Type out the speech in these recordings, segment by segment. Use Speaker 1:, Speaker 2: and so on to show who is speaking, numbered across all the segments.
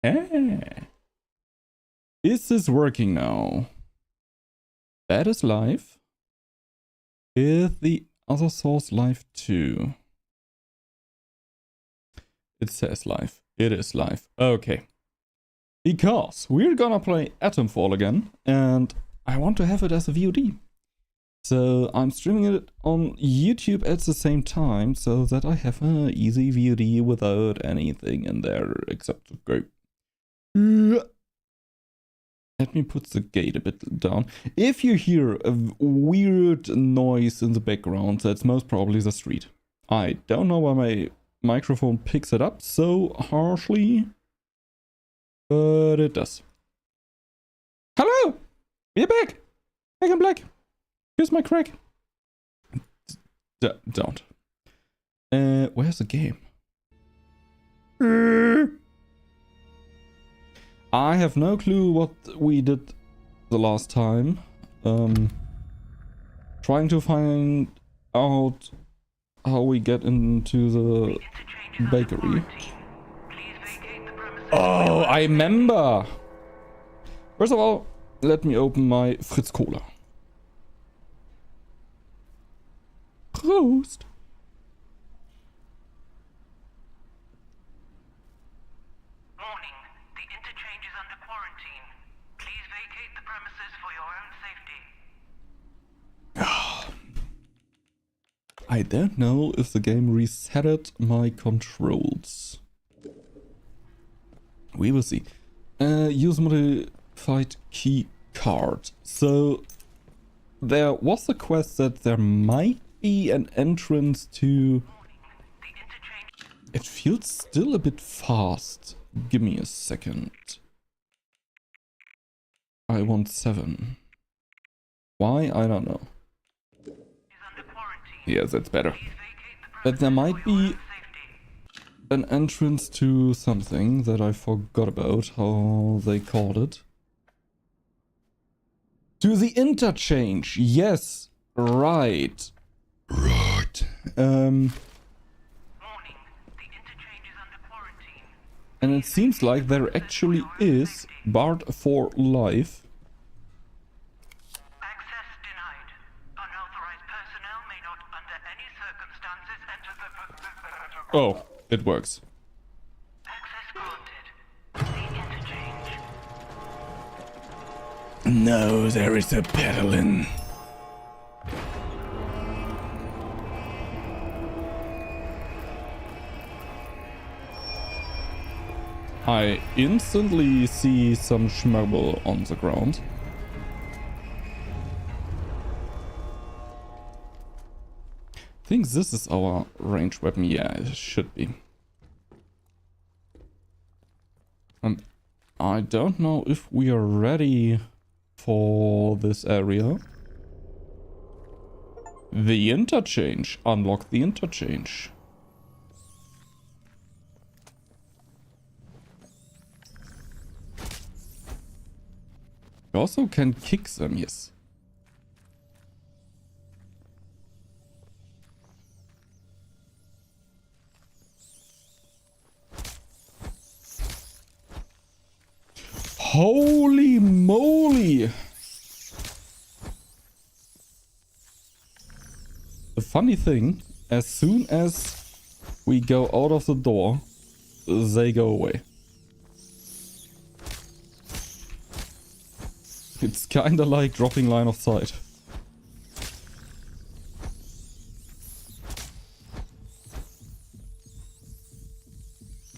Speaker 1: Eh. Is this working now? That is live. Is the other source live too? It says live. It is live. Okay. Because we're gonna play Atomfall again, and I want to have it as a VOD. So I'm streaming it on YouTube at the same time, so that I have an easy VOD without anything in there except to go. Let me put the gate a bit down. If you hear a weird noise in the background, that's most probably the street. I don't know why my microphone picks it up so harshly, but it does. Hello! We're back! Back in black. Here's my crack. Don't. Where's the game? I have no clue what we did the last time. Trying to find out how we get into the bakery. Oh, I remember! First of all, let me open my Fritz Cola. Prost!
Speaker 2: Warning, the interchange is under quarantine. Please vacate the premises for your own safety.
Speaker 1: I don't know if the game resetted my controls. We will see. Use modified key card. So there was a quest that there might be an entrance to... It feels still a bit fast. Give me a second. I want 7. Why? I don't know. Yeah, that's better. But there might be an entrance to something that I forgot about how they called it. To the interchange. Yes. Right. Right. And it seems like there actually is barred for life.
Speaker 2: Access denied. Unauthorized personnel may not under any circumstances enter the...
Speaker 1: Oh, it works.
Speaker 2: Access granted. The interchange.
Speaker 1: No, there is a peddling. I instantly see some schmubble on the ground. I think this is our ranged weapon. Yeah, it should be. I don't know if we are ready for this area. The interchange. Unlock the interchange. You also can kick them, yes. Holy moly! The funny thing, as soon as we go out of the door, they go away. It's kinda like dropping line of sight.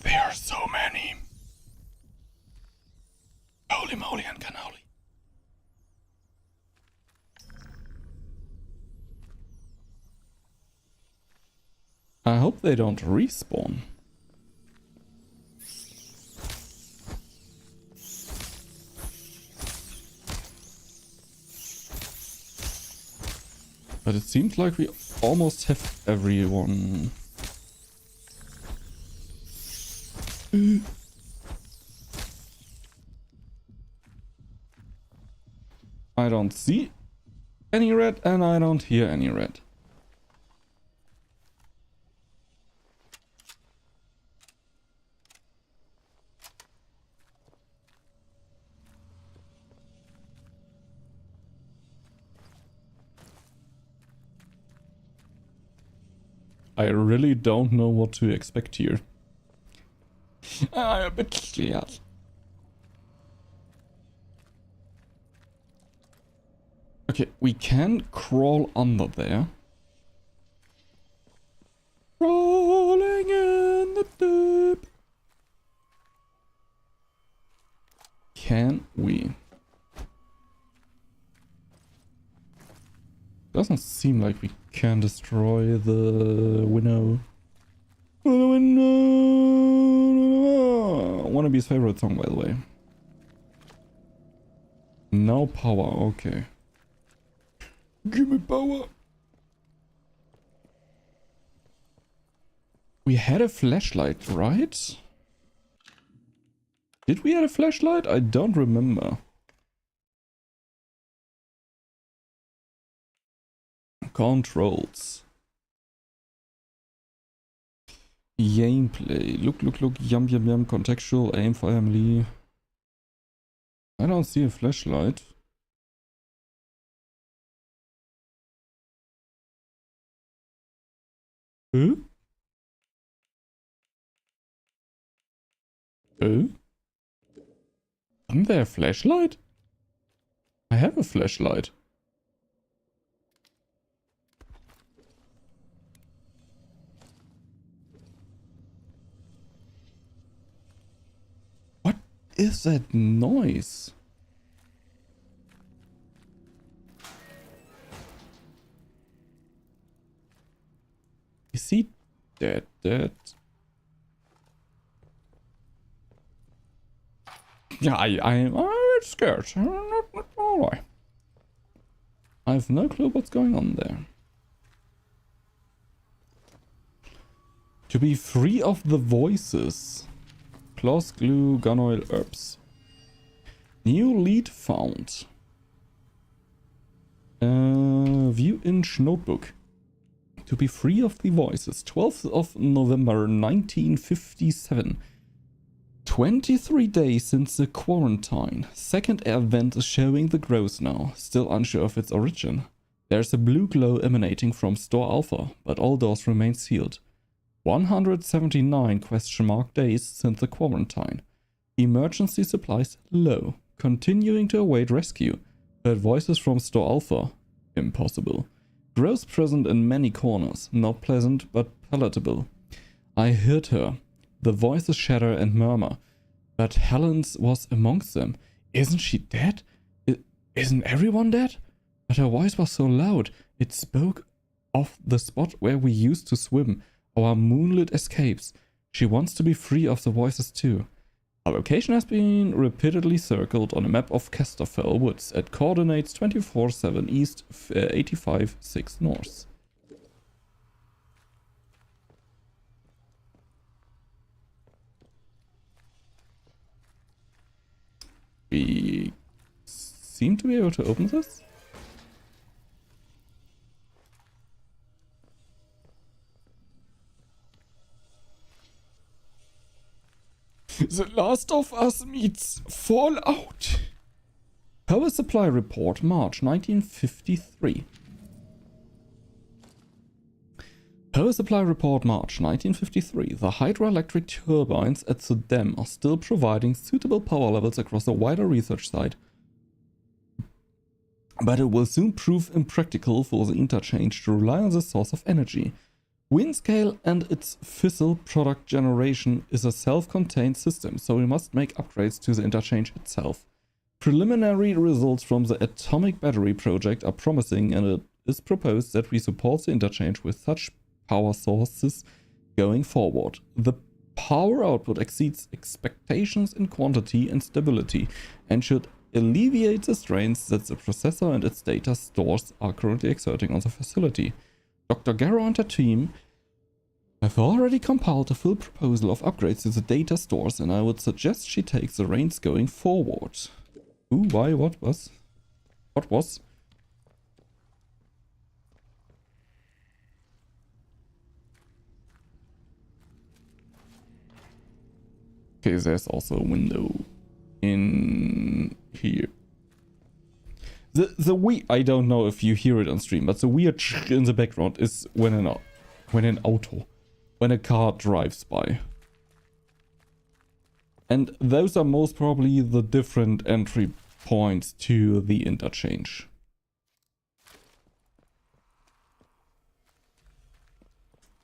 Speaker 1: There are so many. Holy moly and cannoli. I hope they don't respawn. But it seems like we almost have everyone. I don't see any red and I don't hear any red. I really don't know what to expect here. I'm a bit scared. Okay, we can crawl under there. Crawling in the deep. Can we? Doesn't seem like we can destroy the winnow. Wannabe's favorite song, by the way. No power, okay. Give me power. We had a flashlight, right? Did we have a flashlight? I don't remember. Controls. Gameplay. Look. Yum. Contextual. Aim, fire, melee. I don't see a flashlight. Huh? Isn't there a flashlight? I have a flashlight. What is that noise? Is he dead? Yeah, I'm scared. I have no clue what's going on there. To be free of the voices. Cloth, glue, gun oil, herbs. New lead found. View Inch notebook. To be free of the voices. 12th of November 1957. 23 days since the quarantine. Second air vent is showing the growth now. Still unsure of its origin. There's a blue glow emanating from Store Alpha, but all doors remain sealed. 179 question mark days since the quarantine. Emergency supplies low. Continuing to await rescue. Heard voices from Store Alpha. Impossible. Growth present in many corners. Not pleasant, but palatable. I heard her. The voices shatter and murmur. But Helen's was amongst them. Isn't she dead? Isn't everyone dead? But her voice was so loud. It spoke of the spot where we used to swim. Our moonlit escapes. She wants to be free of the voices too. Our location has been repeatedly circled on a map of Kesterfell Woods at coordinates 24-7 east, 85-6 north. We seem to be able to open this. The Last of Us meets Fallout. Power Supply Report, March 1953. Power Supply Report, March 1953. The hydroelectric turbines at the dam are still providing suitable power levels across a wider research site. But it will soon prove impractical for the interchange to rely on the source of energy. Windscale and its fissile product generation is a self-contained system, so we must make upgrades to the interchange itself. Preliminary results from the atomic battery project are promising, and it is proposed that we support the interchange with such power sources going forward. The power output exceeds expectations in quantity and stability, and should alleviate the strains that the processor and its data stores are currently exerting on the facility. Dr. Garrow and her team have already compiled a full proposal of upgrades to the data stores, and I would suggest she takes the reins going forward. Ooh, why, what was? What was? Okay, there's also a window in here. The I don't know if you hear it on stream, but the weird in the background is when an When an auto. When a car drives by. And those are most probably the different entry points to the interchange.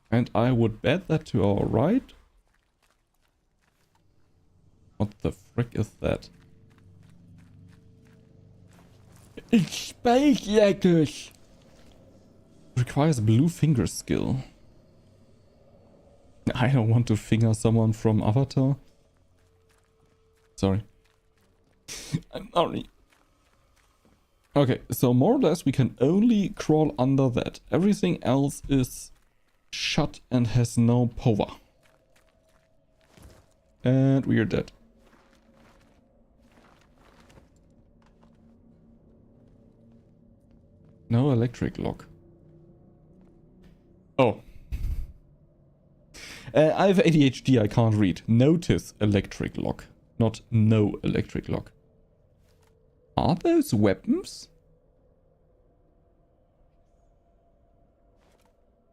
Speaker 1: And I would bet that to our right. What the frick is that? It's space letters. Requires blue finger skill. I don't want to finger someone from Avatar. Sorry. I'm sorry. Okay, so more or less we can only crawl under that. Everything else is shut and has no power. And we are dead. No electric lock. Oh. I have ADHD, I can't read. Notice electric lock, not no electric lock. Are those weapons?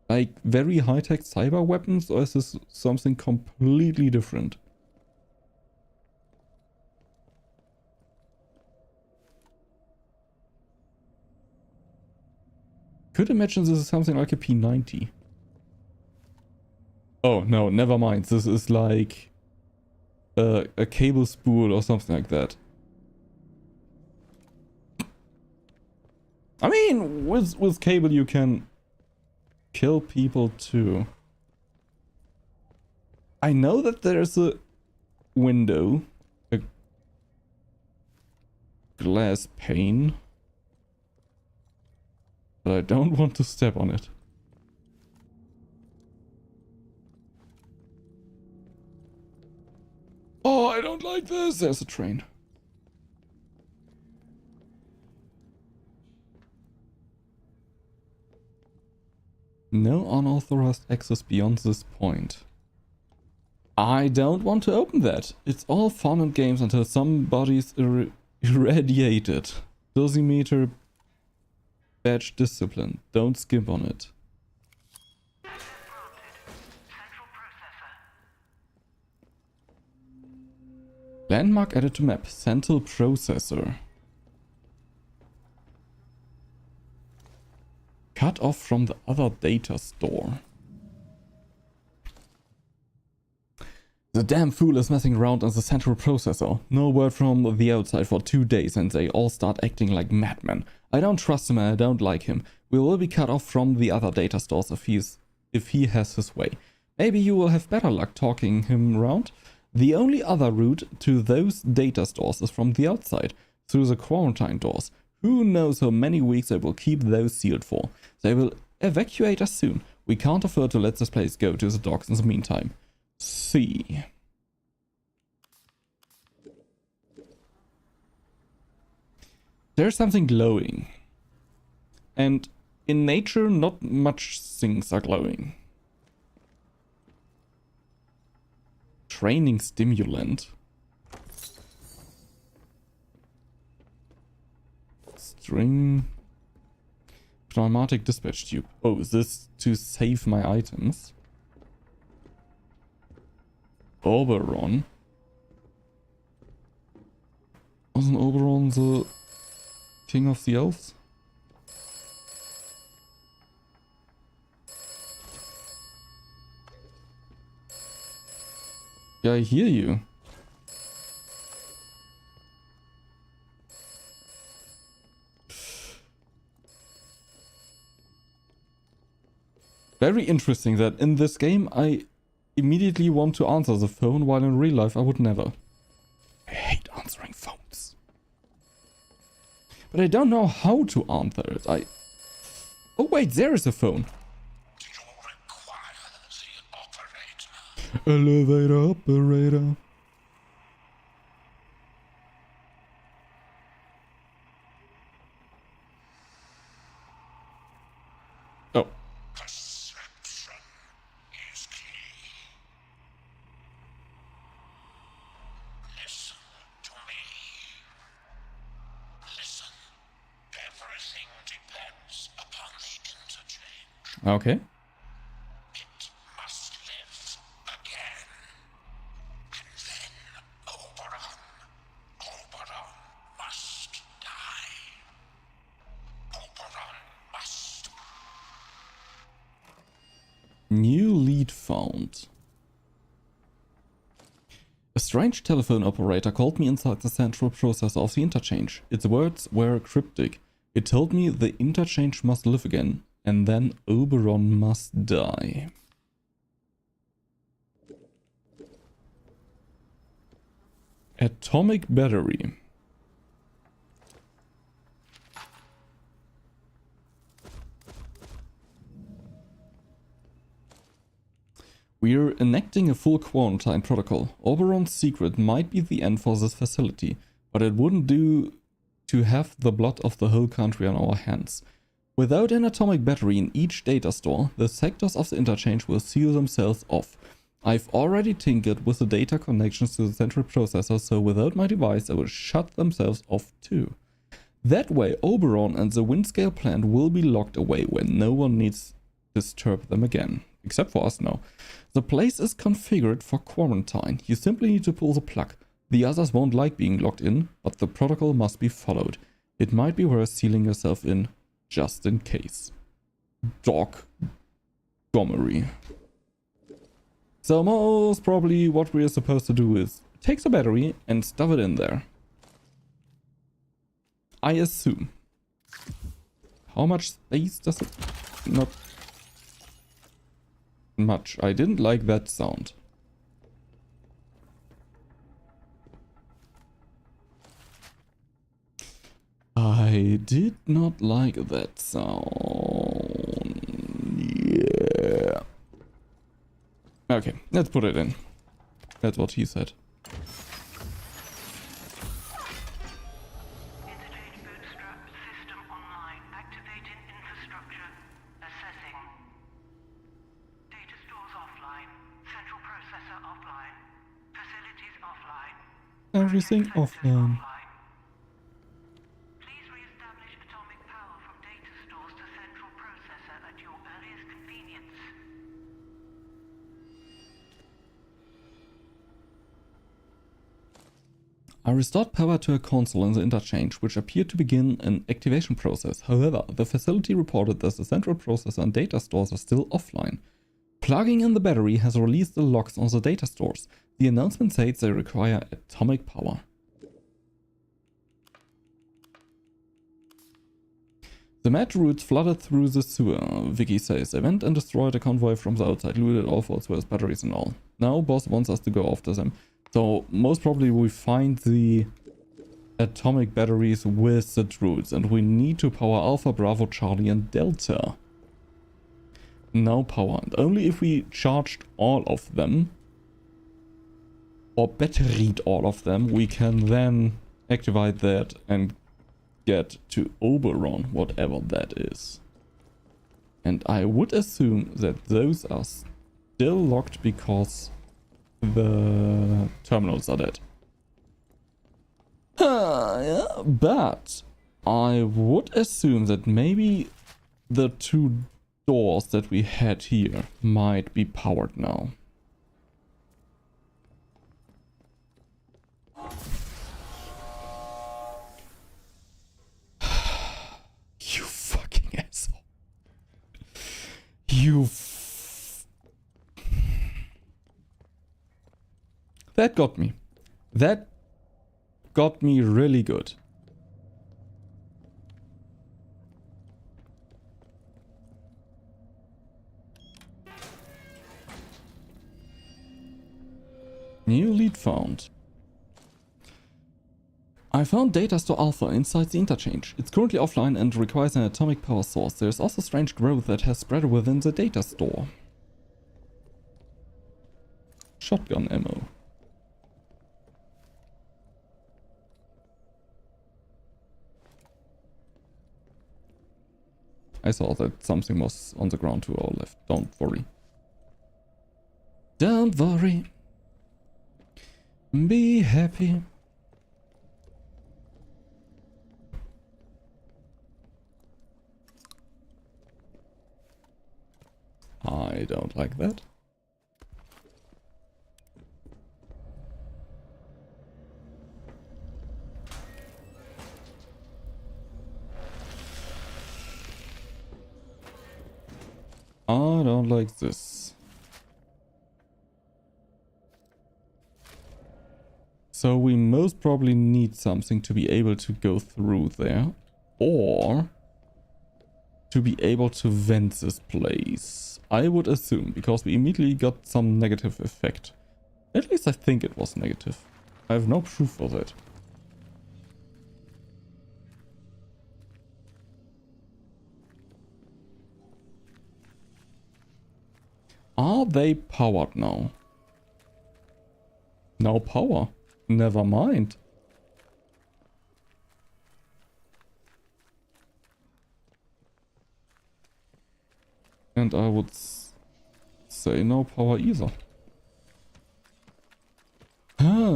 Speaker 1: Like very high-tech cyber weapons, or is this something completely different? Could imagine this is something like a P90. Oh, no, never mind. This is like a cable spool or something like that. I mean, with cable you can kill people too. I know that there's a window, a glass pane, but I don't want to step on it. Oh, I don't like this. There's a train. No unauthorized access beyond this point. I don't want to open that. It's all fun and games until somebody's irradiated. Dosimeter badge discipline. Don't skimp on it. Landmark added to map. Central processor. Cut off from the other data store. The damn fool is messing around on the central processor. No word from the outside for 2 days and they all start acting like madmen. I don't trust him and I don't like him. We will be cut off from the other data stores if he has his way. Maybe you will have better luck talking him around. The only other route to those data stores is from the outside, through the quarantine doors. Who knows how many weeks they will keep those sealed for. They will evacuate us soon. We can't afford to let this place go to the dogs in the meantime. See. There's something glowing. And in nature, not much things are glowing. Training stimulant. String. Pneumatic dispatch tube. Oh, is this to save my items? Oberon. Wasn't Oberon the king of the elves? Yeah, I hear you. Very interesting that in this game I immediately want to answer the phone, while in real life I would never. I hate answering phones. But I don't know how to answer it. Oh wait, there is a phone. Elevator operator. Oh.
Speaker 3: Perception is key. Listen to me. Listen. Everything depends upon the interchange.
Speaker 1: Okay. New lead found. A strange telephone operator called me inside the central processor of the interchange. Its words were cryptic. It told me the interchange must live again, and then Oberon must die. Atomic battery. We're enacting a full quarantine protocol. Oberon's secret might be the end for this facility, but it wouldn't do to have the blood of the whole country on our hands. Without an atomic battery in each data store, the sectors of the interchange will seal themselves off. I've already tinkered with the data connections to the central processor, so without my device they will shut themselves off too. That way Oberon and the Windscale plant will be locked away where no one needs to disturb them again. Except for us now. The place is configured for quarantine. You simply need to pull the plug. The others won't like being locked in, but the protocol must be followed. It might be worth sealing yourself in, just in case. Dog Gomery. So most probably what we are supposed to do is take the battery and stuff it in there. I assume. How much space does it? Not much. I didn't like that sound. I did not like that sound. Yeah. Okay, let's put it in. That's what he said.
Speaker 2: Interchange bootstrap system online. Activating infrastructure. Assessing. Data stores offline. Central processor offline. Facilities offline.
Speaker 1: Everything offline.
Speaker 2: Please re-establish atomic power from data stores to central processor at your earliest convenience.
Speaker 1: I restored power to a console in the interchange, which appeared to begin an activation process. However, the facility reported that the central processor and data stores are still offline. Plugging in the battery has released the locks on the data stores. The announcement states they require atomic power. The mad roots flooded through the sewer, Vicky says. They went and destroyed a convoy from the outside, looted all forts with batteries and all. Now boss wants us to go after them. So most probably we find the atomic batteries with the druids, and we need to power Alpha, Bravo, Charlie and Delta. No power, and only if we charged all of them, or batteried all of them, we can then activate that and get to Oberon, whatever that is. And I would assume that those are still locked because the terminals are dead. Yeah, but I would assume that maybe the two doors that we had here might be powered now. You fucking asshole. That got me. That got me really good. New lead found. I found data store Alpha inside the interchange. It's currently offline and requires an atomic power source. There's also strange growth that has spread within the data store. Shotgun ammo. I saw that something was on the ground to our left. Don't worry. Don't worry. Be happy. I don't like that. I don't like this. So we most probably need something to be able to go through there. Or to be able to vent this place. I would assume, because we immediately got some negative effect. At least I think it was negative. I have no proof for that. Are they powered now? No power. Never mind. And I would say no power either.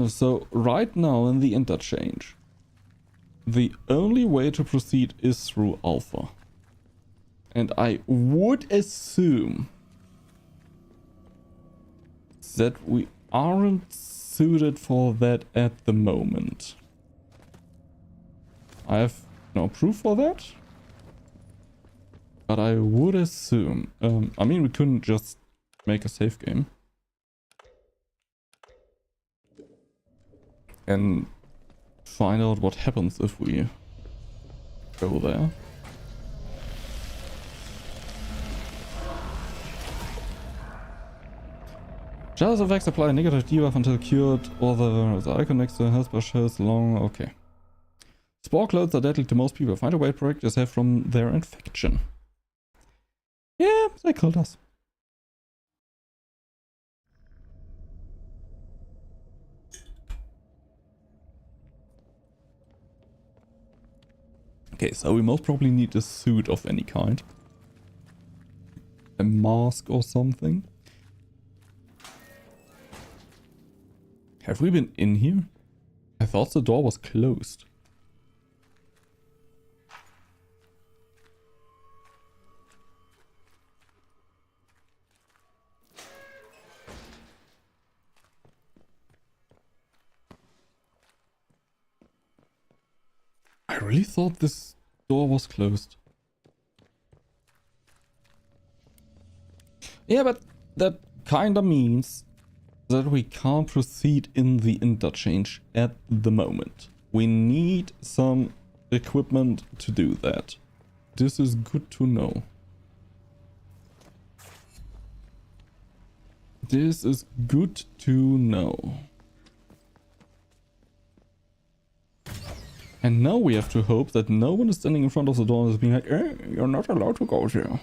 Speaker 1: So right now in the interchange, the only way to proceed is through Alpha. And I would assume that we aren't suited for that at the moment. I have no proof for that. But I would assume, I mean, we couldn't just make a save game and find out what happens if we go there. Jars of X apply a negative debuff until cured, or the icon next to the health bar shows long. Okay. Spore clothes are deadly to most people. Find a way to protect yourself from their infection. Yeah, they killed us. Okay, so we most probably need a suit of any kind. A mask or something. Have we been in here? I thought the door was closed. I really thought this door was closed. Yeah, but that kinda means that we can't proceed in the interchange at the moment. We need some equipment to do that. This is good to know. This is good to know. And now we have to hope that no one is standing in front of the door and is being like, you're not allowed to go there.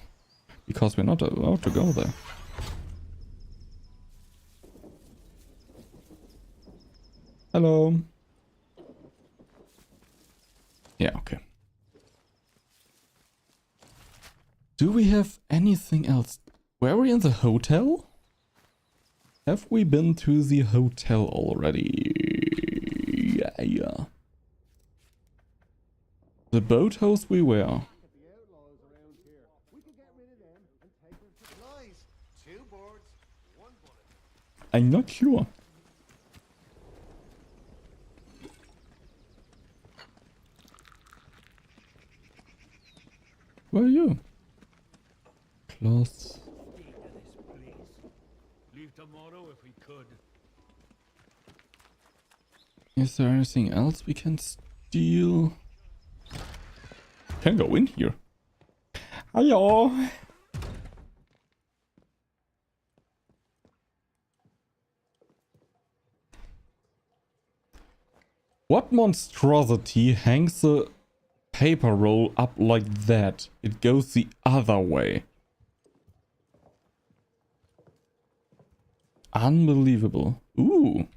Speaker 1: Because we're not allowed to go there. Hello. Yeah, okay. Do we have anything else? Were we in the hotel? Have we been to the hotel already? Yeah. The boathouse we were. I'm not sure. Where are you? Close.
Speaker 4: Leave tomorrow if we could.
Speaker 1: Is there anything else we can steal? Can go in here. Hello. What monstrosity hangs a paper roll up like that? It goes the other way. Unbelievable. Ooh.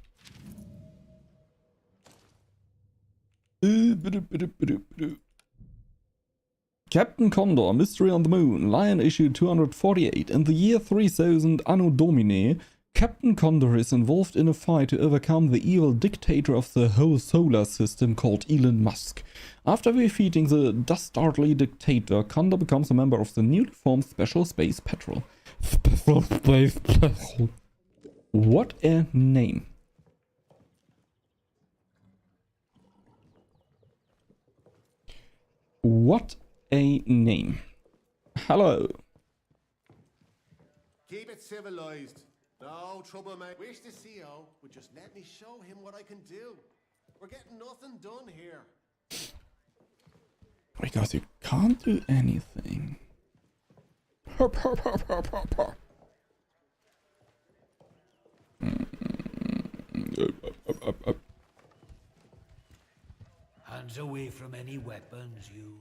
Speaker 1: Captain Condor, Mystery on the Moon, Lion issue 248. In the year 3000 Anno Domini, Captain Condor is involved in a fight to overcome the evil dictator of the whole solar system called Elon Musk. After defeating the dastardly dictator, Condor becomes a member of the newly formed Special Space Patrol. Special Space Patrol. What a name. What a name. Hello.
Speaker 5: Keep it civilized. No trouble, mate. Wish the CO would just let me show him what I can do. We're getting nothing done here.
Speaker 1: Because you can't do anything. Hop, hop, hop, hop, hop, hop. Up, up, up.
Speaker 4: Hands away from any weapons, you.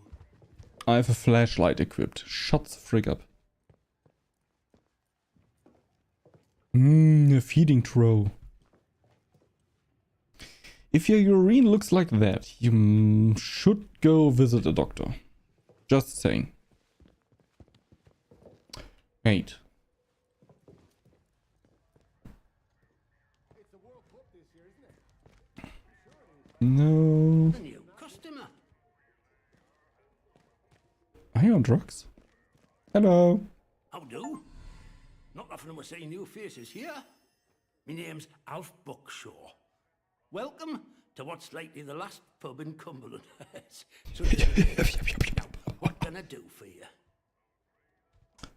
Speaker 1: I have a flashlight equipped. Shut the frig up. A feeding trough. If your urine looks like that, you should go visit a doctor. Just saying. Wait. No.
Speaker 6: The new customer.
Speaker 1: Are you on drugs? Hello.
Speaker 6: How do? Not often we're seeing new faces here. My name's Alf Buckshaw. Welcome to what's likely the last pub in Cumberland. So, what can I do for you?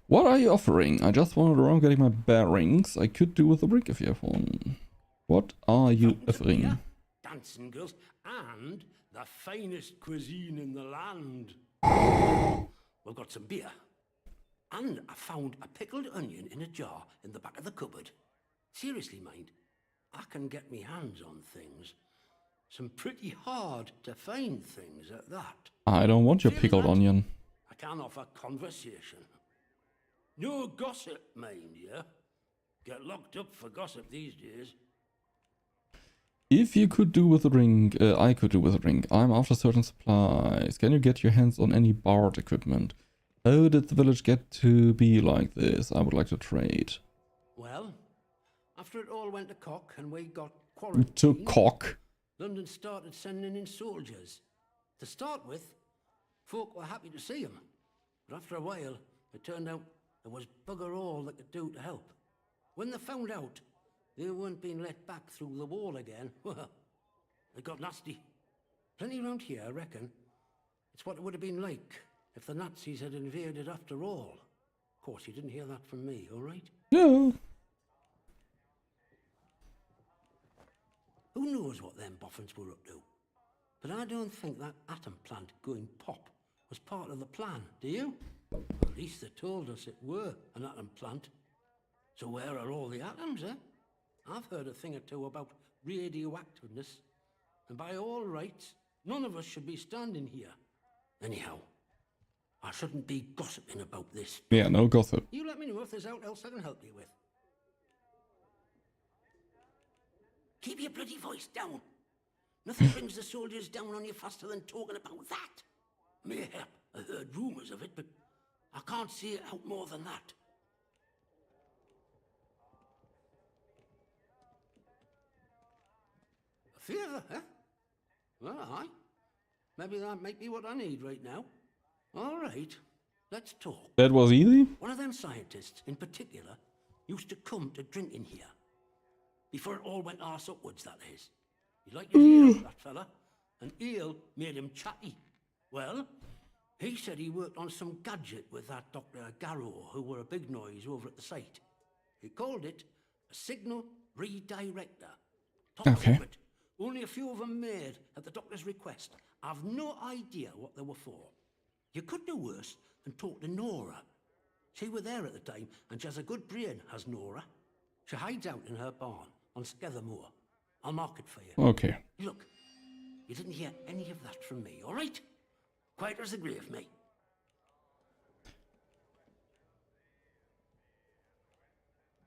Speaker 1: What are you offering? I just wandered around getting my bearings. I could do with a brick if you have one. What are you
Speaker 6: Fountains of
Speaker 1: offering?
Speaker 6: beer, dancing girls, and the finest cuisine in the land. We've got some beer. And I found a pickled onion in a jar in the back of the cupboard. Seriously, mind, I can get me hands on things. Some pretty hard to find things at that.
Speaker 1: I don't want your
Speaker 6: Feeling
Speaker 1: pickled
Speaker 6: that?
Speaker 1: onion.
Speaker 6: I can offer conversation. No gossip, mind you. Get locked up for gossip these days.
Speaker 1: If you could do with a ring, I could do with a ring. I'm after certain supplies. Can you get your hands on any barred equipment? How did the village get to be like this? I would like to trade.
Speaker 6: Well, after it all went to cock and we got
Speaker 1: To
Speaker 6: quarantined,
Speaker 1: cock.
Speaker 6: London started sending in soldiers. To start with, folk were happy to see him. But after a while, it turned out there was bugger all they could do to help. When they found out they weren't being let back through the wall again, well, it got nasty. Plenty around here, I reckon. It's what it would have been like if the Nazis had invaded after all. Of course, you didn't hear that from me, all right?
Speaker 1: No.
Speaker 6: Who knows what them boffins were up to? But I don't think that atom plant going pop was part of the plan, do you? At least they told us it were an atom plant. So where are all the atoms, eh? I've heard a thing or two about radioactiveness. And by all rights, none of us should be standing here. Anyhow, I shouldn't be gossiping about this.
Speaker 1: Yeah, no gossip.
Speaker 6: You let me know if there's aught else I can help you with. Keep your bloody voice down. Nothing brings the soldiers down on you faster than talking about that. Mayhap I heard rumours of it, but I can't see it out more than that. A favour, eh? Well, aye. Maybe that might be what I need right now. All right, let's talk.
Speaker 1: That was easy?
Speaker 6: One of them scientists, in particular, used to come to drink in here. Before it all went arse upwards, that is. He liked his ale, that fella, and ale made him chatty. Well, he said he worked on some gadget with that Dr. Garrow, who were a big noise over at the site. He called it a signal redirector. Top
Speaker 1: Okay.
Speaker 6: secret. Only a few of them made at the doctor's request. I've no idea what they were for. You could do worse than talk to Nora. She were there at the time, and she has a good brain, has Nora. She hides out in her barn on Skethermoor. I'll mark it for you.
Speaker 1: Okay.
Speaker 6: Look, you didn't hear any of that from me, all right? Quiet as the grave, mate.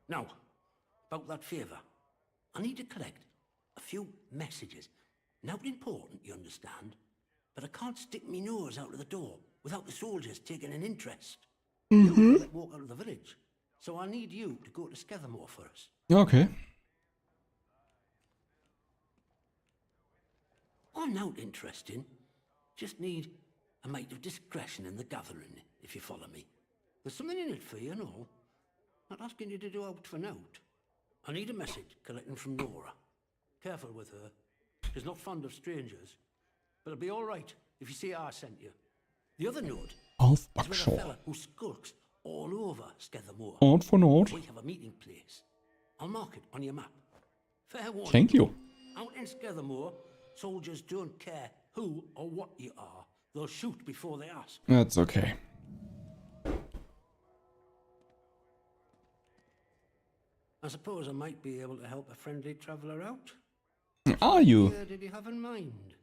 Speaker 6: Now, about that favour. I need to collect a few messages. Not important, you understand, but I can't stick me nose out of the door without the soldiers taking an interest. You let walk out of the village, so I need you to go to Skethermoor for us.
Speaker 1: Okay.
Speaker 6: I'm not interesting. Just need a mite of discretion in the gathering, if you follow me. There's something in it for you and all. Not asking you to do out for note. I need a message collecting from Nora. Careful with her. She's not fond of strangers. But it'll be all right if you see I sent you. The other note
Speaker 1: Alf
Speaker 6: is with a
Speaker 1: Buckshaw.
Speaker 6: fella who skulks all over Skethermoor.
Speaker 1: Odd for naught.
Speaker 6: We have a meeting place. I'll mark it on your map. Fair warning.
Speaker 1: Thank you.
Speaker 6: Out in Scathermore, soldiers don't care who or what you are. They'll shoot before they ask.
Speaker 1: That's okay.
Speaker 6: I suppose I might be able to help a friendly traveller out.
Speaker 1: Are you?
Speaker 6: What did you have in mind?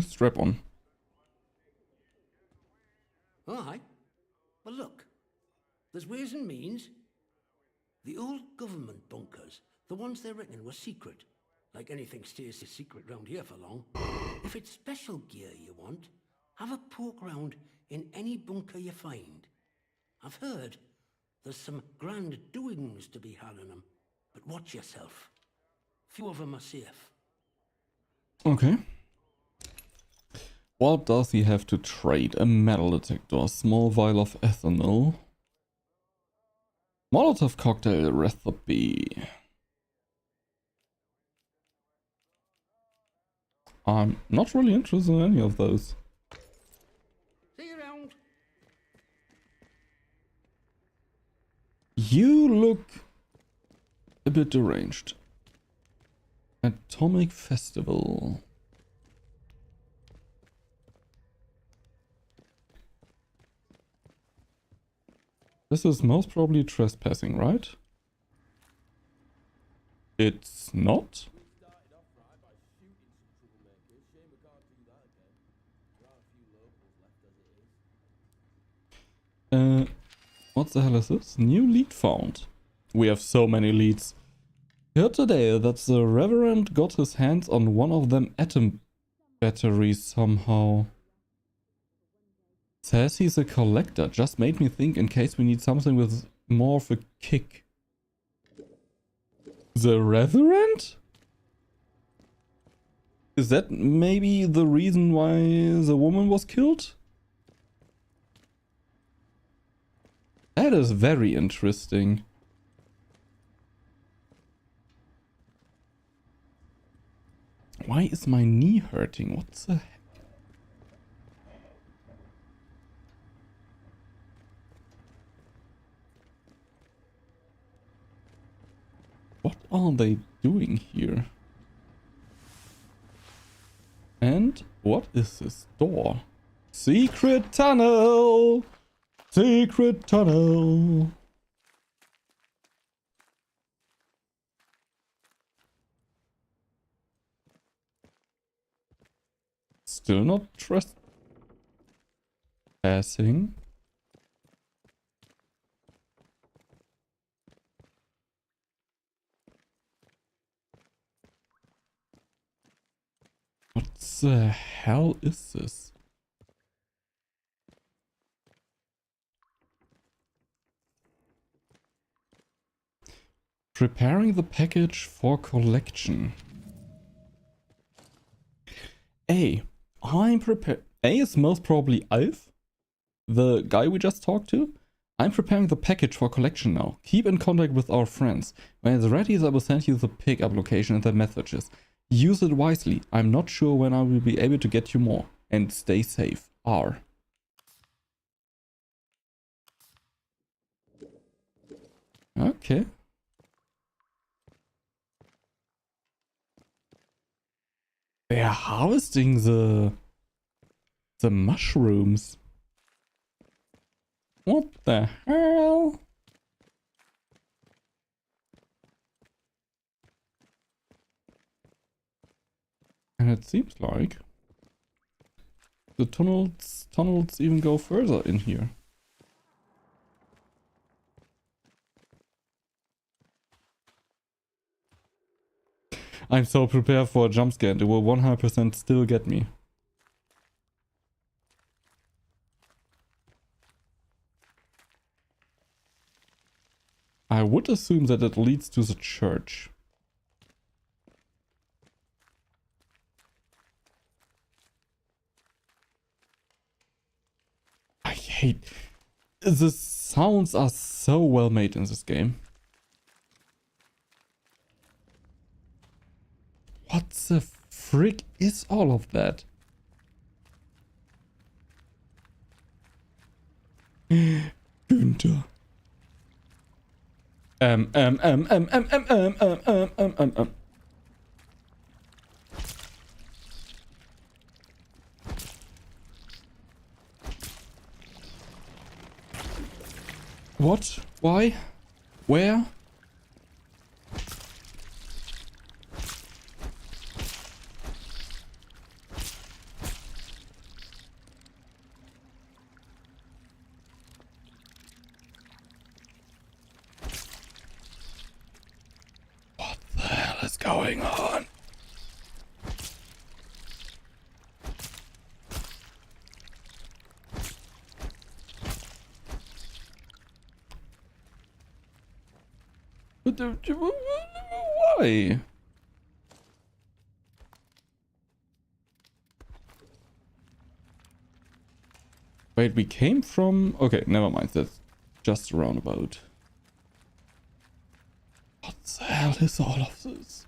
Speaker 1: Strap on.
Speaker 6: Oh, aye. Well, look. There's ways and means. The old government bunkers, the ones they reckon were secret. Like anything stays a secret round here for long. If it's special gear you want, have a poke round in any bunker you find. I've heard there's some grand doings to be had in them, but watch yourself. Few of them are safe.
Speaker 1: Okay. What does he have to trade? A metal detector, a small vial of ethanol, Molotov cocktail recipe. I'm not really interested in any of those.
Speaker 6: See you around.
Speaker 1: You look a bit deranged. Atomic Festival. This is most probably trespassing, right? It's not? What the hell is this? New lead found. We have so many leads. Heard today that the Reverend got his hands on one of them atom batteries somehow. Says he's a collector. Just made me think in case we need something with more of a kick. The Reverend? Is that maybe the reason why the woman was killed? That is very interesting. Why is my knee hurting? What the heck? What are they doing here? And what is this door? Secret tunnel! Secret tunnel! Still not trespassing. What the hell is this? Preparing the package for collection. I'm prepared. A is most probably Alf, the guy we just talked to. I'm preparing the package for collection now. Keep in contact with our friends. When it's ready, I will send you the pickup location and the messages. Use it wisely. I'm not sure when I will be able to get you more. And stay safe. R. Okay. They're harvesting the mushrooms. What the hell? And it seems like the tunnels even go further in here. I'm so prepared for a jump scare. It will 100% still get me. I would assume that it leads to the church. I hate... The sounds are so well made in this game. What the frick is all of that? Günther. um, um, um, um, um, um, um, um, um, um, um, um. What? Why? Where? What the hell is going on? Why? Wait, we came from... Okay, never mind. That's just a roundabout. What the hell is all of this?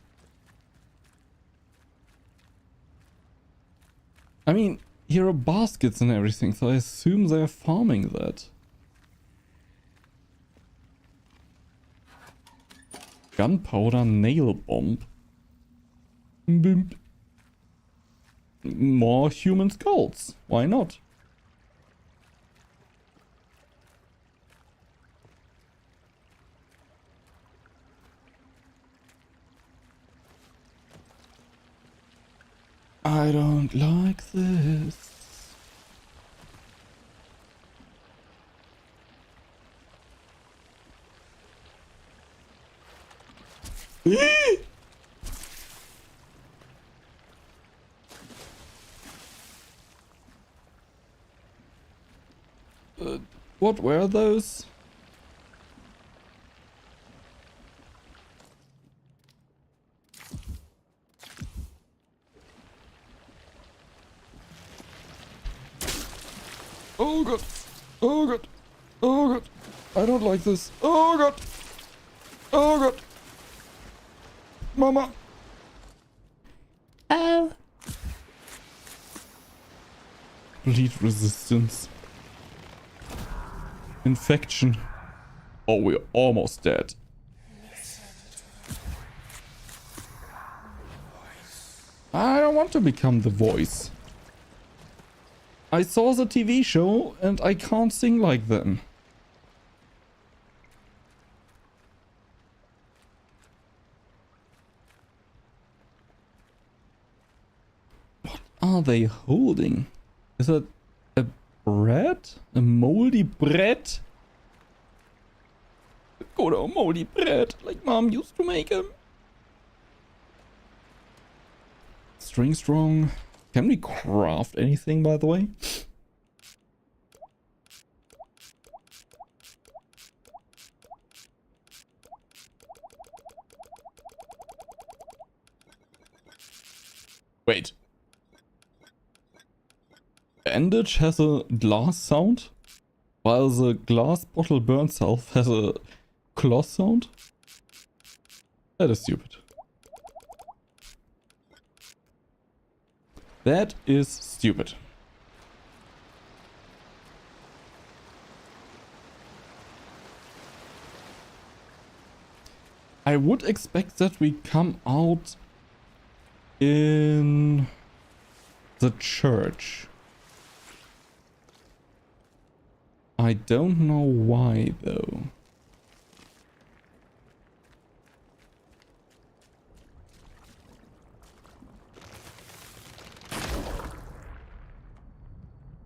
Speaker 1: I mean, here are baskets and everything, so I assume they're farming that. Gunpowder nail bomb. Bimp. More human skulls. Why not? I don't like this. What were those? Oh god. Oh god. Oh god. I don't like this. Oh god. Oh god. Mama. Oh. Bleed resistance. Infection. Oh, we're almost dead. I don't want to become the voice. I saw the TV show and I can't sing like them. What are they holding? Is that a bread? A moldy bread? Good old moldy bread, like mom used to make them. String strong. Can we craft anything, by the way? Wait. Bandage has a glass sound, while the glass bottle burn self has a cloth sound? That is stupid. That is stupid. I would expect that we come out in the church. I don't know why though.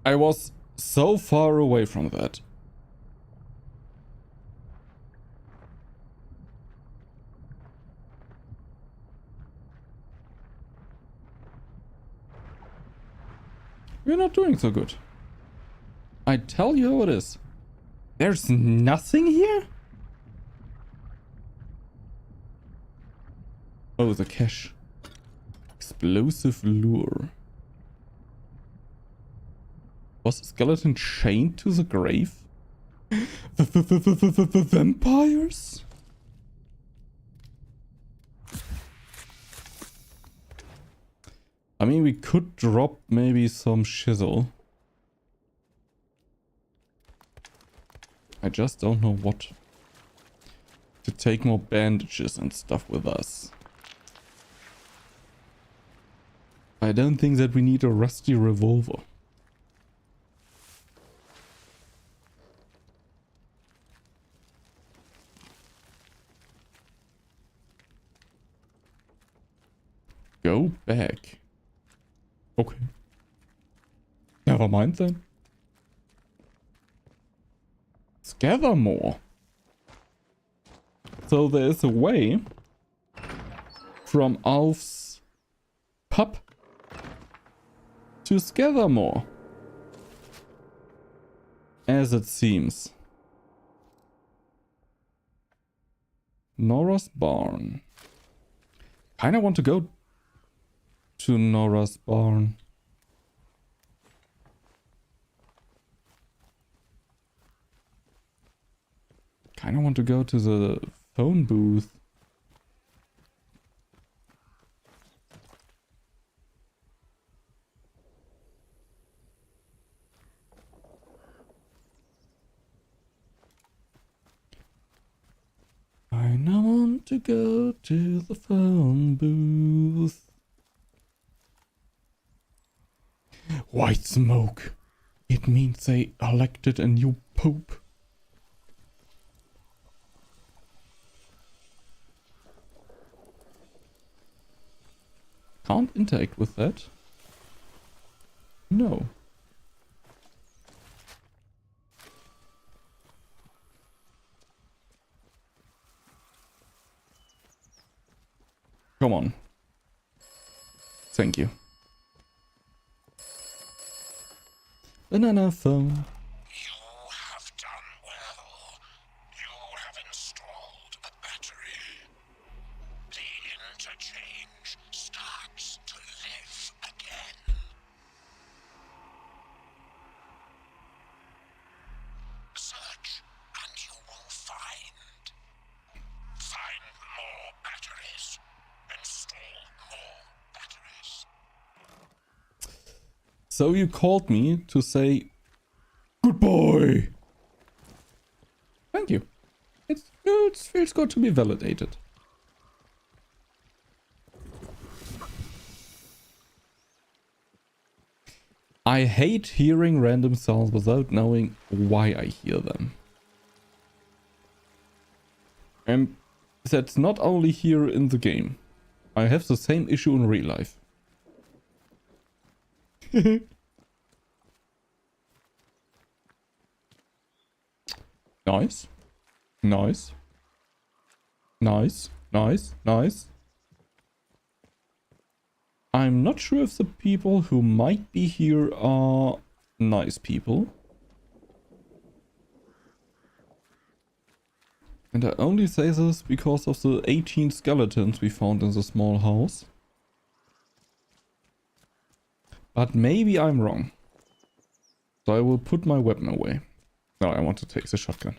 Speaker 1: I was so far away from that. We're not doing so good. I tell you how it is. There's nothing here? Oh, the cache. Explosive lure. Was a skeleton chained to the grave? The vampires? I mean, we could drop maybe some shizzle. I just don't know what. to take more bandages and stuff with us. I don't think that we need a rusty revolver. Go back. Okay. Never mind then. Let's gather more. So there is a way from Alf's pub to gather more. As it seems. Nora's barn. Kinda want to go to Nora's barn. Kinda want to go to the phone booth. I now want to go to the phone booth. White smoke. It means they elected a new pope. Can't interact with that. No. Come on. Thank you. Banana phone.
Speaker 3: You have done well. You have installed a battery. The interchange starts to live again. Search and you will find. Find more batteries. Install more batteries.
Speaker 1: So you called me to say goodbye. Thank you. It feels good to be validated. I hate hearing random sounds without knowing why I hear them. And that's not only here in the game. I have the same issue in real life. Nice. Nice. Nice. Nice. Nice. I'm not sure if the people who might be here are nice people. And I only say this because of the 18 skeletons we found in the small house. But maybe I'm wrong. So I will put my weapon away. No, I want to take the shotgun.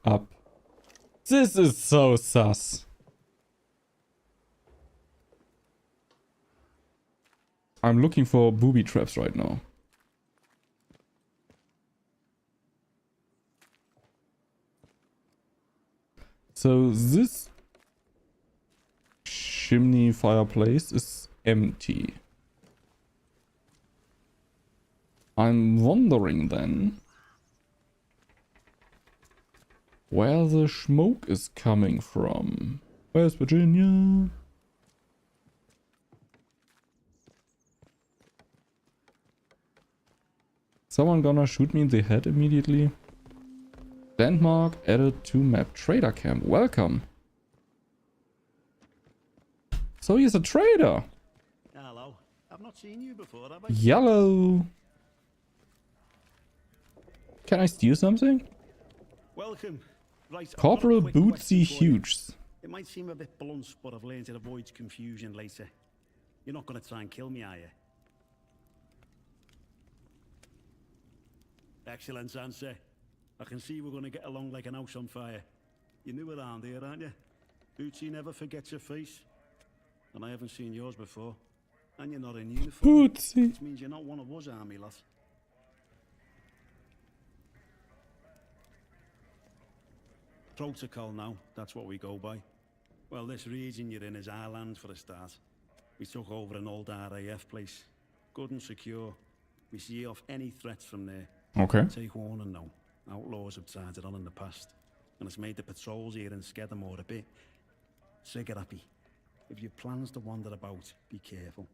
Speaker 1: Up. This is so sus. I'm looking for booby traps right now. So this chimney fireplace is empty. I'm wondering then where the smoke is coming from. Where's Virginia? Someone gonna shoot me in the head immediately? Landmark added to map. Trader camp. Welcome. So he's a trader.
Speaker 7: Hello. I've not seen you before, have I?
Speaker 1: Yellow. Can I steal something?
Speaker 7: Welcome. Right, I've got a
Speaker 1: Corporal
Speaker 7: quick
Speaker 1: Bootsy
Speaker 7: question for you.
Speaker 1: Hughes.
Speaker 7: It might seem a bit blunt, but I've learned it avoids confusion later. You're not going to try and kill me, are you? Excellent answer. I can see we're going to get along like an house on fire. You're new around here, aren't you? Bootsy never forgets your face. And I haven't seen yours before. And you're not in uniform.
Speaker 1: Bootsy.
Speaker 7: Which means you're not one of us, army lass. Protocol now, that's what we go by. Well, this region you're in is our land for a start. We took over an old RAF place. Good and secure. We see off any threats from there.
Speaker 1: Okay.
Speaker 7: Take warning now. Outlaws have tried it on in the past. And it's made the patrols here in Skedamore a bit trigger happy. If your plans to wander about, be careful.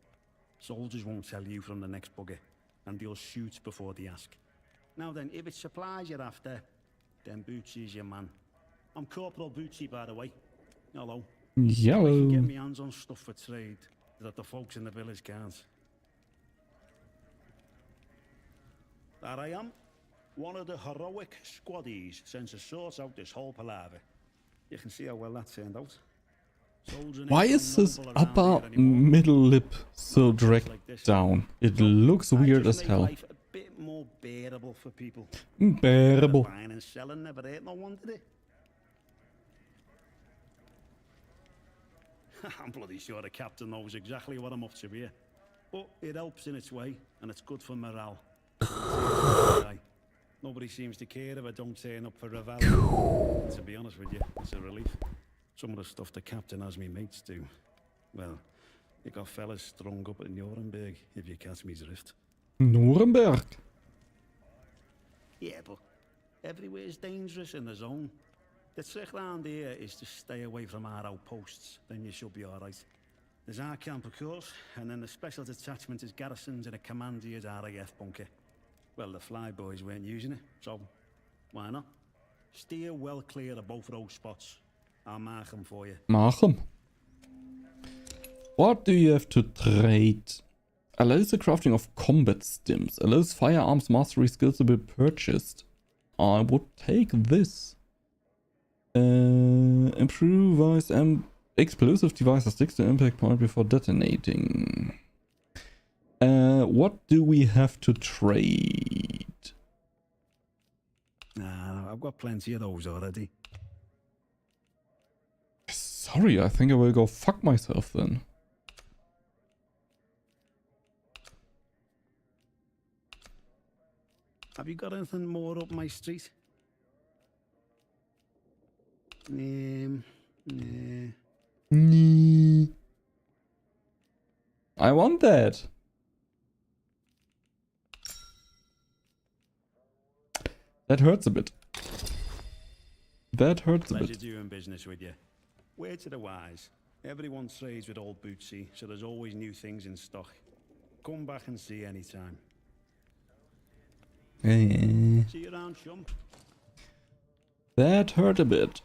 Speaker 7: Soldiers won't tell you from the next bugger, and they'll shoot before they ask. Now then, if it's supplies you're after, then Bootsy's your man. I'm Corporal Bootsy, by the way. Hello. I can get
Speaker 1: Yellow.
Speaker 7: my hands on stuff for trade that the folks in the village can't. There I am. One of the heroic squaddies sent to sort out this whole palaver. You can see how well that turned out. Soldiers
Speaker 1: Why
Speaker 7: ain't
Speaker 1: is
Speaker 7: so
Speaker 1: his
Speaker 7: noble around
Speaker 1: upper
Speaker 7: here anymore.
Speaker 1: middle lip so dragged down? It looks
Speaker 7: I
Speaker 1: weird
Speaker 7: just
Speaker 1: as
Speaker 7: make
Speaker 1: hell.
Speaker 7: life a bit more bearable for people.
Speaker 1: Bearable.
Speaker 7: Buying and selling never hurt no one, did it? I'm bloody sure the captain knows exactly what I'm up to here. But it helps in its way, and it's good for morale. Nobody seems to care if I don't turn up for Revel. To be honest with you, it's a relief. Some of the stuff the captain has me mates do. Well, you got fellas strung up at Nuremberg, if you catch me drift.
Speaker 1: Nuremberg.
Speaker 7: Yeah, but everywhere's dangerous in the zone. The trick round here is to stay away from our outposts, then you should be alright. There's our camp, of course, and then the special detachment is garrisoned in a commandier's RAF bunker. Well, the flyboys weren't using it, so why not? Steer well clear of both of those spots. I'll mark them for you.
Speaker 1: Mark 'em. What do you have to trade? Allows the crafting of combat stims. Allows firearms mastery skills to be purchased. I would take this. Improvise explosive devices sticks to impact point before detonating. What do we have to trade?
Speaker 7: Nah, I've got plenty of those already.
Speaker 1: Sorry, I think I will go fuck myself then.
Speaker 7: Have you got anything more up my street? Nah.
Speaker 1: I want that. That hurts a bit. That hurts a
Speaker 7: Pleasure
Speaker 1: bit.
Speaker 7: doing business with you. Word to the wise. Everyone trades with old Bootsy, so there's always new things in stock. Come back and see anytime. See you around, chum.
Speaker 1: That hurt a bit.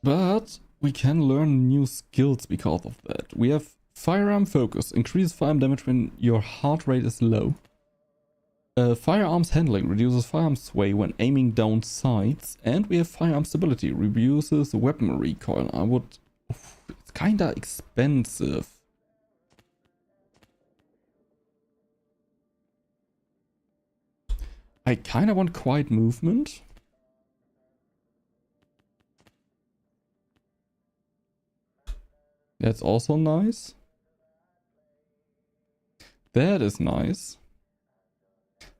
Speaker 1: But we can learn new skills because of that. We have firearm focus. Increases firearm damage when your heart rate is low. Firearms handling reduces firearm sway when aiming down sights. And we have firearm stability. Reduces weapon recoil. It's kinda expensive. I kinda want quiet movement. That's also nice. That is nice.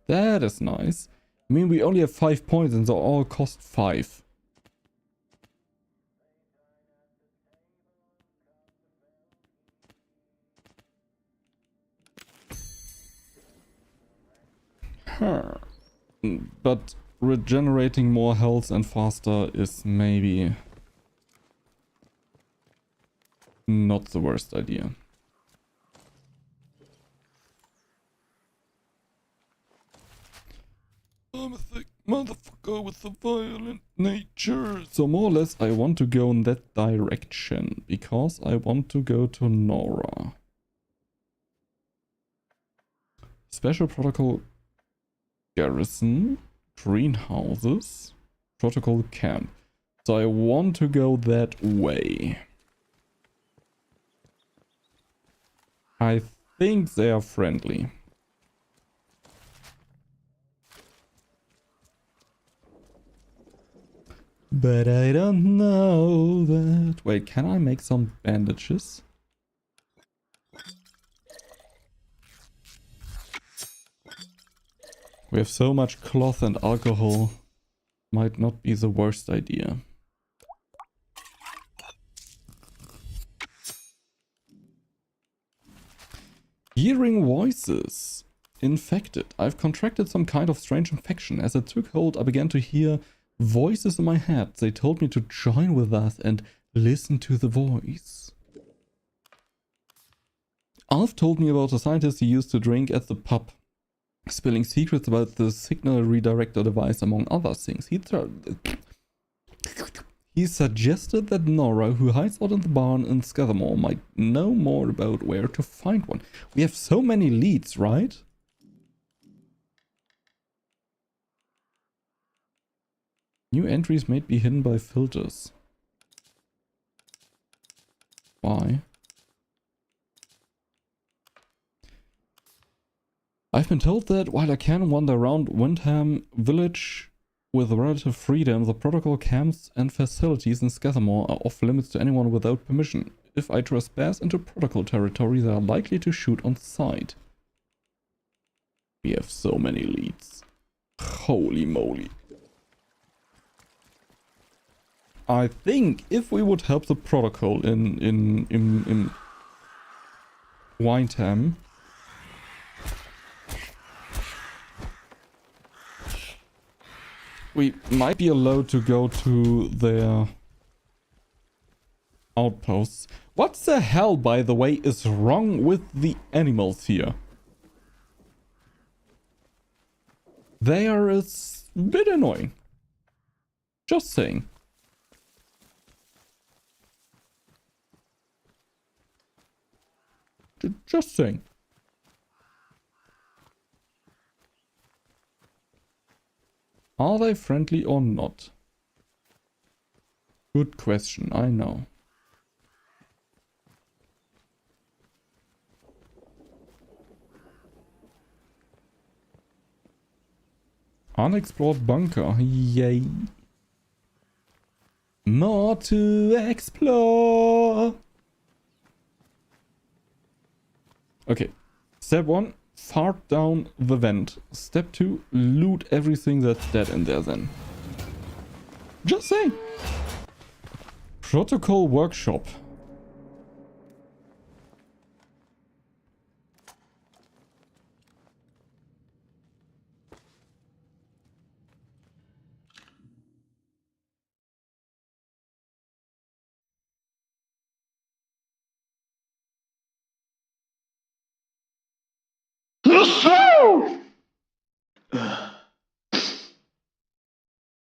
Speaker 1: That is nice. I mean, we only have 5 points and they all cost 5. Huh. But regenerating more health and faster is maybe not the worst idea. I'm a thick motherfucker with a violent nature. So more or less I want to go in that direction because I want to go to Nora. Special protocol garrison, greenhouses, protocol camp. So I want to go that way. I think they are friendly. But I don't know that. Wait, can I make some bandages? We have so much cloth and alcohol. Might not be the worst idea. Hearing voices. Infected. I've contracted some kind of strange infection. As it took hold, I began to hear voices in my head. They told me to join with us and listen to the voice. Alf told me about a scientist he used to drink at the pub, spilling secrets about the signal redirector device among other things. He suggested that Nora, who hides out in the barn in Scathamore, might know more about where to find one. We have so many leads, right? New entries may be hidden by filters. Why? I've been told that while I can wander around Windham Village with relative freedom, the protocol camps and facilities in Scathamore are off limits to anyone without permission. If I trespass into protocol territory, they are likely to shoot on sight. We have so many leads. Holy moly. I think if we would help the protocol in Windham, we might be allowed to go to their outposts. What the hell, by the way, is wrong with the animals here? They are a bit annoying. Just saying. Just saying. Are they friendly or not? Good question, I know. Unexplored bunker, yay. More to explore. Okay, step 1, fart down the vent. Step 2, loot everything that's dead in there then. Just saying. Protocol workshop.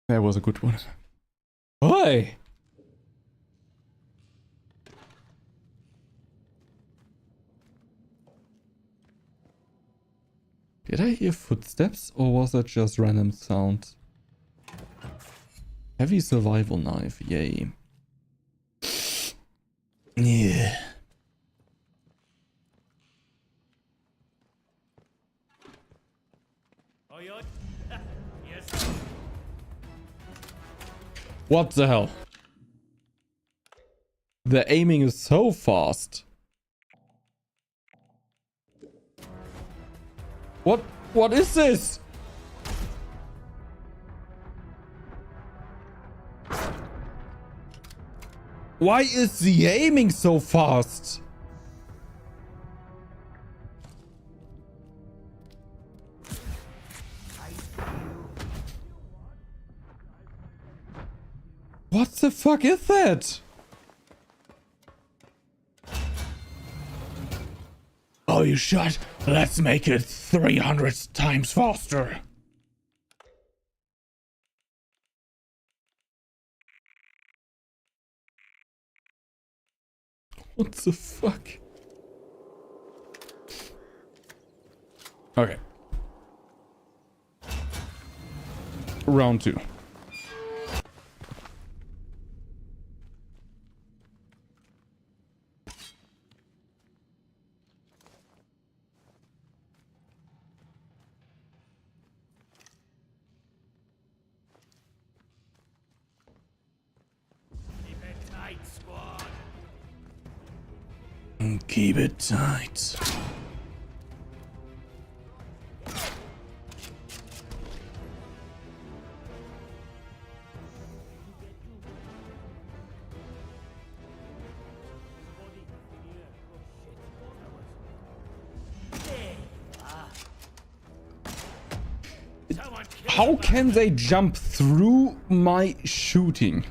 Speaker 1: That was a good one. Oi! Did I hear footsteps or was that just random sound? Heavy survival knife, yay. Yeah. What the hell? The aiming is so fast. What is this? Why is the aiming so fast? What the fuck is that? Oh, you shot? Let's make it 300 times faster. What the fuck? Okay. Round 2. Keep it tight. How can they jump through my shooting?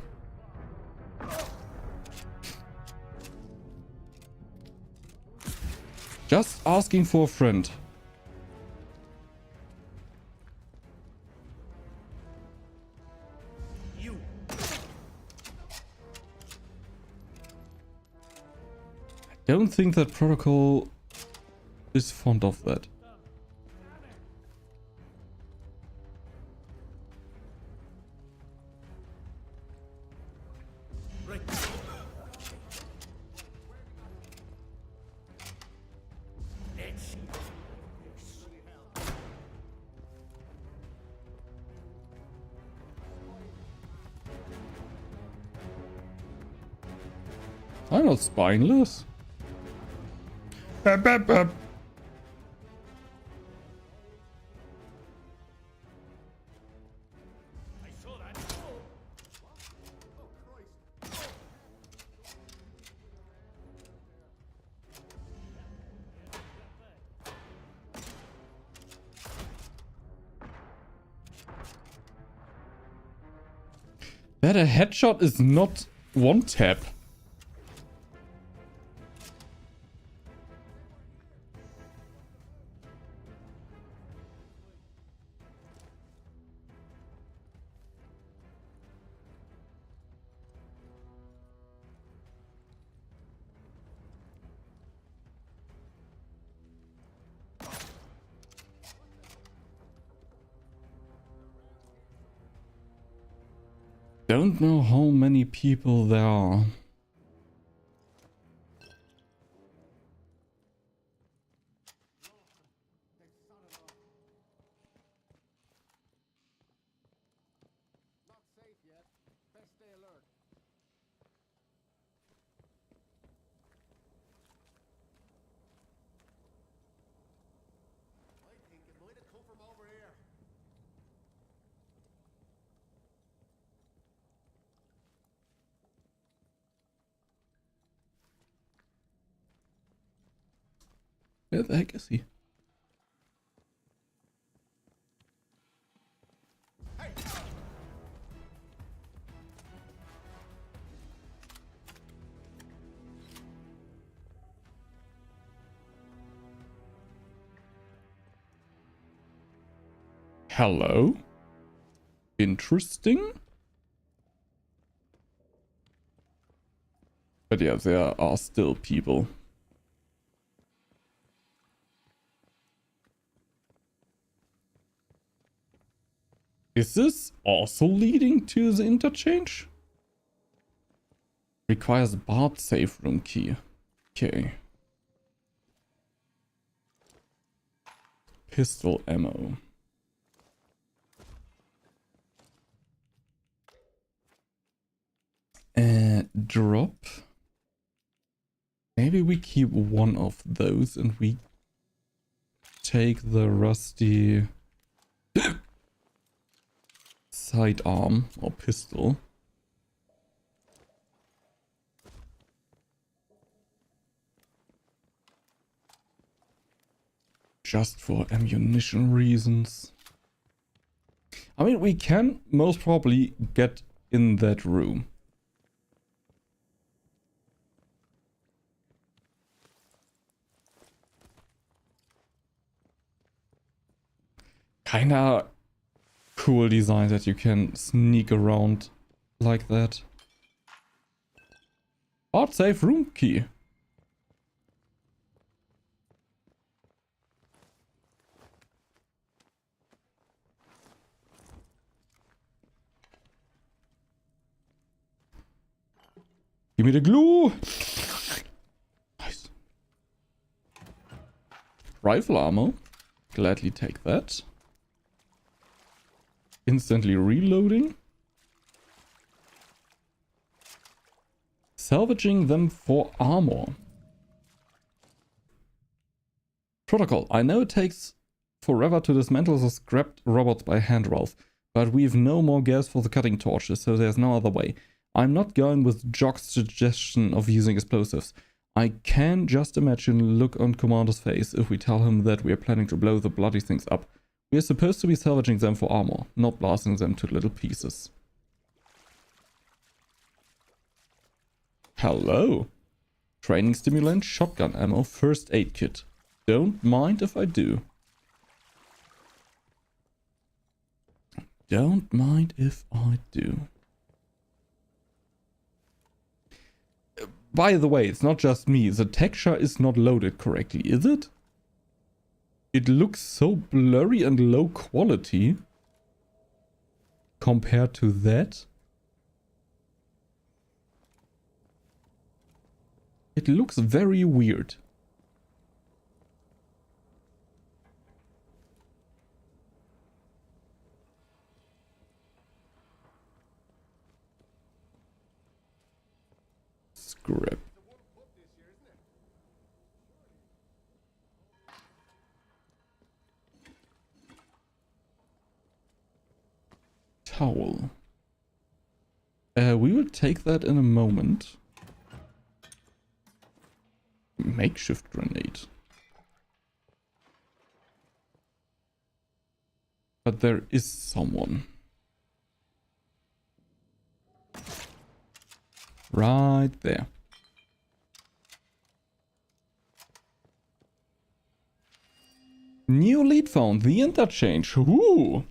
Speaker 1: Just asking for a friend.
Speaker 4: You.
Speaker 1: I don't think that protocol is fond of that.
Speaker 4: Right. Let's
Speaker 1: I'm not spineless. Bap, bap, bap.
Speaker 4: I saw that.
Speaker 1: That a headshot is not one tap. Don't know how many people there are.
Speaker 5: Not safe yet. Best stay alert. I think it might have come from over here.
Speaker 1: Where the heck is he? Hello? Interesting. But yeah, there are still people. Is this also leading to the interchange? Requires barred safe room key. Okay. Pistol ammo. Drop. Maybe we keep one of those and we take the rusty sidearm or pistol. Just for ammunition reasons. I mean, we can most probably get in that room. Kinda cool design that you can sneak around like that. Art safe room key. Give me the glue. Nice. Rifle ammo. Gladly take that. Instantly reloading. Salvaging them for armor. Protocol. I know it takes forever to dismantle the scrapped robots by hand, Ralph, but we've no more gas for the cutting torches, so there's no other way. I'm not going with Jock's suggestion of using explosives. I can just imagine the look on Commander's face if we tell him that we are planning to blow the bloody things up. We're supposed to be salvaging them for armor, not blasting them to little pieces. Hello. Training stimulant, shotgun ammo, first aid kit. Don't mind if I do. Don't mind if I do. By the way, it's not just me. The texture is not loaded correctly, is it? It looks so blurry and low quality compared to that. It looks very weird. Scrap. Towel. We will take that in a moment. Makeshift grenade. But there is someone. Right there. New lead found. The interchange. Ooh.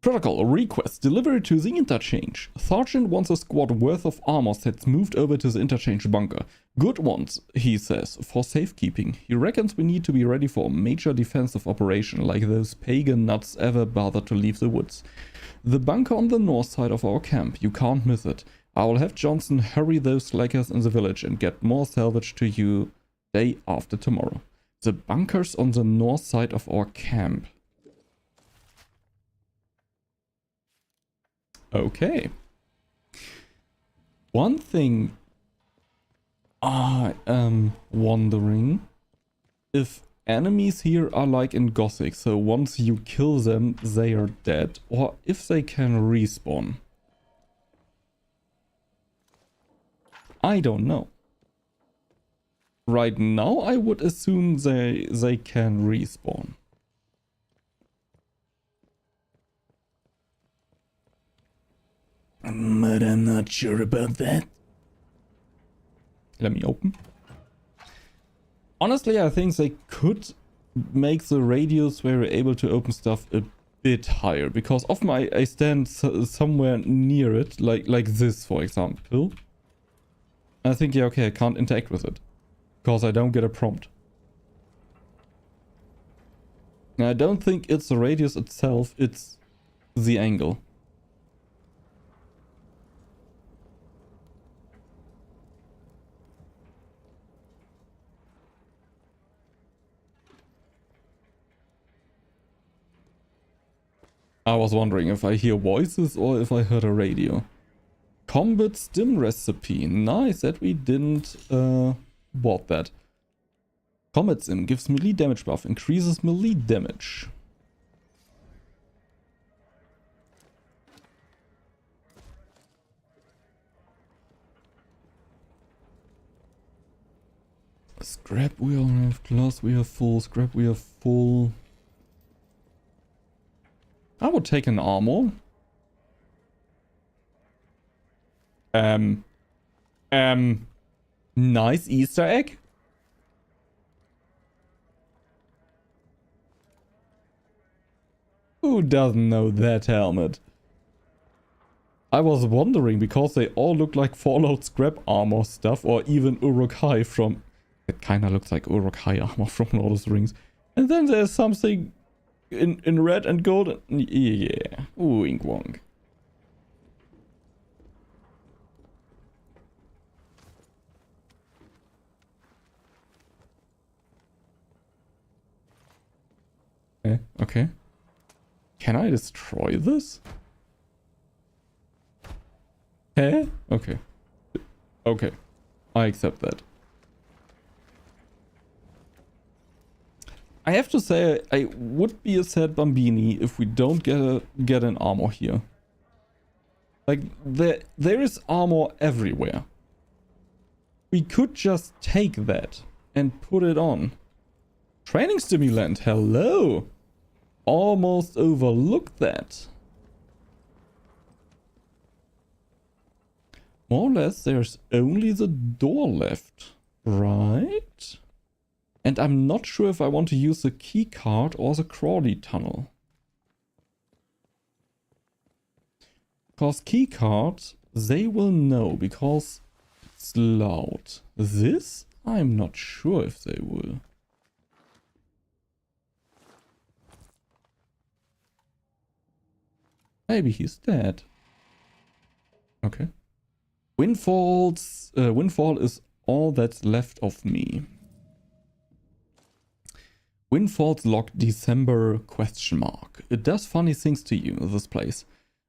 Speaker 1: Protocol request delivery to the interchange. Sergeant wants a squad worth of armor sets moved over to the interchange bunker. Good ones, he says, for safekeeping. He reckons we need to be ready for a major defensive operation like those pagan nuts ever bothered to leave the woods. The bunker on the north side of our camp. You can't miss it. I will have Johnson hurry those slackers in the village and get more salvage to you day after tomorrow. The bunker's on the north side of our camp. Okay. One thing I am wondering if enemies here are like in Gothic, so once you kill them, they are dead, or if they can respawn. I don't know. Right now, I would assume they can respawn. But I'm not sure about that. Let me open. Honestly, I think they could make the radius where we're able to open stuff a bit higher. Because often I stand somewhere near it, like this, for example. And I think, yeah, okay, I can't interact with it. Because I don't get a prompt. Now, I don't think it's the radius itself, it's the angle. I was wondering if I hear voices or if I heard a radio. Combat stim recipe. Nice that we didn't bought that. Combat sim gives melee damage buff, increases melee damage. Scrap we all have, glass we have full, scrap we have full. I would take an armor. Nice Easter egg. Who doesn't know that helmet? I was wondering because they all look like Fallout scrap armor stuff, or even Uruk-hai from... It kinda looks like Uruk-hai armor from Lord of the Rings. And then there's something in red and gold. Yeah. Wink wonk. Okay. Can I destroy this? Okay. Okay. I accept that. I have to say, I would be a sad Bambini if we don't get an armor here. Like, there is armor everywhere. We could just take that and put it on. Training stimulant, hello! almost overlooked that. More or less, there's only the door left, right? And I'm not sure if I want to use the key card or the Crawley tunnel. Because key cards, they will know because it's loud. This, I'm not sure if they will. Maybe he's dead. Okay. Windfall is all that's left of me. Windfall's locked December ? It does funny things to you, this place.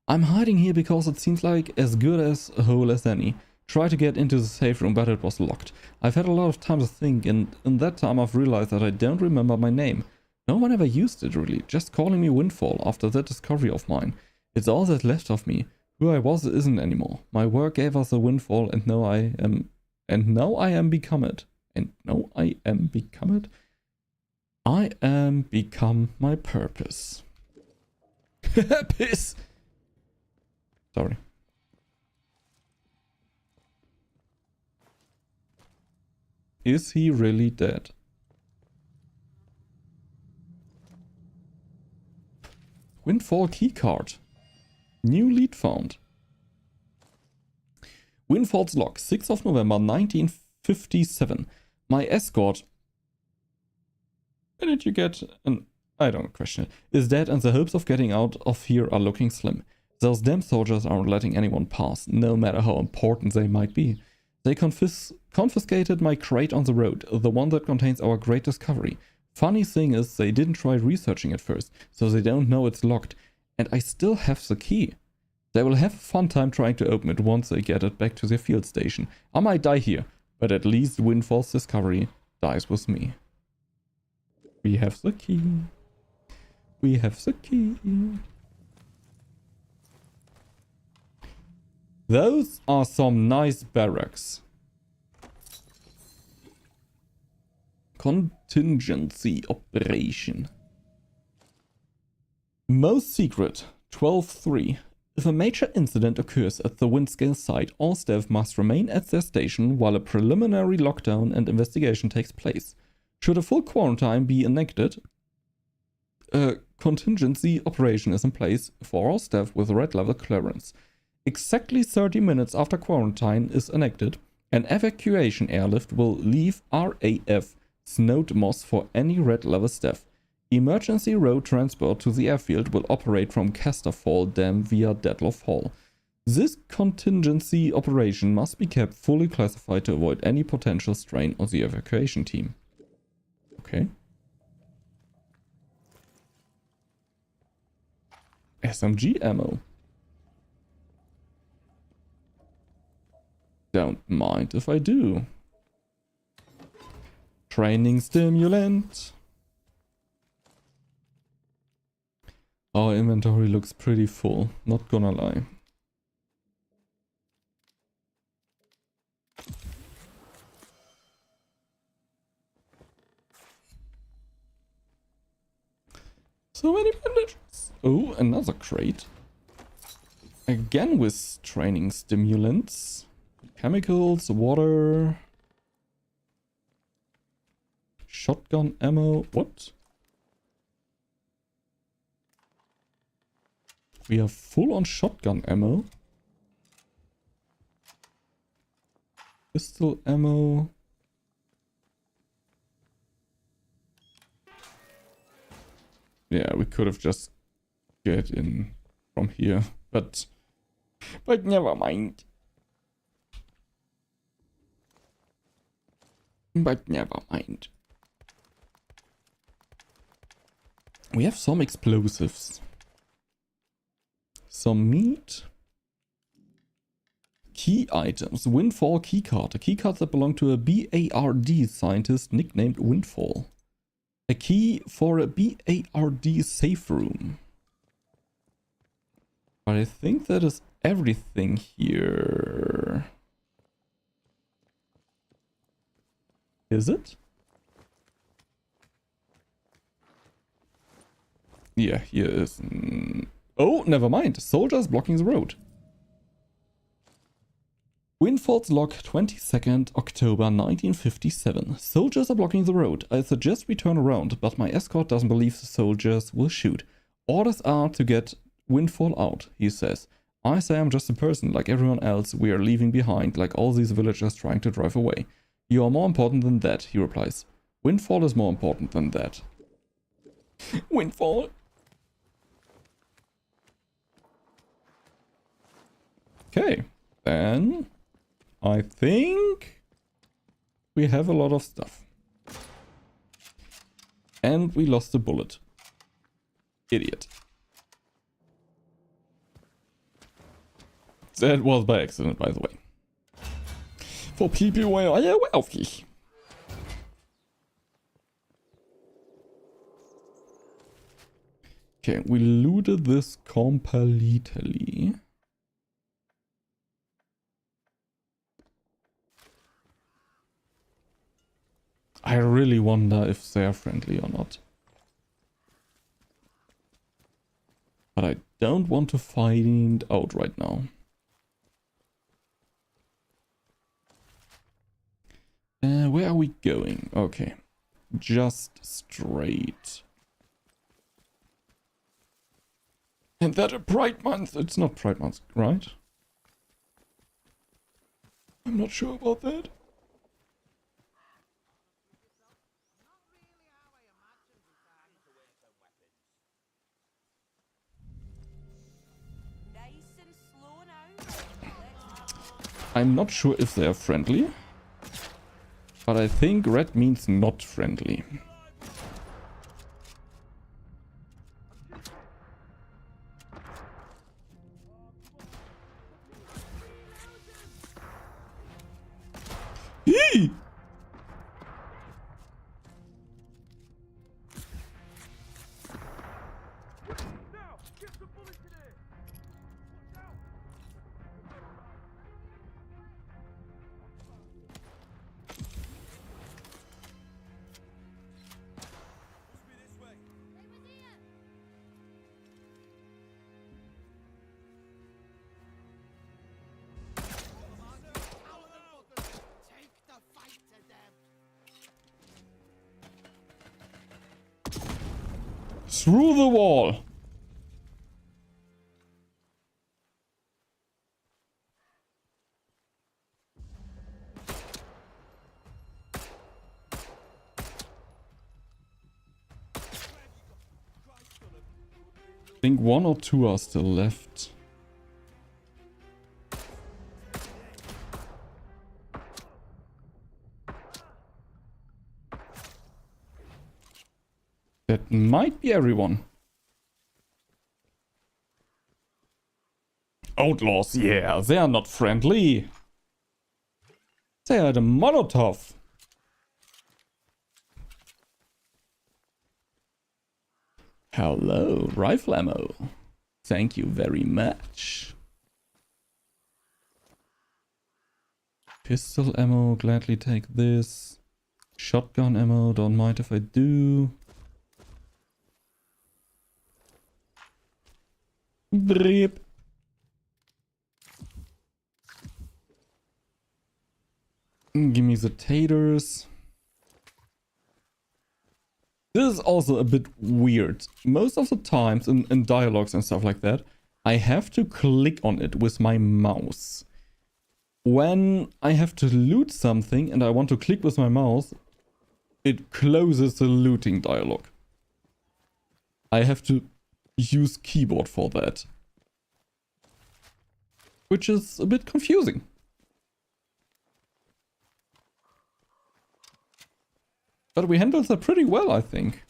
Speaker 1: I'm hiding here because it seems like as good as a hole as any. Tried to get into the safe room, but it was locked. I've had a lot of time to think, and in that time I've realized that I don't remember my name. No one ever used it really, just calling me Windfall after that discovery of mine. It's all that's left of me. Who I was isn't anymore. My work gave us a windfall, and now I am become it. I am become my purpose. Piss. Sorry. Is he really dead? Windfall keycard. New lead found. Windfall's log, 6th of November 1957. My escort. Where did you get an... I don't question it. Is dead and the hopes of getting out of here are looking slim. Those damn soldiers aren't letting anyone pass, no matter how important they might be. They confiscated my crate on the road, the one that contains our great discovery. Funny thing is, they didn't try researching it first, so they don't know it's locked. And I still have the key. They will have a fun time trying to open it once they get it back to their field station. I might die here, but at least Windfall's discovery dies with me. We have the key. We have the key. Those are some nice barracks. Contingency operation. Most secret, 12.3. If a major incident occurs at the Windscale site, all staff must remain at their station while a preliminary lockdown and investigation takes place. Should a full quarantine be enacted, a contingency operation is in place for all staff with red level clearance. Exactly 30 minutes after quarantine is enacted, an evacuation airlift will leave RAF Snowed Moss for any red level staff. Emergency road transport to the airfield will operate from Casterfall Dam via Deadloff Hall. This contingency operation must be kept fully classified to avoid any potential strain on the evacuation team. Okay. SMG ammo. Don't mind if I do. Training stimulant. Our inventory looks pretty full, not gonna lie. So many bandages. Oh, another crate. Again with training stimulants. Chemicals, water. Shotgun ammo. What? We are full on shotgun ammo. Pistol ammo. Yeah, we could have just get in from here, but never mind. But never mind. We have some explosives. Some meat. Key items. Windfall keycard. A keycard that belonged to a BARD scientist nicknamed Windfall. A key for a BARD safe room. But I think that is everything here. Is it? Yeah, here is... Oh, never mind. Soldiers blocking the road. Windfall's log, 22nd October 1957. Soldiers are blocking the road. I suggest we turn around, but my escort doesn't believe the soldiers will shoot. Orders are to get Windfall out, he says. I say I'm just a person like everyone else we are leaving behind, like all these villagers trying to drive away. You are more important than that, he replies. Windfall is more important than that. Windfall? Okay, then I think we have a lot of stuff. And we lost a bullet. Idiot. That was by accident, by the way. For people who are wealthy. Okay, we looted this completely. I really wonder if they're friendly or not. But I don't want to find out right now. Where are we going? Okay. Just straight. And that a Pride Month? It's not Pride Month, right? I'm not sure about that. I'm not sure if they are friendly. But I think red means not friendly. Eee! Through the wall. I think one or two are still left. That might be everyone. Outlaws, yeah, they are not friendly. They are the Molotov. Hello, rifle ammo. Thank you very much. Pistol ammo, gladly take this. Shotgun ammo, don't mind if I do. Brip. Give me the taters. This is also a bit weird. Most of the times in dialogues and stuff like that, I have to click on it with my mouse. When I have to loot something and I want to click with my mouse, it closes the looting dialogue. I have to use keyboard for that. Which is a bit confusing. But we handled that pretty well, I think.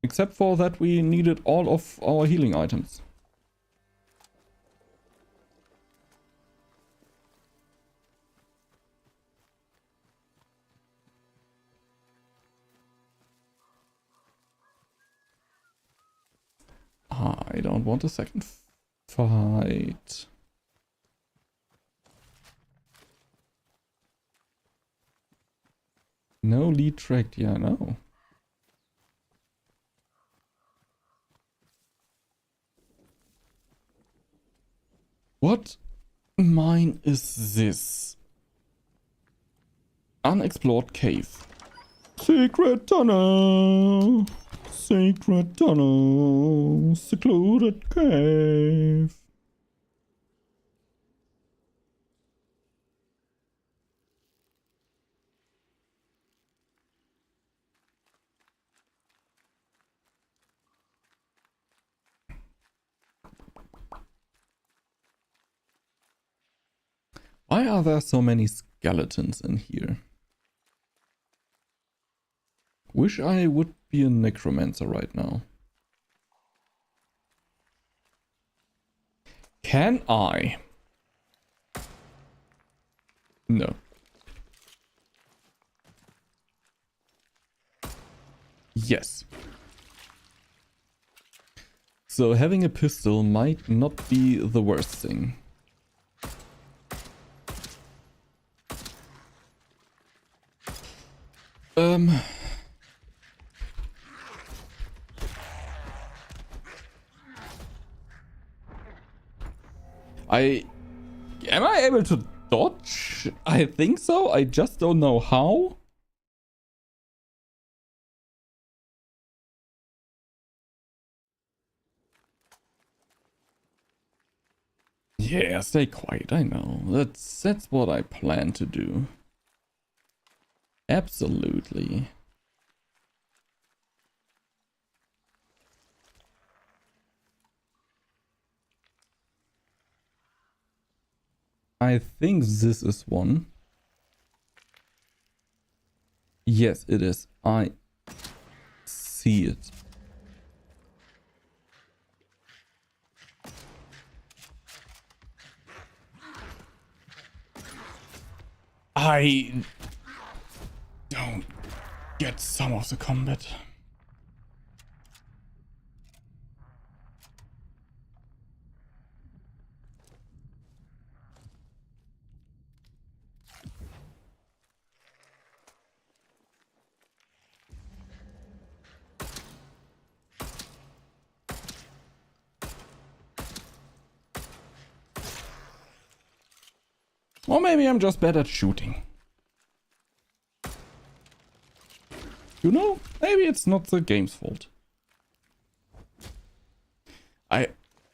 Speaker 1: Except for that we needed all of our healing items. I don't want a second fight. No lead tracked, yeah, I know. mine is this? Unexplored cave. Secret tunnel. Secret tunnel. Secluded cave. Why are there so many skeletons in here? Wish I would be a necromancer right now. Can I? No. Yes. So having a pistol might not be the worst thing. Am I able to dodge? I think so. I just don't know how. Yeah, stay quiet. I know. That's what I plan to do. Absolutely. I think this is one. Yes, it is. I see it. I don't get some of the combat. Or maybe I'm just bad at shooting. You know, maybe it's not the game's fault. I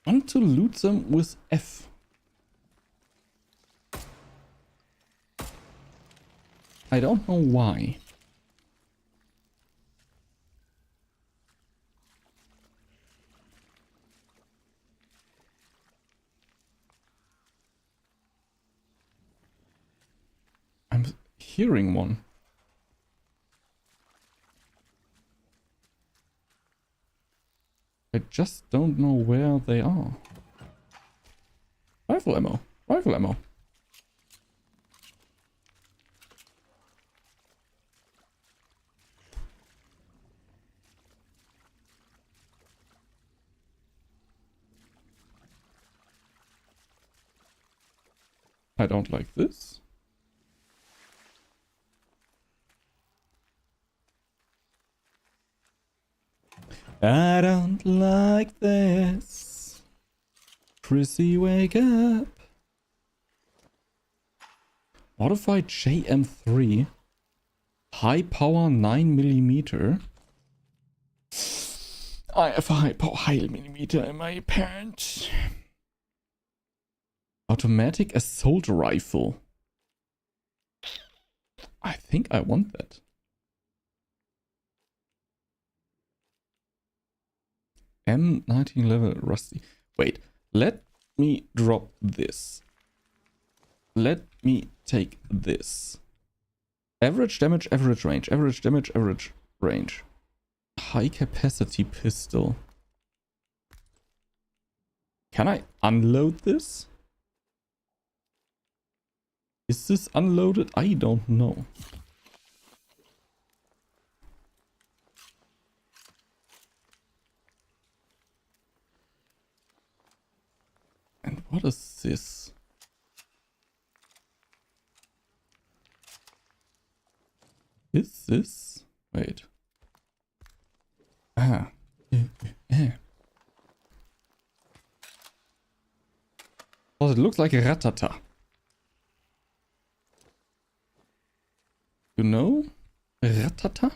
Speaker 1: want to loot them with F. I don't know why. I'm hearing one. I just don't know where they are. Rifle ammo. Rifle ammo. I don't like this. I don't like this. Chrissy, wake up. Modified JM3. High power 9mm. I have a high power 9mm in my pants. Automatic assault rifle. I think I want that. M19 level rusty. Wait, let me drop this. Let me take this. Average damage, average range. Average damage, average range. High capacity pistol. Can I unload this? Is this unloaded? I don't know. And what is this? Is this? Wait. Ah. Oh, it looks like a ratata. You know? Ratata?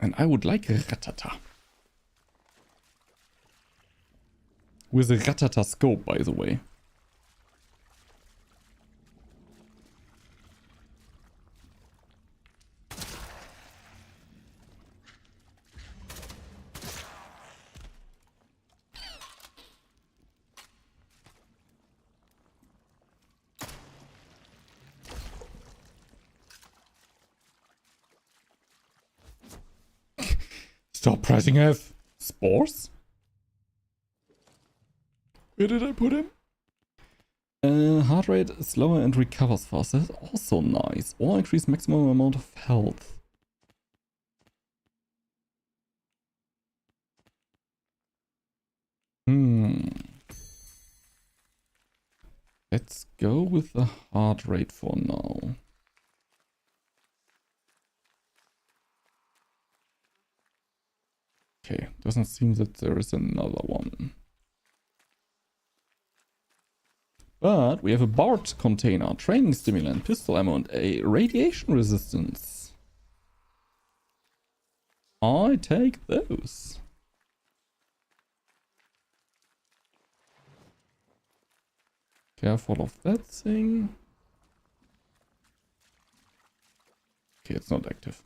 Speaker 1: And I would like ratata. With a ratata scope, by the way. Stop pressing F. Spores? Where did I put him? Heart rate is slower and recovers faster. That's also nice. Or increase maximum amount of health. Let's go with the heart rate for now. Okay, doesn't seem that there is another one. But we have a BART container, training stimulant, pistol ammo, and a radiation resistance. I take those. Careful of that thing. Okay, it's not active.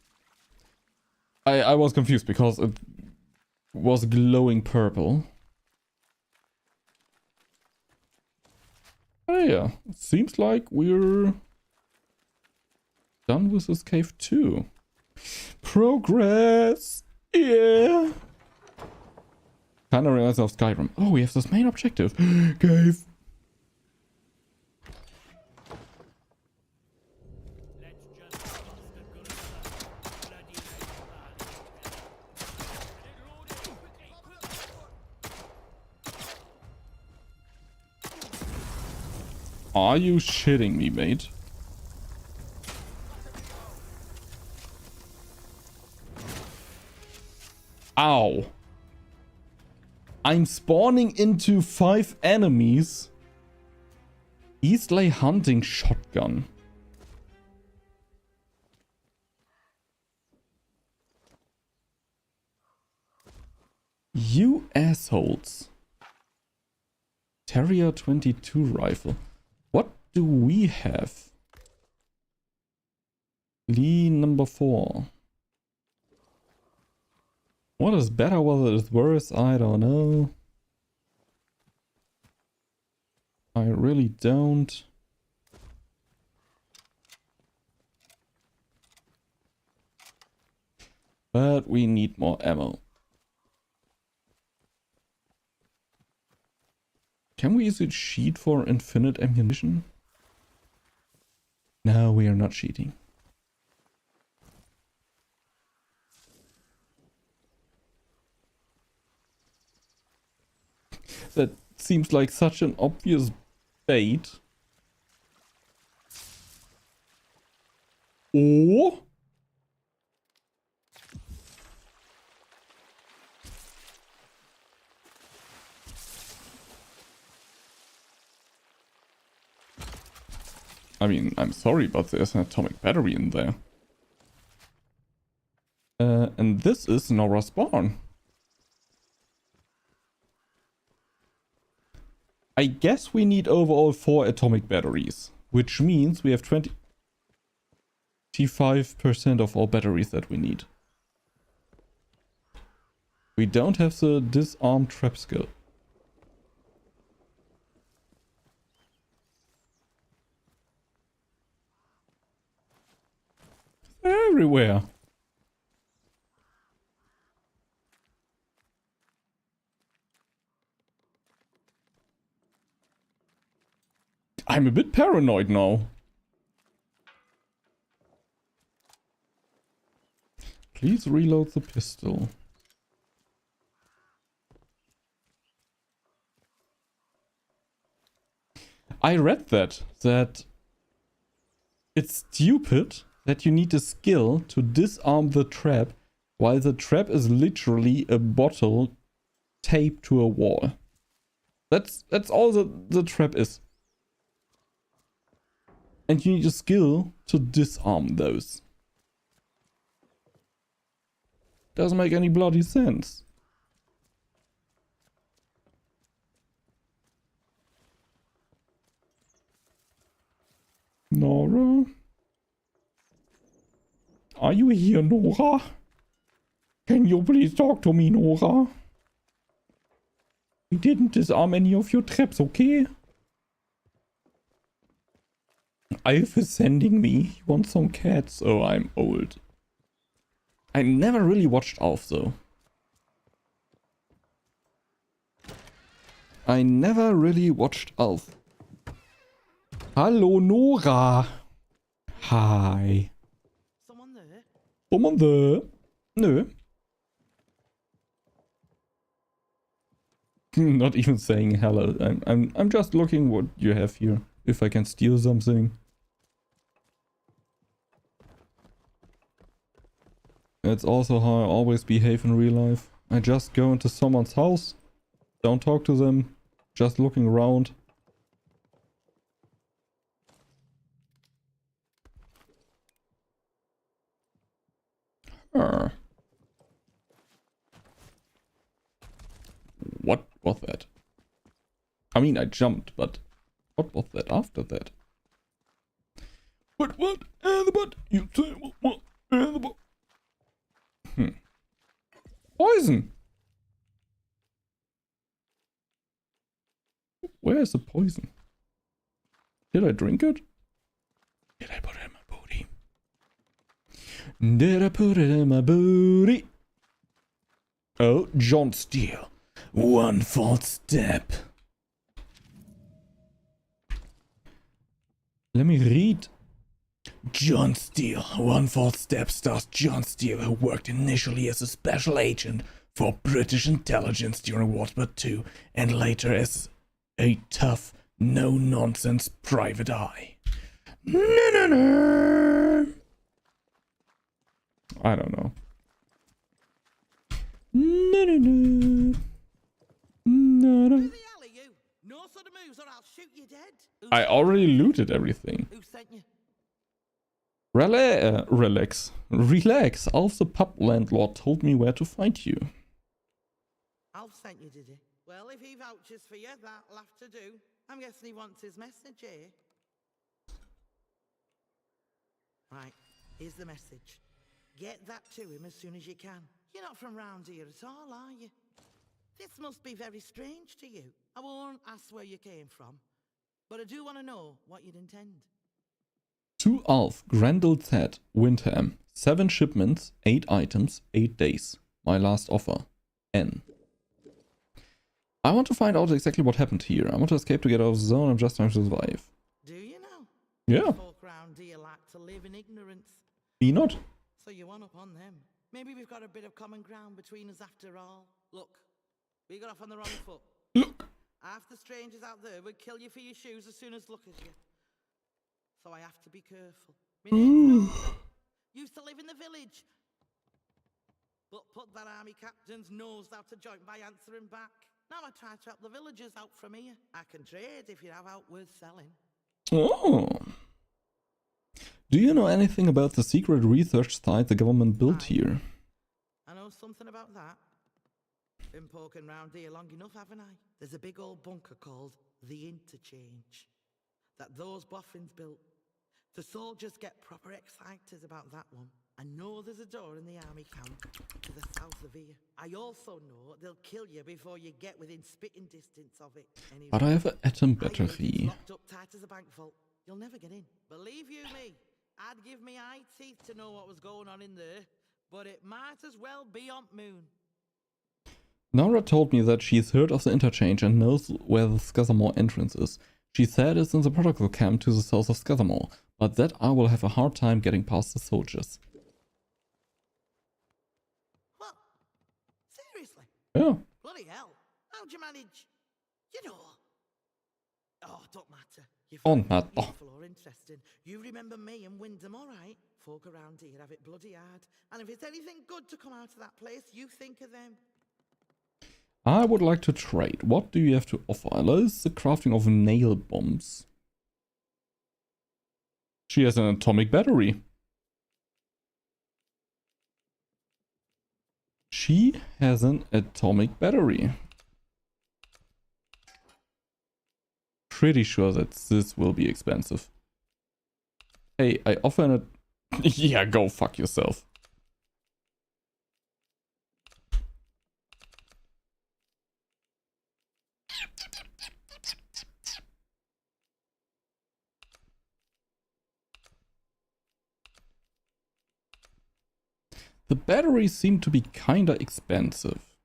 Speaker 1: I was confused because it was glowing purple. Oh yeah, it seems like we're done with this cave too. Progress! Yeah! Kinda reminds me of Skyrim. Oh, we have this main objective. Cave! Are you shitting me, mate? Ow. I'm spawning into 5 enemies. Eastlay hunting shotgun. You assholes. Terrier 22 rifle. What do we have? Lee number 4. What is better, what is worse? I don't know. I really don't. But we need more ammo. Can we use a cheat for infinite ammunition? No, we are not cheating. That seems like such an obvious bait. Oh! I mean, I'm sorry, but there's an atomic battery in there. And this is Nora spawn. I guess we need overall 4 atomic batteries, which means we have 25% of all batteries that we need. We don't have the disarm trap skill. Everywhere. I'm a bit paranoid now. Please reload the pistol. I read that it's stupid that you need a skill to disarm the trap while the trap is literally a bottle taped to a wall. That's all the trap is. And you need a skill to disarm those. Doesn't make any bloody sense. Nora? Are you here, Nora? Can you please talk to me, Nora? We didn't disarm any of your traps, okay? Alf is sending me. He wants some cats. Oh, I'm old. I never really watched Alf, though. I never really watched Alf. Hallo, Nora. Hi.
Speaker 8: Someone there?
Speaker 1: Someone there? Nö. Not even saying hello. I'm just looking what you have here. If I can steal something. That's also how I always behave in real life. I just go into someone's house, don't talk to them, just looking around. What was that? I mean, I jumped, but what was that after that? But what? But you say what? Poison! Where is the poison? Did I drink it? Did I put it in my booty? Did I put it in my booty? Oh, John Steele. One false step. Let me read. John Steele. One false step stars John Steele, who worked initially as a special agent for British intelligence during World War II and later as a tough, no-nonsense private eye. I don't know.
Speaker 8: Who the hell are you? No sort of moves or I'll shoot you dead.
Speaker 1: I already looted everything.
Speaker 8: Who sent you?
Speaker 1: Relax. Alf the pub landlord told me where to find you.
Speaker 8: Alf sent you, did he? Well, if he vouches for you, that'll have to do. I'm guessing he wants his message, eh? Right, here's the message. Get that to him as soon as you can. You're not from round here at all, are you? This must be very strange to you. I won't ask where you came from, but I do want to know what you'd intend.
Speaker 1: To Alf, Grendel Ted, Windham. 7 shipments, 8 items, 8 days. My last offer. N. I want to find out exactly what happened here. I want to escape to get out of the zone. I'm just trying to survive.
Speaker 8: Do you know?
Speaker 1: Yeah.
Speaker 8: Folk round here like to live in ignorance.
Speaker 1: Me not.
Speaker 8: So you want upon them. Maybe we've got a bit of common ground between us after all. Look, we got off on the wrong foot.
Speaker 1: Look.
Speaker 8: Half the strangers out there would kill you for your shoes as soon as look at you. So I have to be careful. Used to live in the village, but put that army captain's nose out of joint by answering back. Now I try to help the villagers out from here. I can trade if you have out worth selling.
Speaker 1: Oh. Do you know anything about the secret research site the government built here?
Speaker 8: I know something about that. Been poking round here long enough, haven't I? There's a big old bunker called the Interchange that those boffins built. The soldiers get proper excited about that one. I know there's a door in the army camp to the south of here. I also know they'll kill you before you get within spitting distance of it. Anyway,
Speaker 1: But I have an atom
Speaker 8: it's
Speaker 1: battery.
Speaker 8: locked up tight as a bank vault. You'll never get in. Believe you me, I'd give me eye teeth to know what was going on in there, but it might as well be on moon.
Speaker 1: Nora told me that she's heard of the interchange and knows where the Scathamore entrance is. She said it's in the protocol camp to the south of Scathamore, but that I will have a hard time getting past the soldiers.
Speaker 8: What? Seriously?
Speaker 1: Yeah.
Speaker 8: Bloody hell. How'd you manage? You know. Oh, don't matter. You
Speaker 1: Don't
Speaker 8: find it
Speaker 1: matter.
Speaker 8: useful or interesting. You remember me and Wyndham, all right? Folk around here have it bloody hard. And if it's anything good to come out of that place, you think of them.
Speaker 1: I would like to trade. What do you have to offer? There's the crafting of nail bombs. She has an atomic battery. She has an atomic battery. Pretty sure that this will be expensive. Hey, I offer an... Yeah, go fuck yourself. The batteries seem to be kinda expensive.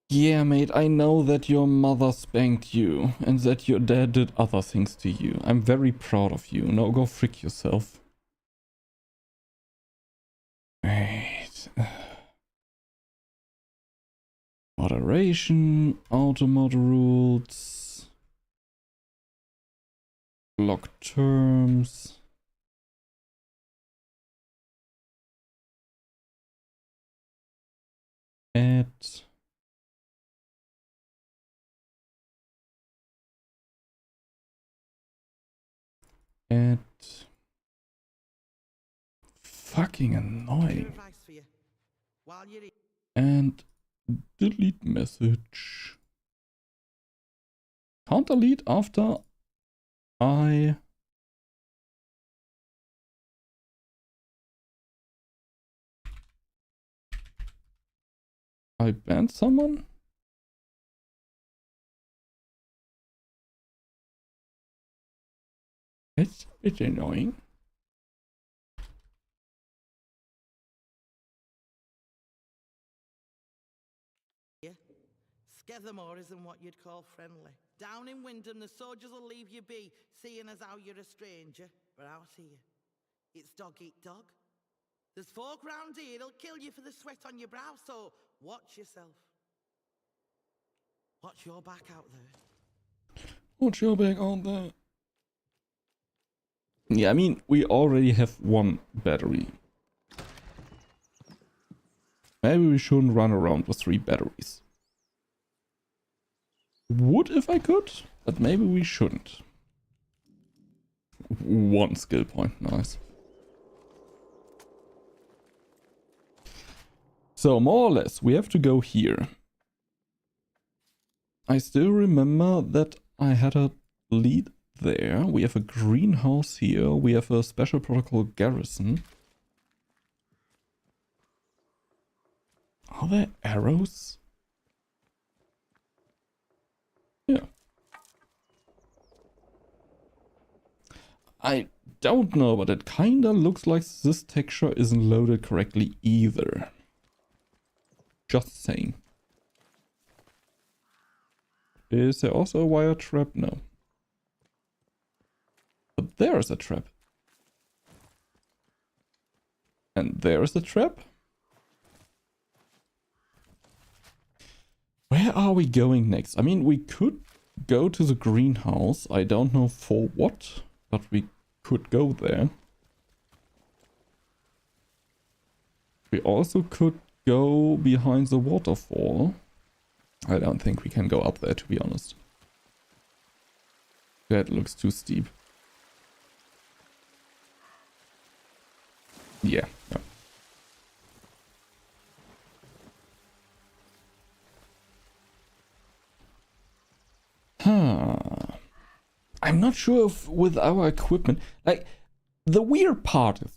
Speaker 1: Yeah, mate, I know that your mother spanked you and that your dad did other things to you. I'm very proud of you. Now go frick yourself. Right. Moderation, auto mod rules, block terms. Add. Add. Fucking annoying.
Speaker 8: Advice for you. While you're here.
Speaker 1: And delete message. Can't delete after I banned someone? It's a bit annoying.
Speaker 8: Skethamore isn't what you'd call friendly. Down in Wyndham, the soldiers will leave you be, seeing as how you're a stranger. But out here, it's dog eat dog. There's folk round here that'll kill you for the sweat on your brow, so watch yourself. Watch your back out there.
Speaker 1: Watch your back out there. Yeah, I mean, we already have one battery. Maybe we shouldn't run around with 3 batteries. Would if I could, but maybe we shouldn't. 1 skill point, nice. So more or less, we have to go here. I still remember that I had a lead there. We have a greenhouse here. We have a special protocol garrison. Are there arrows? Yeah. I don't know, but it kinda looks like this texture isn't loaded correctly either. Just saying. Is there also a wire trap? No. But there is a trap. And there is a trap. Where are we going next? I mean, we could go to the greenhouse. I don't know for what, but we could go there. We also could go behind the waterfall. I don't think we can go up there, to be honest. That looks too steep. Yeah. No. Huh. I'm not sure if with our equipment, like, the weird part is,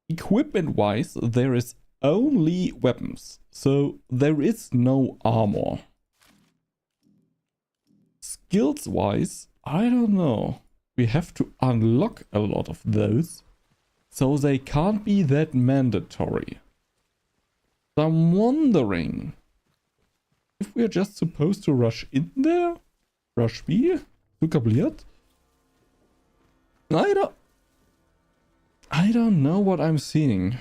Speaker 1: equipment-wise, there is only weapons, so there is no armor. Skills-wise, I don't know. We have to unlock a lot of those, so they can't be that mandatory. So I'm wondering if we're just supposed to rush in there? Rush B? Zuckerbliert? I don't know what I'm seeing.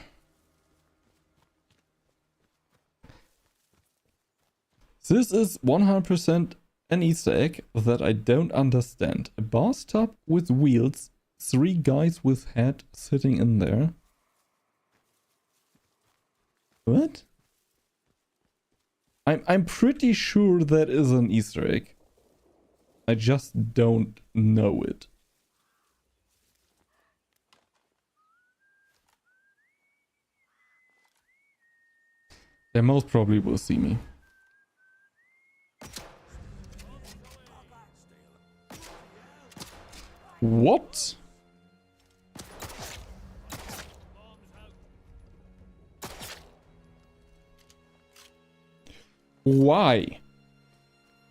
Speaker 1: This is 100% an Easter egg that I don't understand. A bathtub with wheels, 3 guys with head sitting in there. What? I'm pretty sure that is an Easter egg. I just don't know it. They most probably will see me. What? Why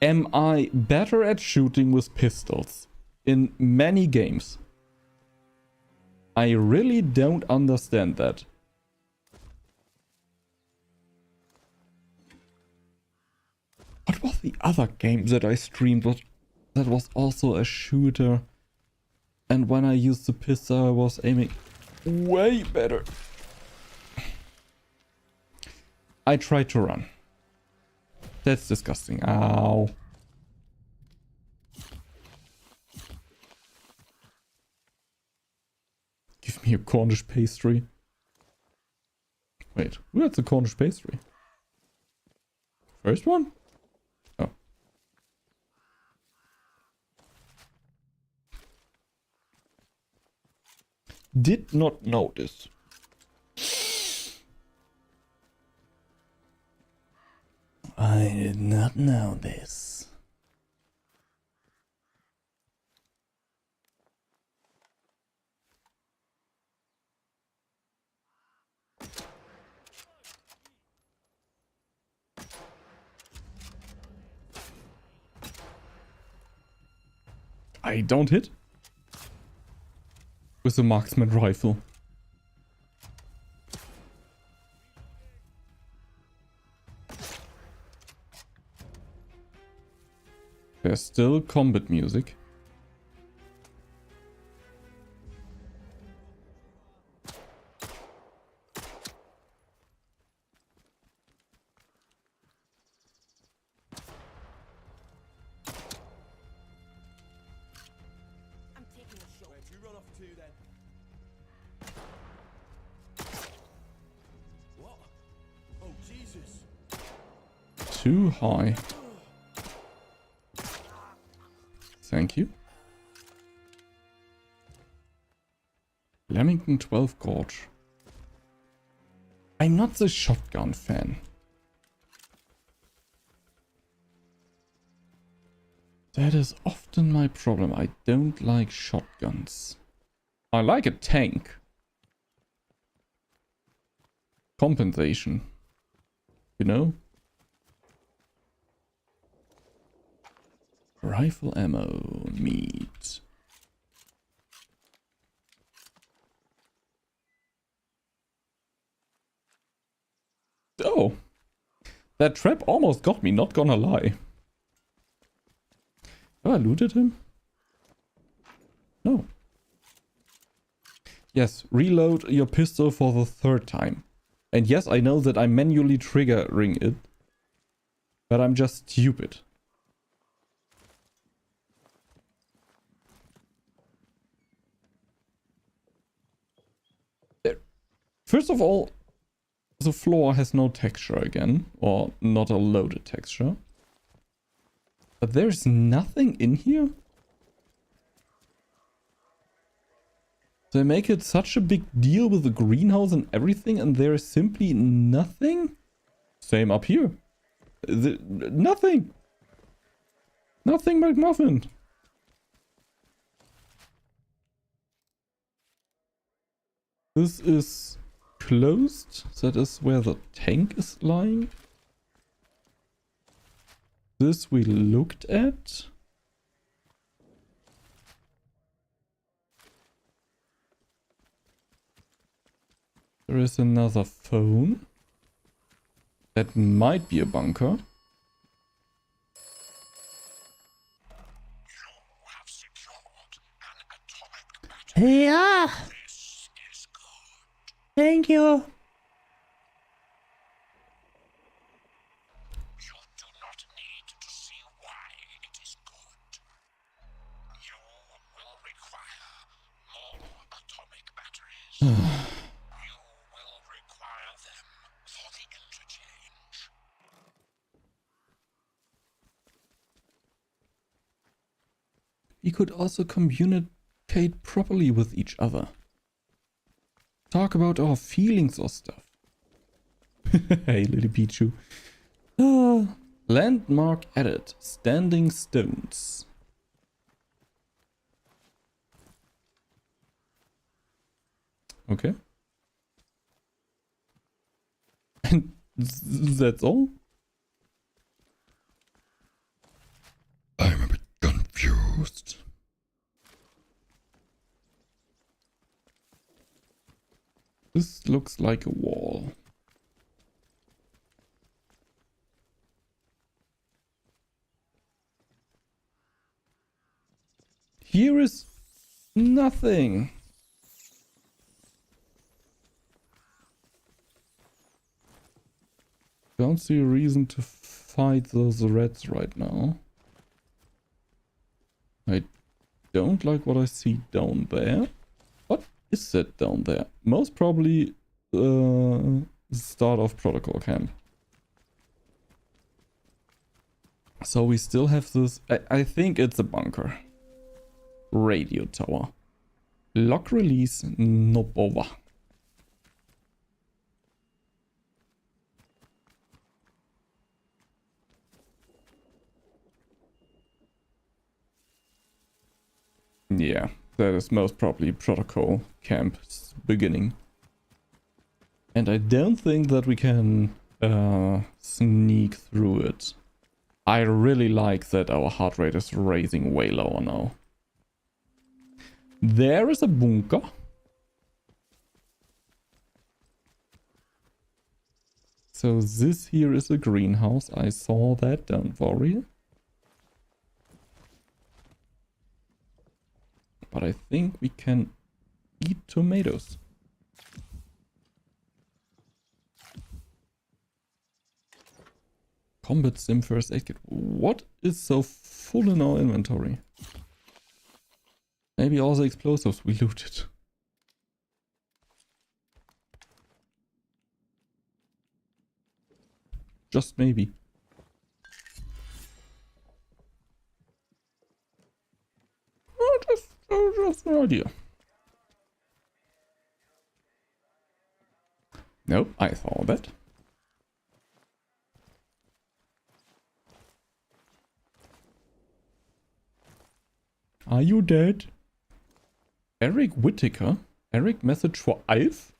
Speaker 1: am I better at shooting with pistols in many games? I really don't understand that. What was the other game that I streamed that was also a shooter? And when I used the pistol, I was aiming way better. I tried to run. That's disgusting. Ow. Give me a Cornish pastry. Wait, who had the Cornish pastry? First one? Oh. Did not notice. I did not know this. I don't hit with a marksman rifle. There's still combat music.
Speaker 4: Where'd you run off to then? What? Oh, Jesus.
Speaker 1: Too high. Thank you. Leamington 12 Gauge. I'm not the shotgun fan. That is often my problem. I don't like shotguns. I like a tank. Compensation. You know? Rifle ammo. Meat. Oh. That trap almost got me, not gonna lie. Oh, I looted him? No. Yes, reload your pistol for the 3rd time. And yes, I know that I'm manually triggering it. But I'm just stupid. First of all, the floor has no texture again. Or not a loaded texture. But there's nothing in here? They make it such a big deal with the greenhouse and everything, and there is simply nothing? Same up here. Nothing! Nothing McMuffin. This is closed. That is where the tank is lying. This we looked at. There is another phone. That might be a bunker.
Speaker 3: You have secured an atomic battery.
Speaker 9: Yeah,
Speaker 3: This is good.
Speaker 9: thank you.
Speaker 3: You do not need to see why it is good. You will require more atomic batteries. You will require them for the interchange.
Speaker 1: we could also communicate properly with each other. Talk about our feelings or stuff. Hey, little Pichu. Landmark added. Standing stones. Okay. And that's all? I'm a bit confused. This looks like a wall. Here is nothing. Don't see a reason to fight those rats right now. I don't like what I see down there. What is that down there? Most probably start of protocol camp. So we still have this. I think it's a bunker. Radio tower. Lock release Nobova. Yeah, that is most probably protocol camp's beginning. And I don't think that we can sneak through it. I really like that our heart rate is raising way lower now. There is a bunker. So this here is a greenhouse. I saw that, don't worry. But I think we can eat tomatoes. Combat sim first aid kit. What is so full in our inventory? Maybe all the explosives we looted. Just maybe. Just an idea. Nope, I saw that. Are you dead? Eric Whittaker? Eric, message for Alf?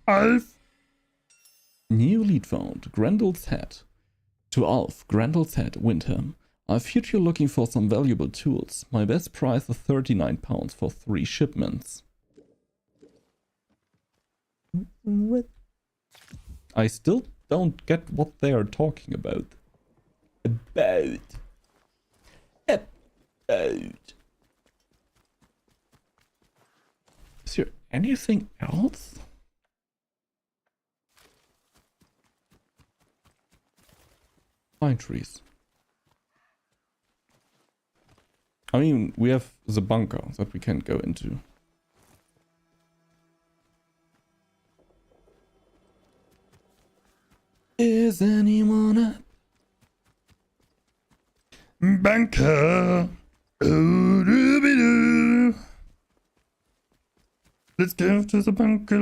Speaker 1: Alf! New lead found. Grendel's Head. To Alf, Grendel's Head, Windham. I've heard you're looking for some valuable tools. My best price is £39 for 3 shipments. What? I still don't get what they are talking about. About. Is there anything else? Pine trees. I mean, we have the bunker that we can go into. Is anyone up? Bunker. Oh, let's go to the bunker.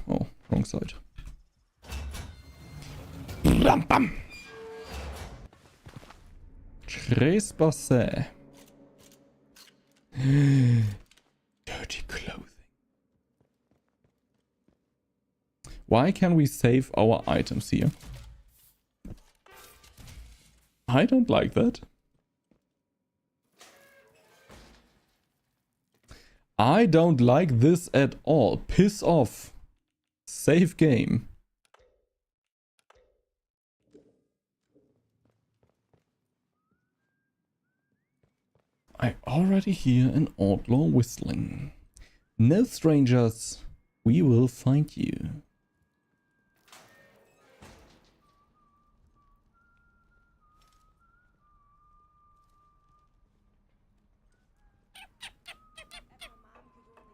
Speaker 1: Oh, wrong side. Bam, bam. Trespassé. Dirty clothing. Why can we save our items here? I don't like that. I don't like this at all. Piss off. Save game. I already hear an outlaw whistling. No strangers, we will find you.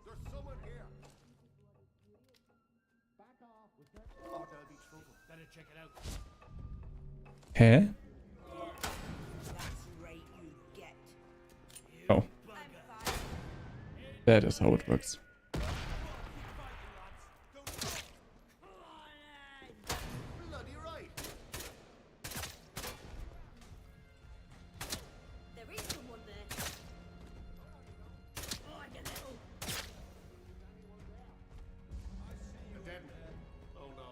Speaker 5: There's someone here. Back off with that, or there'll be trouble. Better check it out.
Speaker 1: Hä?
Speaker 9: That's right, you
Speaker 1: That is how it works.
Speaker 5: Bloody right.
Speaker 9: There is someone there. Oh, you little.
Speaker 5: A dead man. Oh no.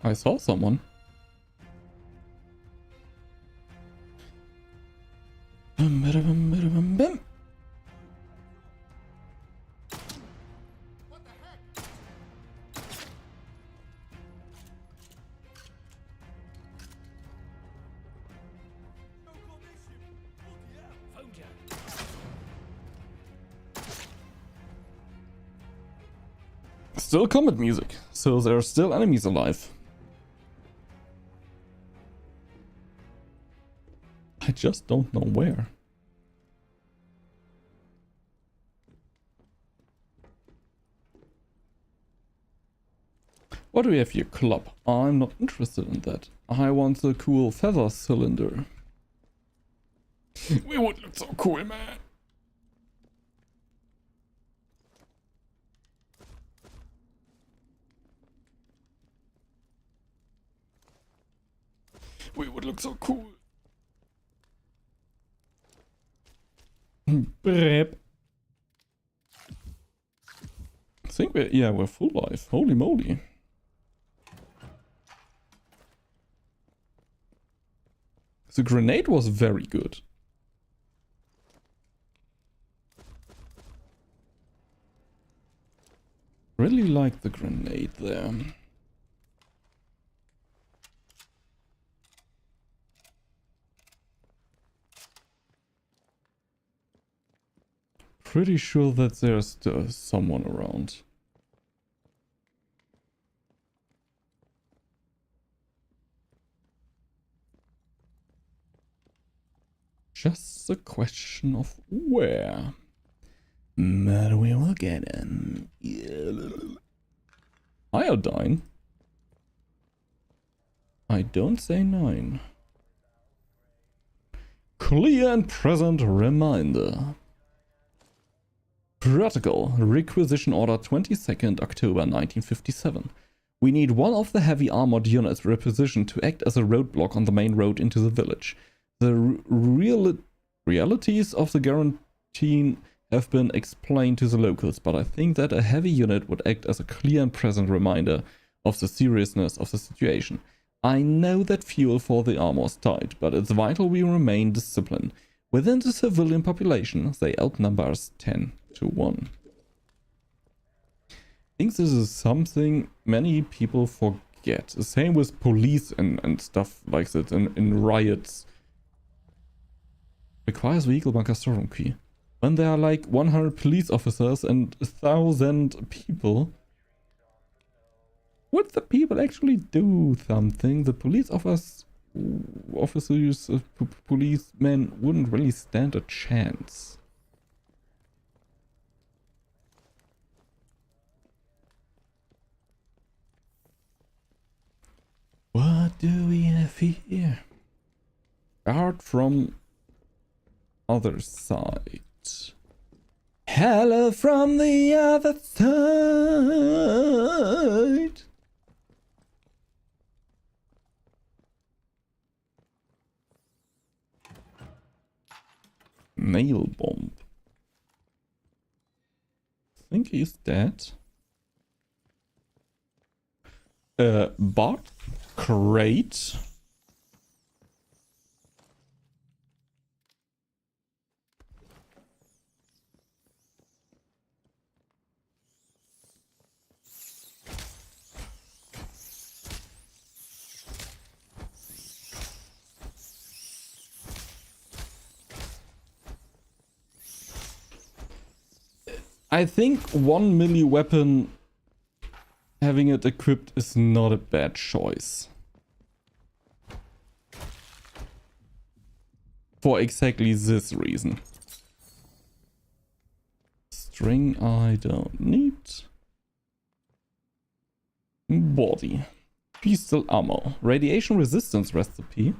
Speaker 1: I saw someone. Bum.
Speaker 5: What the heck?
Speaker 1: Still combat music, so there are still enemies alive. I just don't know where. What do we have here? Club. I'm not interested in that. I want the cool feather cylinder. We would look so cool, man. We would look so cool. Brep. I think we're full life. Holy moly. The grenade was very good. Really like the grenade there. Pretty sure that there's someone around. Just a question of where. But we will get him. Iodine? I don't say 9. Clear and present reminder. Protocol, requisition order 22nd October 1957. We need one of the heavy armored units requisitioned to act as a roadblock on the main road into the village. The realities of the quarantine have been explained to the locals, but I think that a heavy unit would act as a clear and present reminder of the seriousness of the situation. I know that fuel for the armor is tight, but it's vital we remain disciplined. Within the civilian population, they outnumber us 10-1. I think this is something many people forget. The same with police and stuff like that in riots. Requires vehicle bunker storeroom key. When there are like 100 police officers and 1,000 people, would the people actually do something? The police officers, policemen wouldn't really stand a chance. What do we have here? Guard from other side. Hello from the other side. Nail bomb. I think he's dead. Bot crate. I think 1 melee weapon, having it equipped is not a bad choice. For exactly this reason. String I don't need. Body. Pistol ammo. Radiation resistance recipe.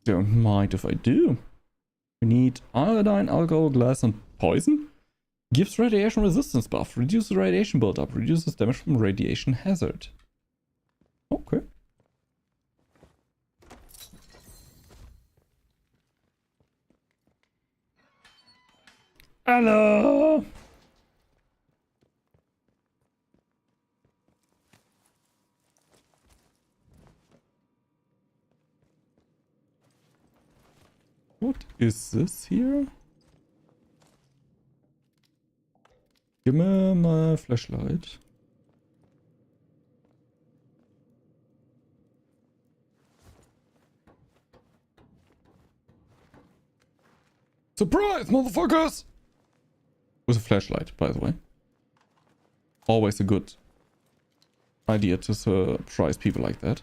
Speaker 1: Don't mind if I do. We need iodine, alcohol, glass, and poison. Gives radiation resistance buff. Reduces radiation buildup. Reduces damage from radiation hazard. Okay. Hello! What is this here? Give me my flashlight. Surprise, motherfuckers! With a flashlight, by the way. Always a good idea to surprise people like that.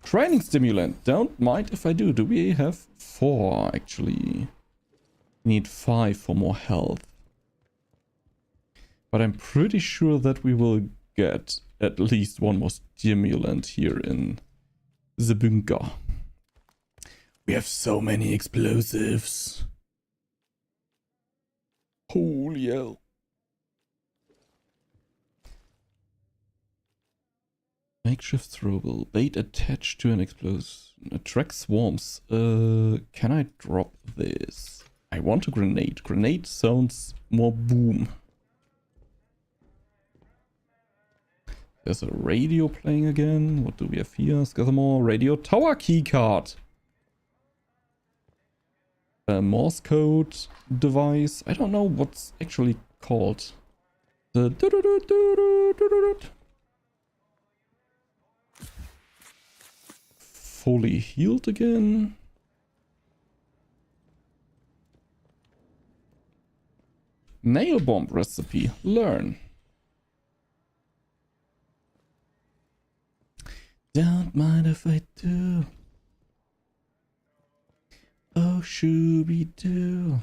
Speaker 1: Training stimulant. Don't mind if I do. Do we have 4 actually? We need 5 for more health. But I'm pretty sure that we will get at least 1 more stimulant here in the bunker. We have so many explosives. Holy hell. Makeshift throwable. Bait attached to an explosion. Attract swarms. Can I drop this? I want a grenade. Grenade sounds more boom. There's a radio playing again. What do we have here? Gather more radio tower keycard. A Morse code device. I don't know what's actually called. The fully healed again. Nail bomb recipe. Learn. Don't mind if I do. Oh, shooby-doo.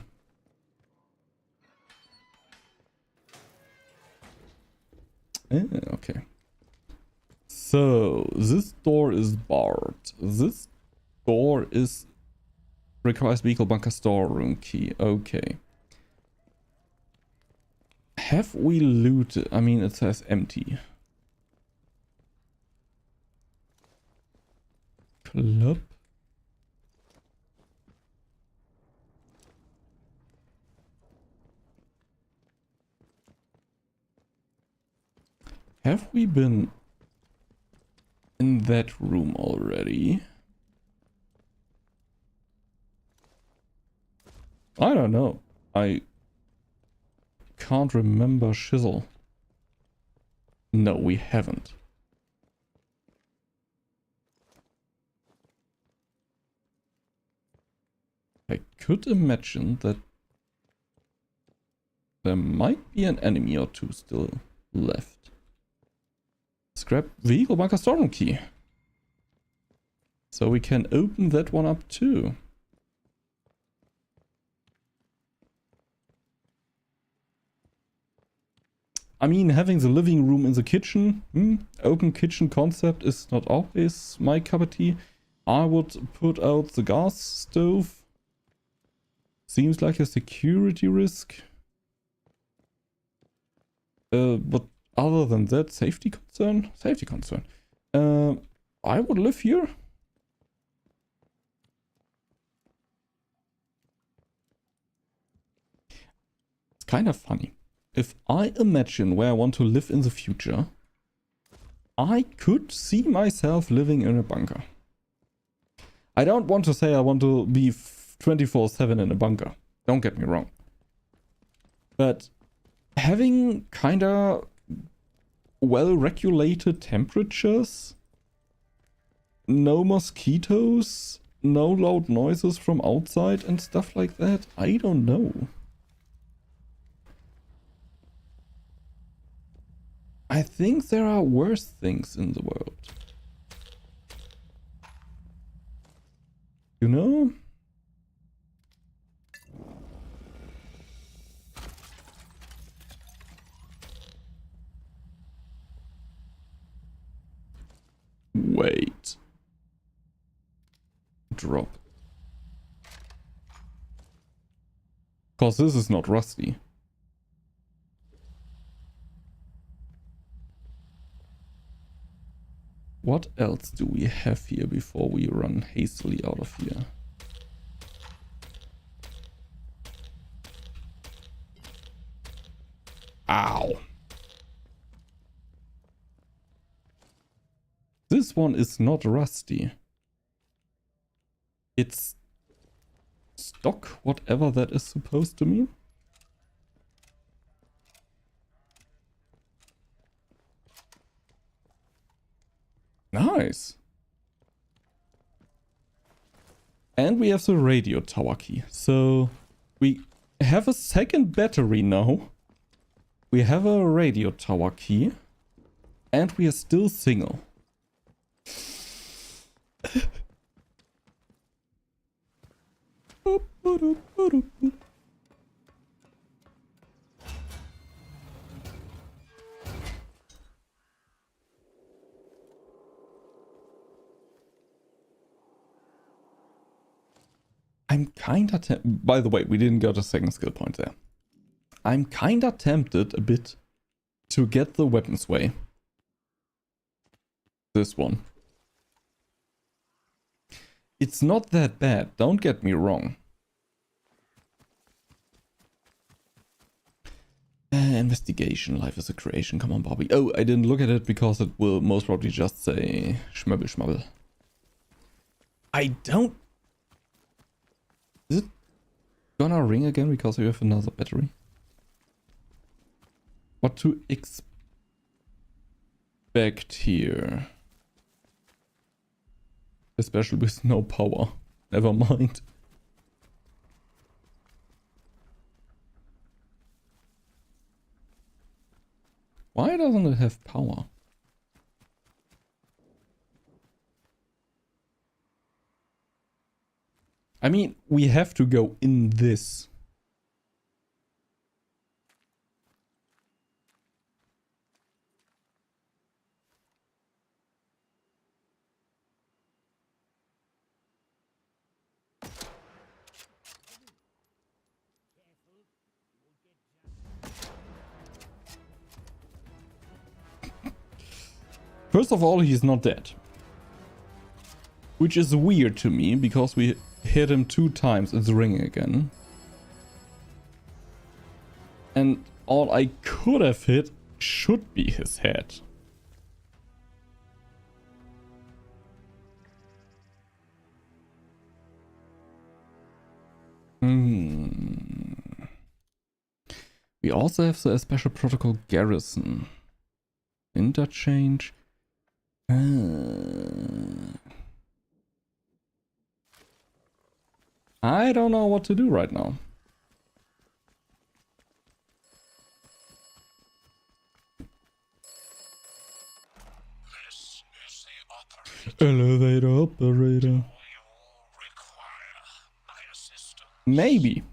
Speaker 1: Okay. So, this door is barred. This door is... requires vehicle bunker storeroom key. Okay. Have we looted? I mean, it says empty. Club. Have we been in that room already? I don't know. I can't remember shizzle. No, we haven't. I could imagine that there might be an enemy or two still left. Scrap vehicle bunker storeroom key. So we can open that one up too. I mean, having the living room in the kitchen, open kitchen concept is not always my cup of tea. I would put out the gas stove. Seems like a security risk. But other than that, safety concern? Safety concern. I would live here. It's kind of funny. If I imagine where I want to live in the future, I could see myself living in a bunker. I don't want to say I want to be 24/7 in a bunker. Don't get me wrong. But having kinda well-regulated temperatures, no mosquitoes, no loud noises from outside and stuff like that, I don't know. I think there are worse things in the world. You know? Wait. Drop Because this is not rusty. What else do we have here before we run hastily out of here? Ow. This one is not rusty. It's stock, whatever that is supposed to mean. Nice. And we have the radio tower key. So we have a second battery now. We have a radio tower key. And we are still single. I'm kinda by the way, we didn't get a second skill point there. I'm kinda tempted a bit to get the weapons way. This one. It's not that bad, don't get me wrong. Investigation, life is a creation, come on Bobby. Oh, I didn't look at it because it will most probably just say schmöbbel schmabbel. I don't... Is it gonna ring again because we have another battery? What to expect here? Especially with no power. Never mind. Why doesn't it have power? I mean, we have to go in this. First of all, he's not dead. Which is weird to me, because we hit him 2 times, it's ringing again. And all I could have hit should be his head. We also have the special protocol garrison. Interchange. I don't know what to do right now.
Speaker 3: This is the operator.
Speaker 1: Elevator operator.
Speaker 3: You require my assistance.
Speaker 1: Maybe.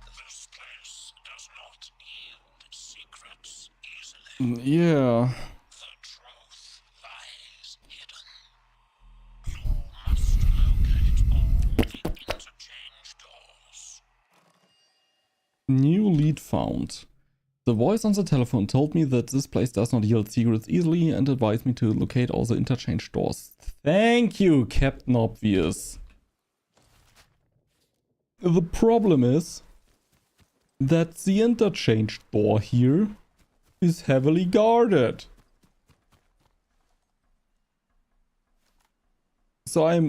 Speaker 3: This place does not yield secrets easily.
Speaker 1: Yeah.
Speaker 3: The truth lies hidden. You must locate all the interchange doors.
Speaker 1: New lead found. The voice on the telephone told me that this place does not yield secrets easily and advised me to locate all the interchange doors. Thank you, Captain Obvious. The problem is that the interchange door here is heavily guarded. So I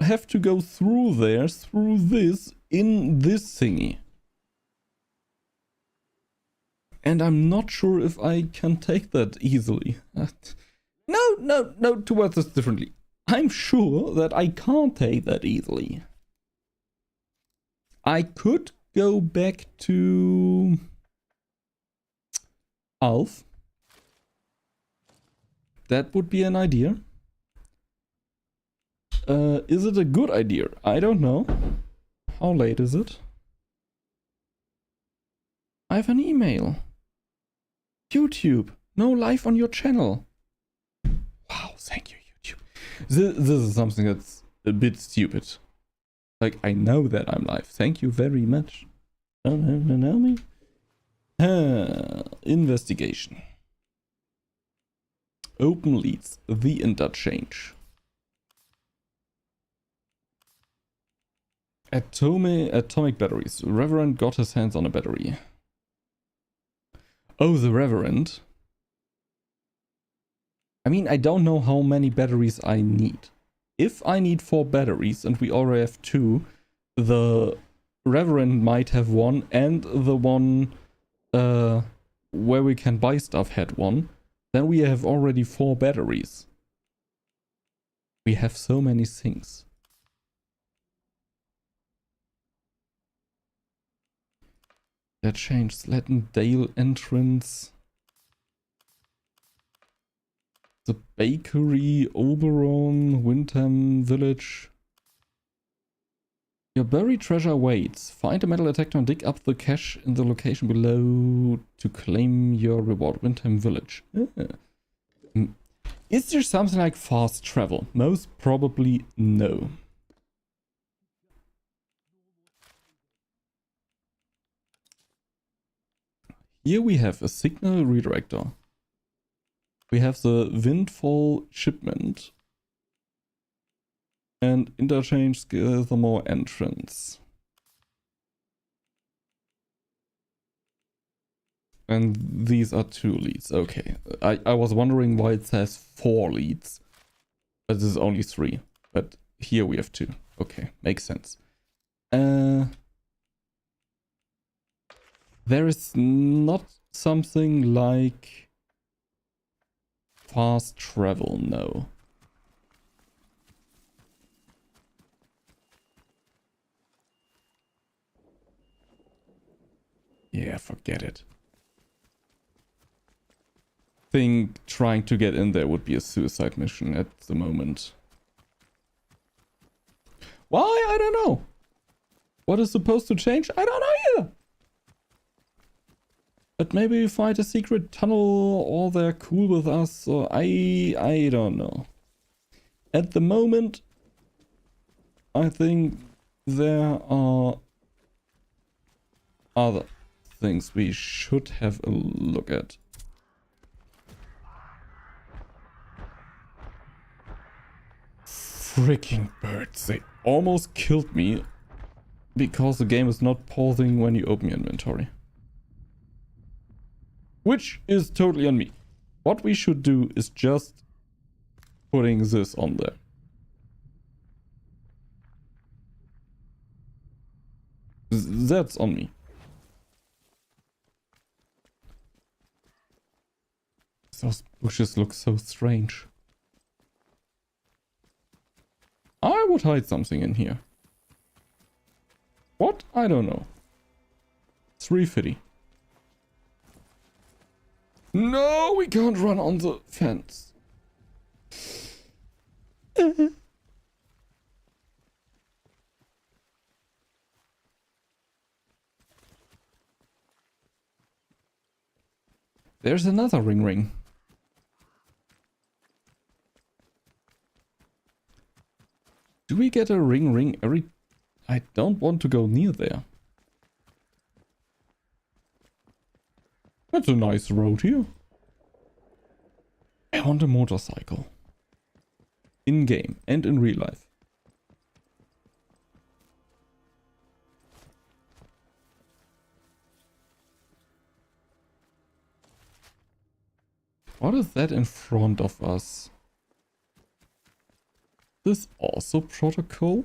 Speaker 1: have to go through there, through this, in this thingy. And I'm not sure if I can take that easily. No, towards this differently. I'm sure that I can't take that easily. I could go back to Alf. That would be an idea. Is it a good idea? I don't know. How late is it? I have an email. YouTube, no live on your channel. Wow, thank you, YouTube. This is something that's a bit stupid. Like, I know that I'm live. Thank you very much. Don't have to know me. Investigation. Open leads. The interchange. Atomic batteries. Reverend got his hands on a battery. Oh, the Reverend. I mean, I don't know how many batteries I need. If I need 4 batteries and we already have 2, the Reverend might have 1 and the one where we can buy stuff had 1. Then we have already 4 batteries. We have so many things. That changed. Dale entrance. The bakery, Oberon, Windham Village. Your buried treasure waits. Find a metal detector and dig up the cache in the location below to claim your reward. Windham Village. Is there something like fast travel? Most probably no. Here we have a signal redirector. We have the Windfall shipment. And interchange Skithamore entrance. And these are 2 leads. Okay. I was wondering why it says 4 leads. But this is only 3. But here we have 2. Okay. Makes sense. There is not something like fast travel, no. Yeah, forget it. Think trying to get in there would be a suicide mission at the moment. Why? I don't know. What is supposed to change? I don't know either. But maybe we find a secret tunnel or they're cool with us, or I don't know. At the moment, I think there are other things we should have a look at. Freaking birds, they almost killed me because the game is not pausing when you open your inventory. Which is totally on me. What we should do is just putting this on there. That's on me. Those bushes look so strange. I would hide something in here. What? I don't know. 350. No, we can't run on the fence. There's another ring. Do we get a ring every... I don't want to go near there. That's a nice road here. I want a motorcycle. In game and in real life. What is that in front of us? This also protocol?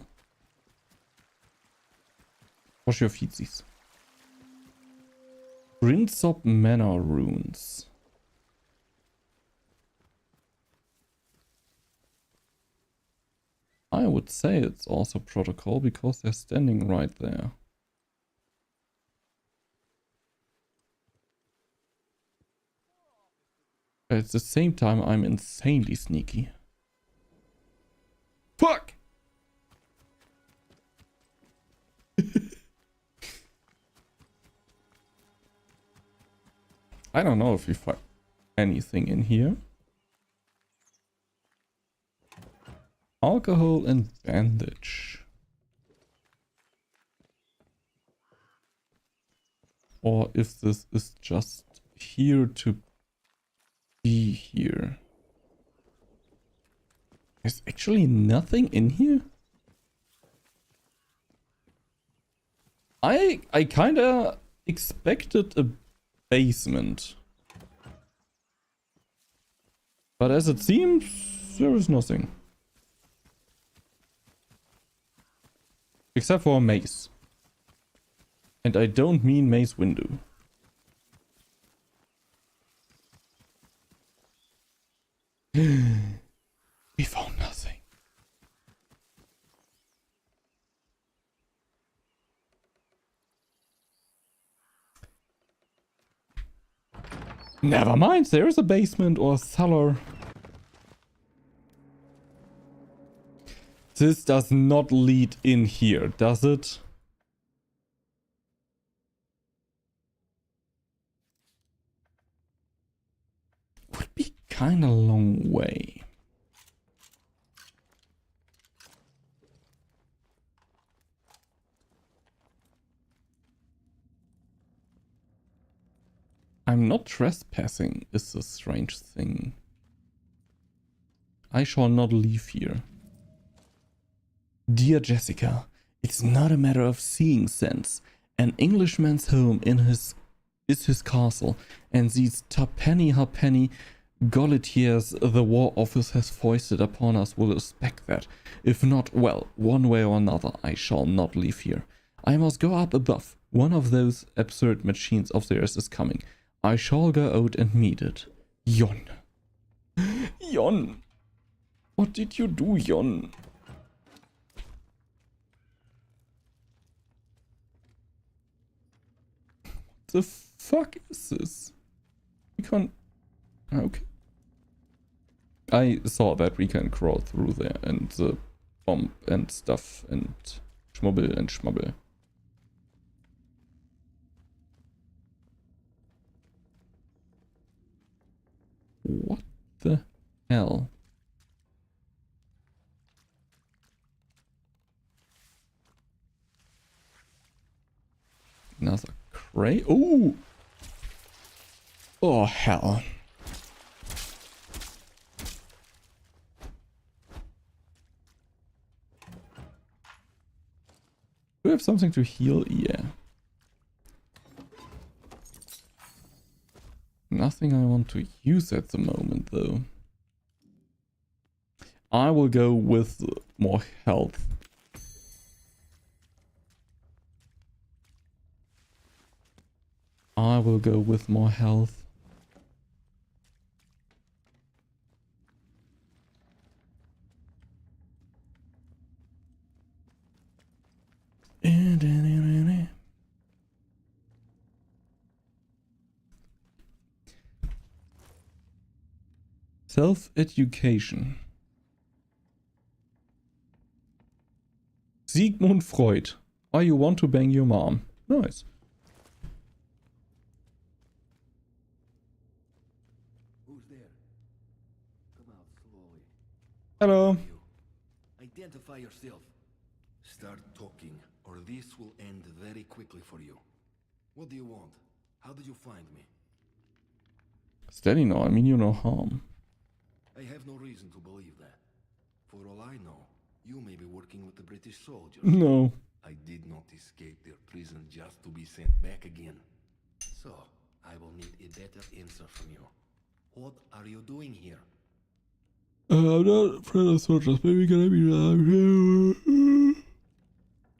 Speaker 1: Wash your feetsies. Brinsop Manor runes. I would say it's also protocol because they're standing right there. But at the same time, I'm insanely sneaky. Fuck! I don't know if we find anything in here. Alcohol and bandage. or if this is just here to be here. There's actually nothing in here? I kinda expected a basement. But as it seems, there is nothing. Except for a maze. And I don't mean maze window. We found nothing. Never mind, there's a basement or cellar. This does not lead in here, does it? Would be kind of a long way. I'm not trespassing is a strange thing. I shall not leave here. Dear Jessica, it's not a matter of seeing sense. An Englishman's home is his castle, and these halfpenny goletiers the War Office has foisted upon us will respect that. If not, well, one way or another, I shall not leave here. I must go up above. One of those absurd machines of theirs is coming. I shall go out and meet it. Jon. Jon. What did you do, Jon? The fuck is this? We can't... Okay. I saw that we can crawl through there and the bomb and stuff and schmubble and schmubble. What the hell? Another crate? Oh! Oh, hell. Do we have something to heal? Yeah. Nothing I want to use at the moment, though. I will go with more health. I will go with more health. Self-education. Sigmund Freud. Why you want to bang your mom? Nice.
Speaker 10: Who's there? Come out slowly.
Speaker 1: Hello.
Speaker 10: Identify yourself. Start talking, or this will end very quickly for you. What do you want? How did you find me?
Speaker 1: Steady now, I mean you no harm.
Speaker 10: I have no reason to believe that. For all I know, you may be working with the British soldiers.
Speaker 1: No.
Speaker 10: I did not escape their prison just to be sent back again. So, I will need a better answer from you. What are you doing here?
Speaker 1: I'm not afraid of soldiers, maybe can I be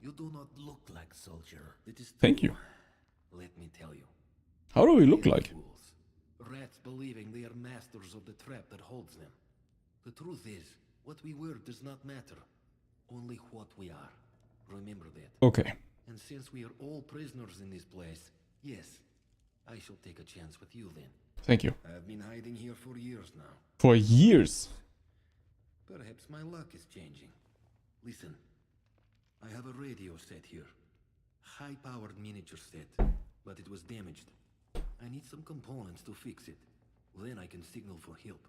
Speaker 10: You do not look like soldier. It is
Speaker 1: Thank
Speaker 10: true.
Speaker 1: you.
Speaker 10: Let me tell you.
Speaker 1: How do we look
Speaker 10: They are
Speaker 1: like?
Speaker 10: fools. Rats believing they are masters of the trap that holds them. The truth is, what we were does not matter. Only what we are. Remember that.
Speaker 1: Okay.
Speaker 10: And since we are all prisoners in this place, yes, I shall take a chance with you then.
Speaker 1: Thank you.
Speaker 10: I've been hiding here for years now.
Speaker 1: For years.
Speaker 10: Perhaps my luck is changing. Listen, I have a radio set here. High-powered miniature set, but it was damaged. I need some components to fix it. Then I can signal for help.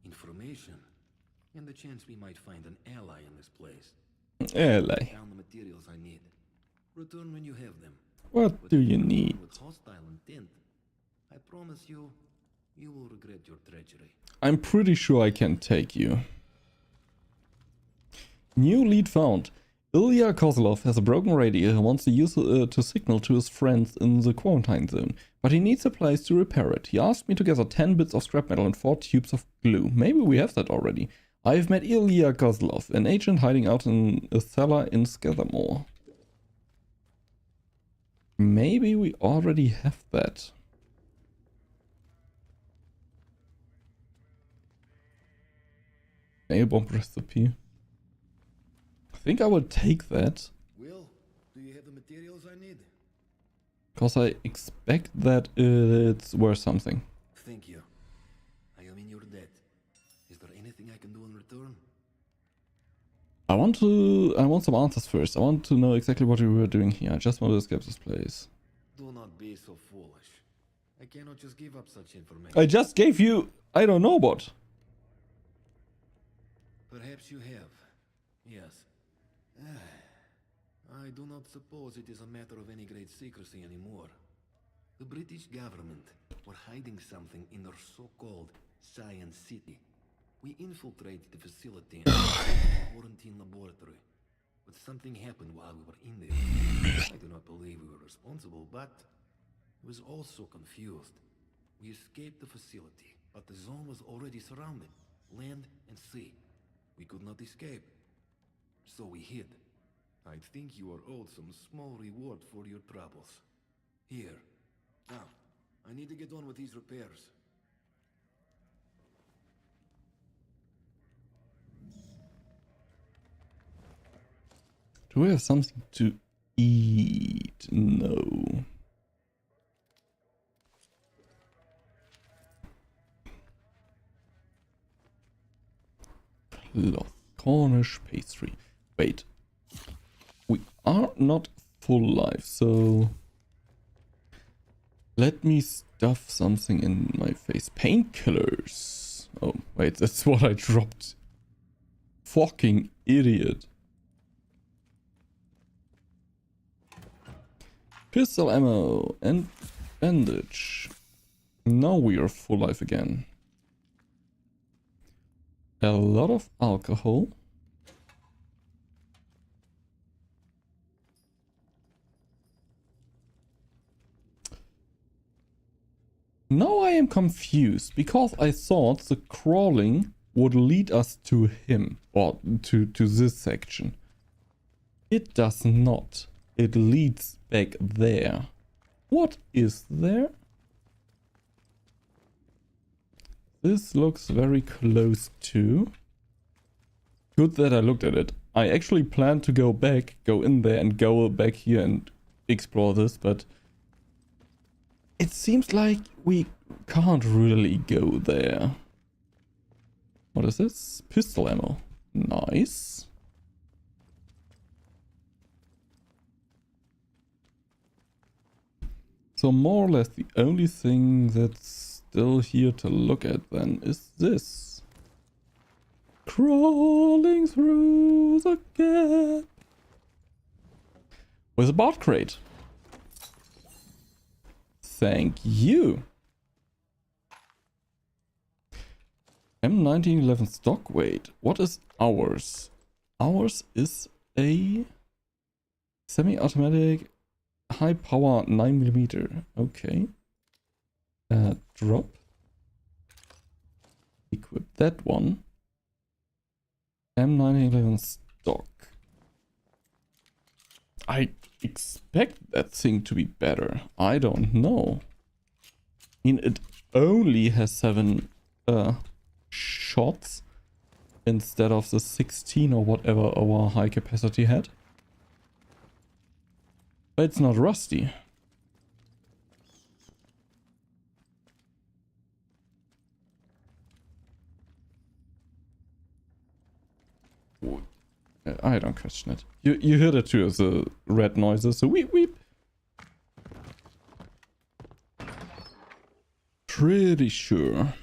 Speaker 10: Information, and the chance we might find an ally in this place.
Speaker 1: LA.
Speaker 10: Found the materials I need. Return when you have them.
Speaker 1: What
Speaker 10: But
Speaker 1: do
Speaker 10: if
Speaker 1: you
Speaker 10: return
Speaker 1: need?
Speaker 10: with hostile intent, I promise you, you will regret your treachery.
Speaker 1: I'm pretty sure I can take you. New lead found. Ilya Kozlov has a broken radio and wants to use to signal to his friends in the quarantine zone, but he needs a place to repair it. He asked me to gather 10 bits of scrap metal and 4 tubes of glue. Maybe we have that already. I've met Ilya Kozlov, an agent hiding out in a cellar in Skethermore. Maybe we already have that. Nail bomb recipe. I think I will take that.
Speaker 10: Will, do you have the materials I need?
Speaker 1: Because I expect that it's worth something.
Speaker 10: Thank you. I am in your debt. Is there anything I can do in return?
Speaker 1: I want some answers first. I want to know exactly what we were doing here. I just want to escape this place.
Speaker 10: Do not be so foolish. I cannot just give up such information.
Speaker 1: I just gave you... I don't know what.
Speaker 10: Perhaps you have. Yes. I do not suppose it is a matter of any great secrecy anymore. The British government were hiding something in their so-called Science City. We infiltrated the facility and quarantine laboratory. But something happened while we were in there. I do not believe we were responsible, but I was also confused. We escaped the facility, but the zone was already surrounded, land and sea. We could not escape. So we hid. I think you are owed some small reward for your troubles. Here. Now, I need to get on with these repairs.
Speaker 1: Do we have something to eat? No. Cloth. Cornish pastry. Wait. We are not full life, so... Let me stuff something in my face. Painkillers. Oh, wait, that's what I dropped. Fucking idiot. Pistol ammo and bandage. Now we are full life again. A lot of alcohol. Now I am confused because I thought the crawling would lead us to him or to this section. It does not. It leads back there. What is there? This looks very close to. Good that I looked at it. I actually planned to go back, go in there and go back here and explore this, but it seems like we can't really go there. What is this? Pistol ammo. Nice. So more or less the only thing that's still here to look at then is this. Crawling through the gap. With a bot crate. Thank you. M1911 stock weight. What is ours? Ours is a semi-automatic high power 9mm. Okay. Drop. Equip that one. M1911 stock. I expect that thing to be better. I don't know. I mean, it only has 7 shots instead of the 16 or whatever our high capacity had. But it's not rusty. I don't question it. You heard it too, the red noises, so weep weep. Pretty sure.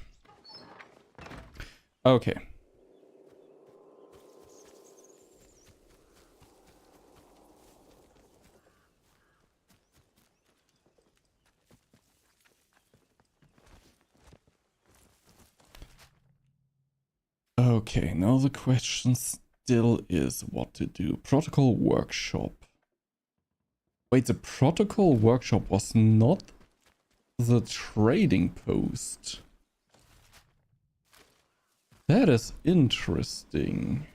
Speaker 1: Okay. Okay, now the question still is what to do. Protocol workshop. Wait, the protocol workshop was not the trading post. That is interesting.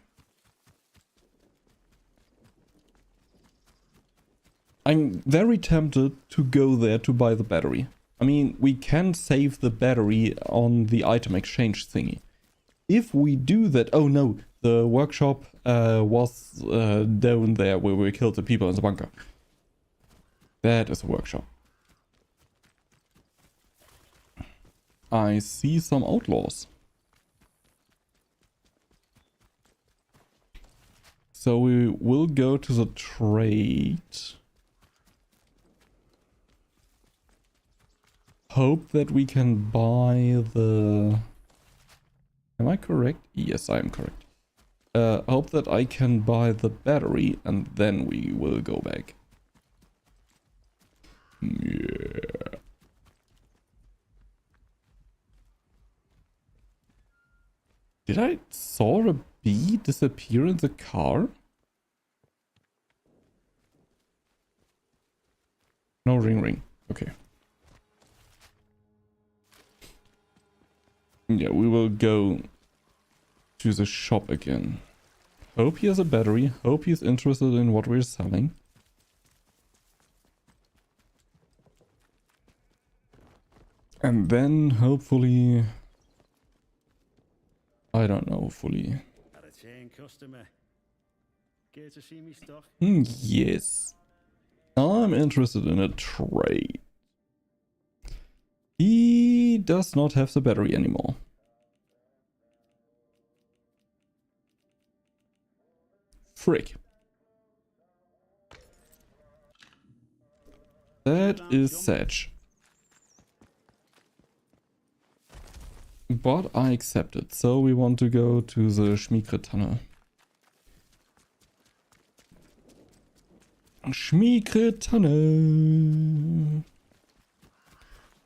Speaker 1: I'm very tempted to go there to buy the battery. I mean, we can save the battery on the item exchange thingy. If we do that... Oh no, the workshop was down there where we killed the people in the bunker. That is a workshop. I see some outlaws. So we will go to the trade. Hope that we can buy the... Am I correct? Yes, I am correct. Hope that I can buy the battery and then we will go back. Yeah. Did I saw a bee disappear in the car? No ring. Okay. Yeah, we will go to the shop again. Hope he has a battery. Hope he's interested in what we're selling. And then hopefully... I don't know, fully.
Speaker 7: Customer. Care to see me stock?
Speaker 1: Yes. I'm interested in a trade. He does not have the battery anymore. Frick. That is sad. But I accept it. So we want to go to the Schmiegre Tunnel. Schmiegre Tunnel.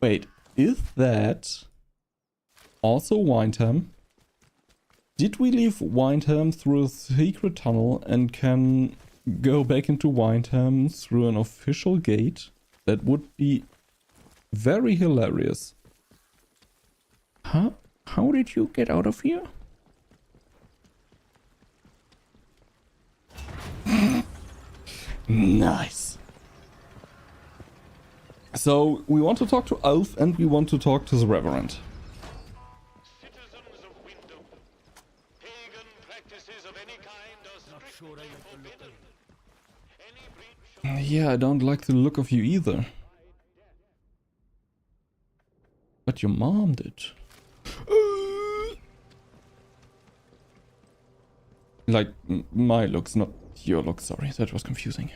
Speaker 1: Wait, is that also Windham? Did we leave Windham through a secret tunnel and can go back into Windham through an official gate? That would be very hilarious. Huh? How did you get out of here? Nice. So, we want to talk to Alf and we want to talk to the Reverend.
Speaker 3: Citizens of Wyndham, pagan practices of any kind are strictly forbidden. Any breach of
Speaker 1: Yeah, I don't like the look of you either. But your mom did. Like, my looks, not your looks, sorry. That was confusing.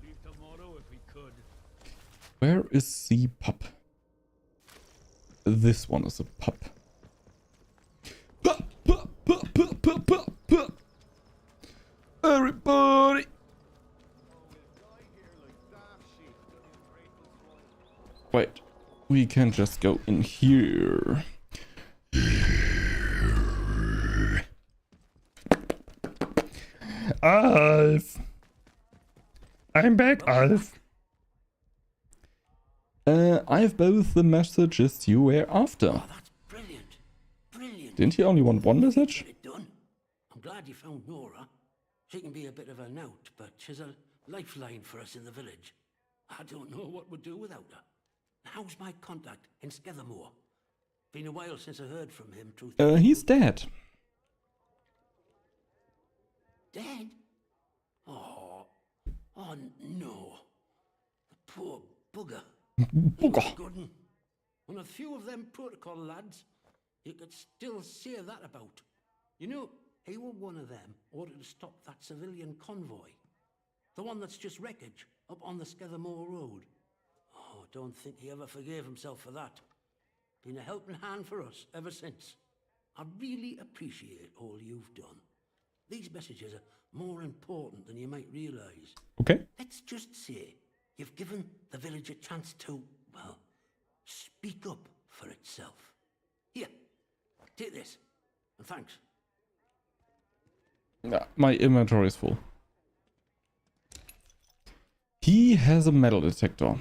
Speaker 7: Leave tomorrow if we could.
Speaker 1: Where is the pup? This one is a pup. Pup, pup, pup, pup, pup, pup, pup. Everybody! Wait, we can just go in here. Alf! I'm back, Alf. I have both the messages you were after.
Speaker 6: Oh, that's brilliant. Brilliant.
Speaker 1: Didn't you only want one message?
Speaker 6: Get it done. I'm glad you found Nora. She can be a bit of a knout, but she's a lifeline for us in the village. I don't know what we'd do without her. How's my contact in Skethermore? Been a while since I heard from him, truth.
Speaker 1: He's dead.
Speaker 6: Dead? Oh no. The poor bugger.
Speaker 1: Bugger.
Speaker 6: Gooden. And a few of them protocol lads, you could still say that about. You know, he were one of them ordered to stop that civilian convoy. The one that's just wreckage up on the Skethermore Road. Oh, don't think he ever forgave himself for that. Been a helping hand for us ever since. I really appreciate all you've done. These messages are more important than you might realise.
Speaker 1: Okay.
Speaker 6: Let's just say you've given the village a chance to, well, speak up for itself. Here, take this. And thanks.
Speaker 1: Yeah, my inventory is full. He has a metal detector.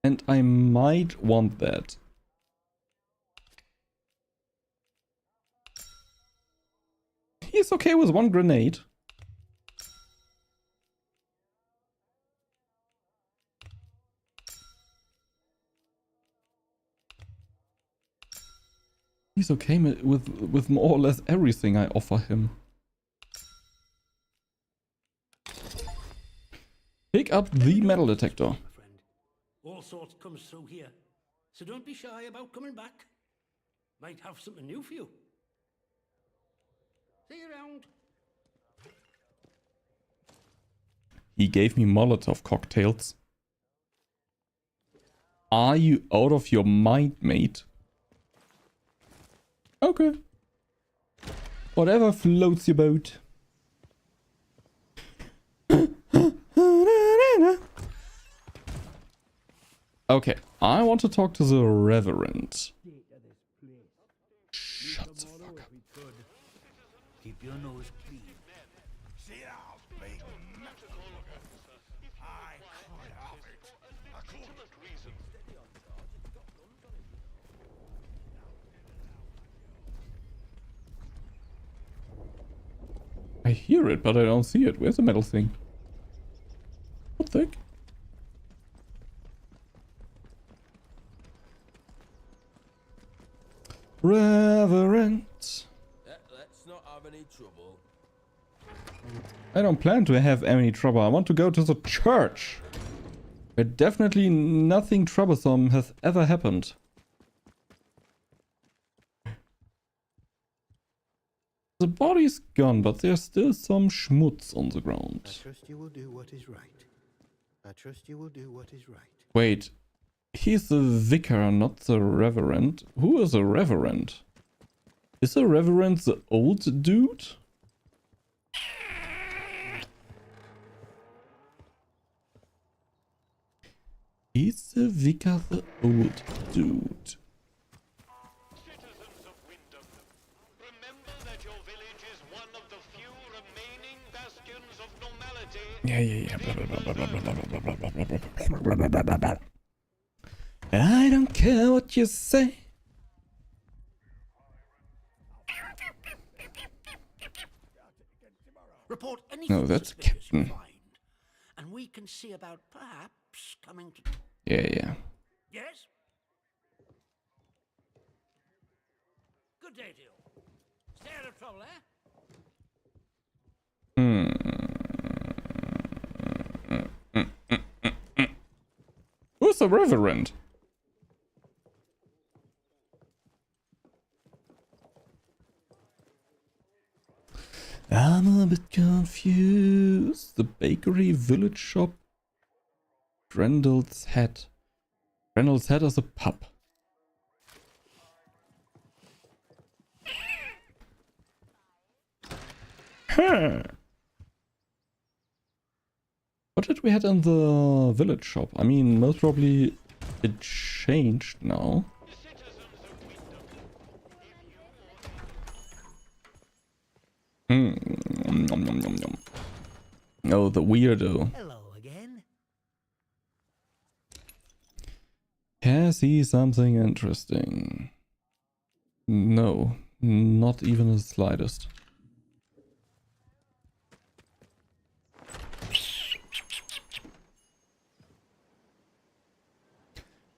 Speaker 1: And I might want that. He's okay with one grenade. He's okay with more or less everything I offer him. Pick up the metal detector.
Speaker 6: My friend. All sorts comes through here. So don't be shy about coming back. Might have something new for you. See you around.
Speaker 1: He gave me Molotov cocktails. Are you out of your mind, mate? Okay. Whatever floats your boat. Okay, I want to talk to the Reverend. Shut the fuck up.
Speaker 6: Keep your nose clean.
Speaker 3: See how big metal I can't have it. I couldn't.
Speaker 1: I hear it, but I don't see it. Where's the metal thing? What the heck? Reverend.
Speaker 4: Let's not have any trouble.
Speaker 1: I don't plan to have any trouble. I want to go to the church. Where definitely nothing troublesome has ever happened. The body's gone, but there's still some schmutz on the ground.
Speaker 11: I trust you will do what is right. I trust you will do what is right.
Speaker 1: Wait, he's the vicar, not the reverend. Who is a reverend? Is the reverend the old dude? Is the vicar the old dude?
Speaker 3: Citizens of Wyndham, remember that your village is one of the few remaining bastions of normality.
Speaker 1: Yeah. I don't care what you say.
Speaker 6: Report anything
Speaker 1: No, that's
Speaker 6: suspicious you
Speaker 1: Captain.
Speaker 6: find. And we can see about perhaps coming to...
Speaker 1: Yeah.
Speaker 6: Yes? Good day to you. Stay out of trouble, eh?
Speaker 1: Who's the reverend? I'm a bit confused. The bakery, village shop, Grendel's Head. Grendel's Head is a pub. Huh. What did we have in the village shop? I mean, most probably it changed now. Nom, nom, nom, nom. Oh, the weirdo.
Speaker 6: Hello again.
Speaker 1: Can I see something interesting? No, not even the slightest.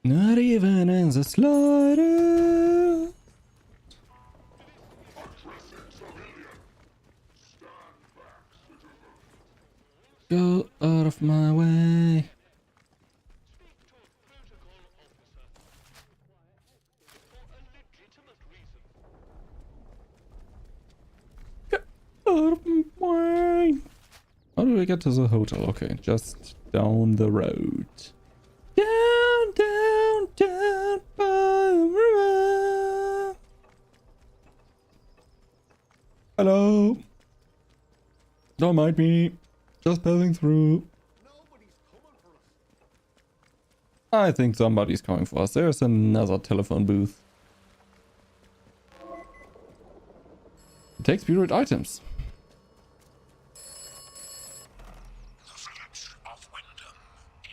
Speaker 1: Not even in the slightest. Go out of my way. Get out of my way. How do I get to the hotel? Okay, just down the road. Down, down, down by the river. Hello. Don't mind me. Just passing through. I think somebody's coming for us. There's another telephone booth. Take spirit items.
Speaker 3: The village of Wyndham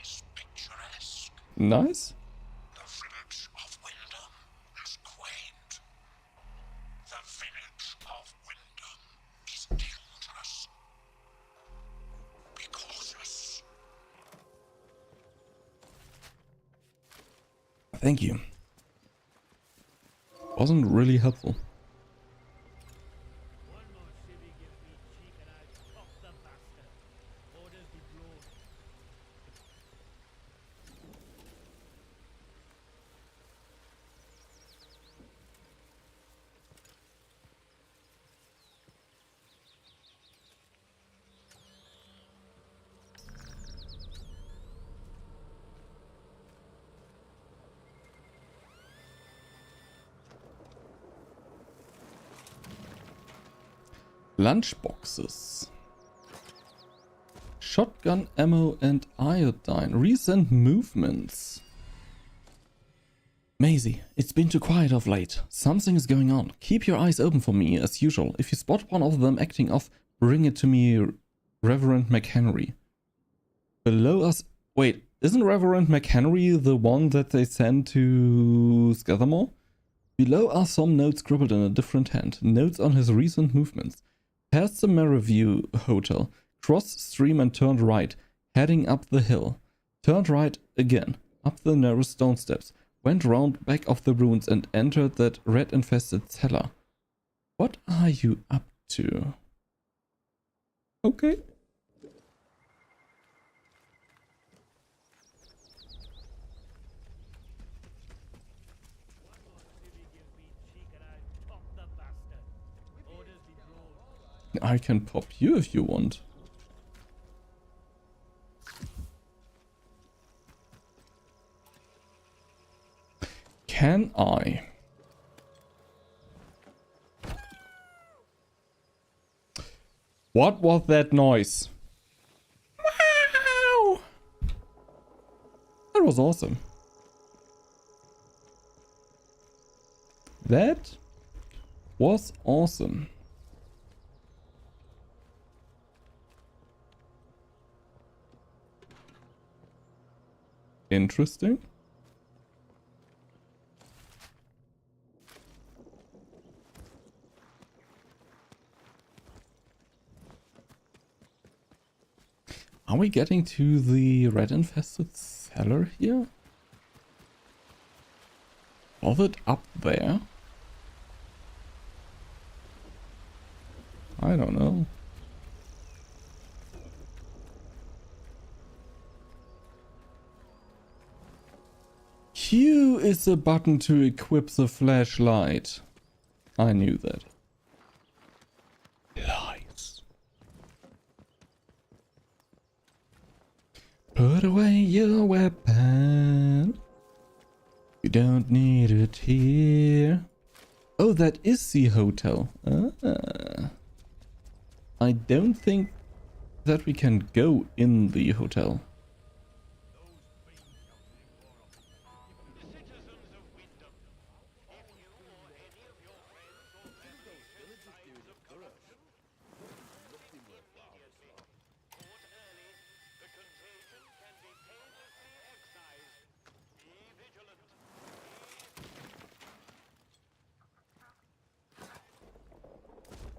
Speaker 3: is picturesque.
Speaker 1: Nice.
Speaker 3: The village of Wyndham is quaint. The village of Wyndham is dangerous. Be cautious.
Speaker 1: Thank you. Wasn't really helpful. Lunch boxes. Shotgun ammo and iodine. Recent movements. Maisie, it's been too quiet of late. Something is going on. Keep your eyes open for me, as usual. If you spot one of them acting off, bring it to me, Reverend McHenry. Below us... Wait, isn't Reverend McHenry the one that they sent to Scathamore? Below are some notes scribbled in a different hand. Notes on his recent movements. Past the Merriview Hotel, crossed stream and turned right, heading up the hill. Turned right again, up the narrow stone steps, went round back of the ruins and entered that rat-infested cellar. What are you up to? Okay. I can pop you if you want. Can I? What was that noise? Wow! That was awesome. That was awesome. Interesting. Are we getting to the rat-infested cellar here? Was it up there? I don't know. Q is the button to equip the flashlight. I knew that. Lies. Put away your weapon. You don't need it here. Oh, that is the hotel. Ah. I don't think that we can go in the hotel.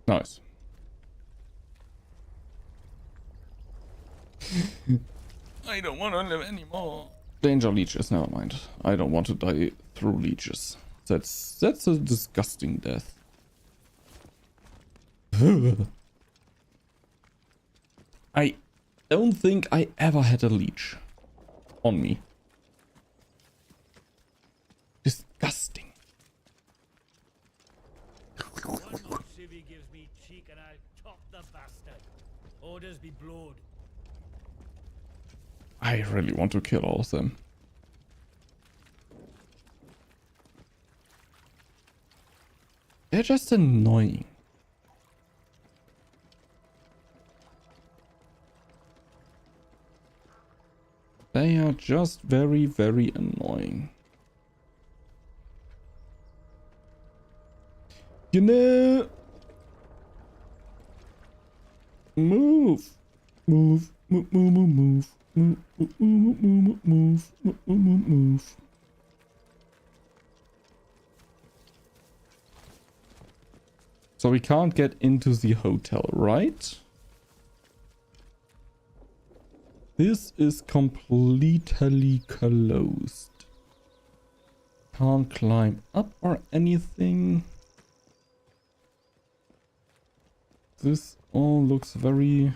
Speaker 1: Nice. I don't want to live anymore. Danger leeches, never mind. I don't want to die through leeches. That's a disgusting death. I don't think I ever had a leech on me. Disgusting.
Speaker 12: Gives me cheek and I'll chop the bastard. Orders be blowed.
Speaker 1: I really want to kill all of them. They're just annoying. They are just very, very annoying. You know, Move. Move. Move. Move. Move. Move. Move. Move. Move. Move. Move. Move. So we can't get into the hotel, right? This is completely closed. Can't climb up or anything. This all looks very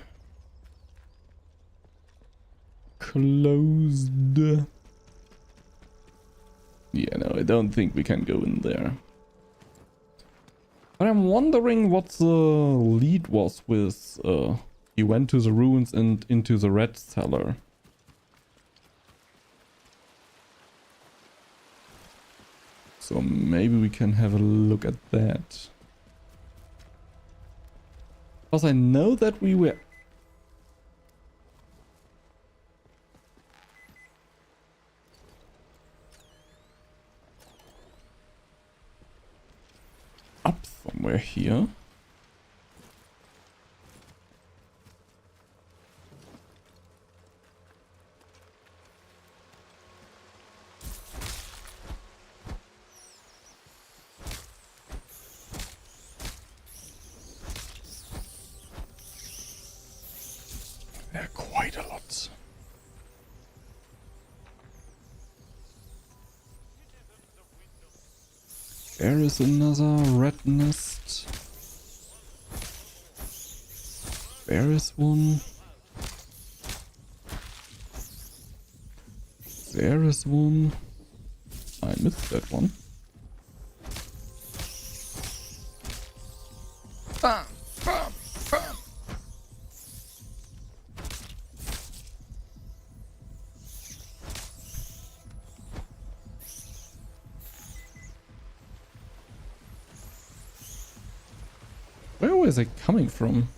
Speaker 1: closed. Yeah, no, I don't think we can go in there. But I'm wondering what the lead was with, he went to the ruins and into the red cellar. So maybe we can have a look at that. Because I know that we were... up somewhere here. There are quite a lot. There is another red nest. There is one. There is one. I missed that one. Bam, bam, bam. Where was it coming from?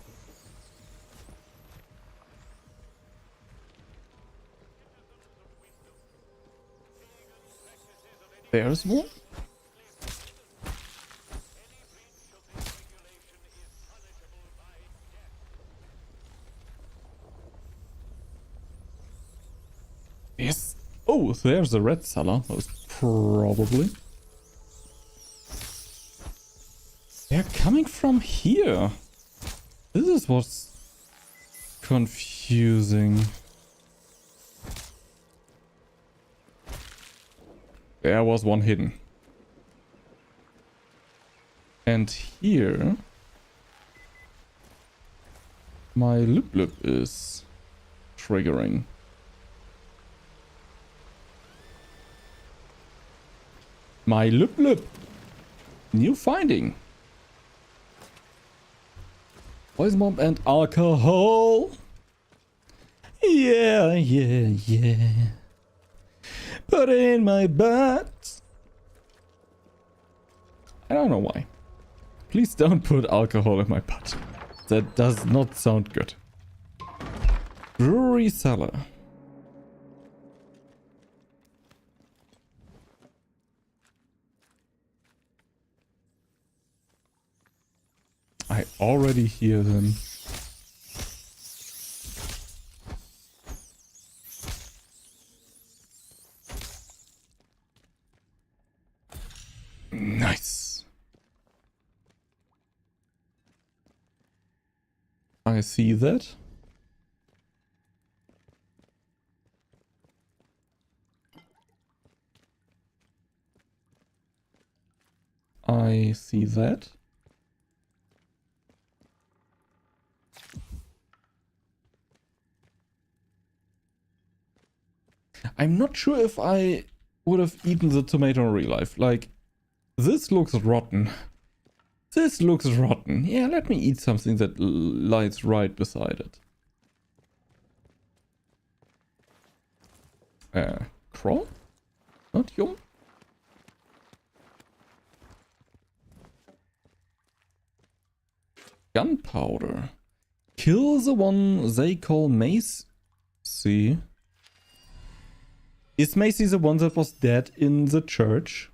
Speaker 1: There's one. Yes. Oh, there's the red cellar. Most probably. They're coming from here. This is what's confusing. There was one hidden. And here... my loop is triggering. My loop. New finding. Poison bomb and alcohol. Yeah. Put it in my butt. I don't know why. Please don't put alcohol in my butt. That does not sound good. Brewery cellar. I already hear them. Nice. I see that. I see that. I'm not sure if I would have eaten the tomato in real life. Like, this looks rotten. This looks rotten. Yeah, let me eat something that lies right beside it. Crawl? Not yum? Gunpowder. Kill the one they call Macy. Is Macy the one that was dead in the church?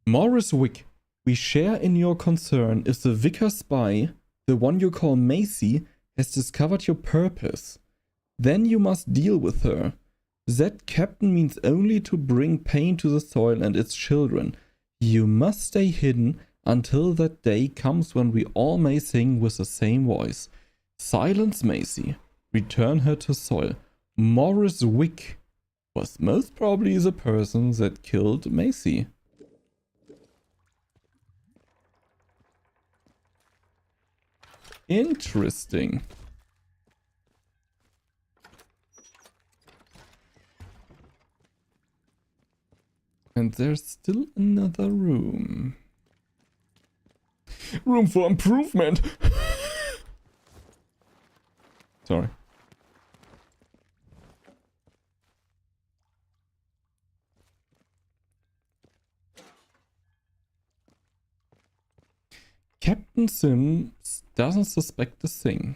Speaker 1: Morris Wick, we share in your concern if the vicar spy, the one you call Macy, has discovered your purpose. Then you must deal with her. That captain means only to bring pain to the soil and its children. You must stay hidden until that day comes when we all may sing with the same voice. Silence Macy. Return her to soil. Morris Wick was most probably the person that killed Macy. Interesting. And there's still another room. Room for improvement. Sorry. Captain Sims doesn't suspect a thing.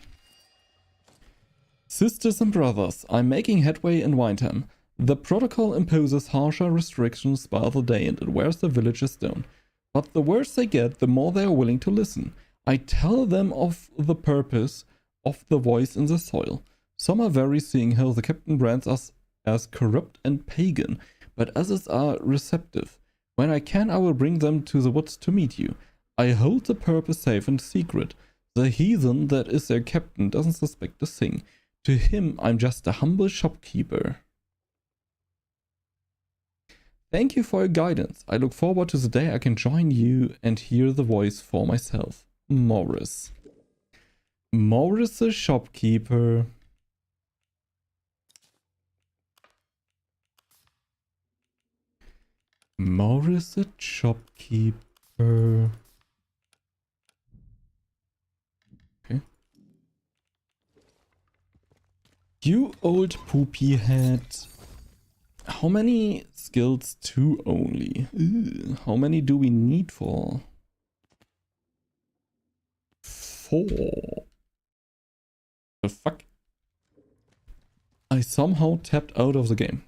Speaker 1: Sisters and brothers, I'm making headway in Windham. The protocol imposes harsher restrictions by the day and it wears the villagers down. But the worse they get, the more they are willing to listen. I tell them of the purpose of the voice in the soil. Some are very seeing how the captain brands us as corrupt and pagan, but others are receptive. When I can, I will bring them to the woods to meet you. I hold the purpose safe and secret. The heathen that is their captain doesn't suspect a thing. To him, I'm just a humble shopkeeper. Thank you for your guidance. I look forward to the day I can join you and hear the voice for myself. Morris. Morris the shopkeeper. Morris the shopkeeper. Okay. You old poopy head. How many skills? 2 only. Ugh. How many do we need for? 4. The fuck? I somehow tapped out of the game.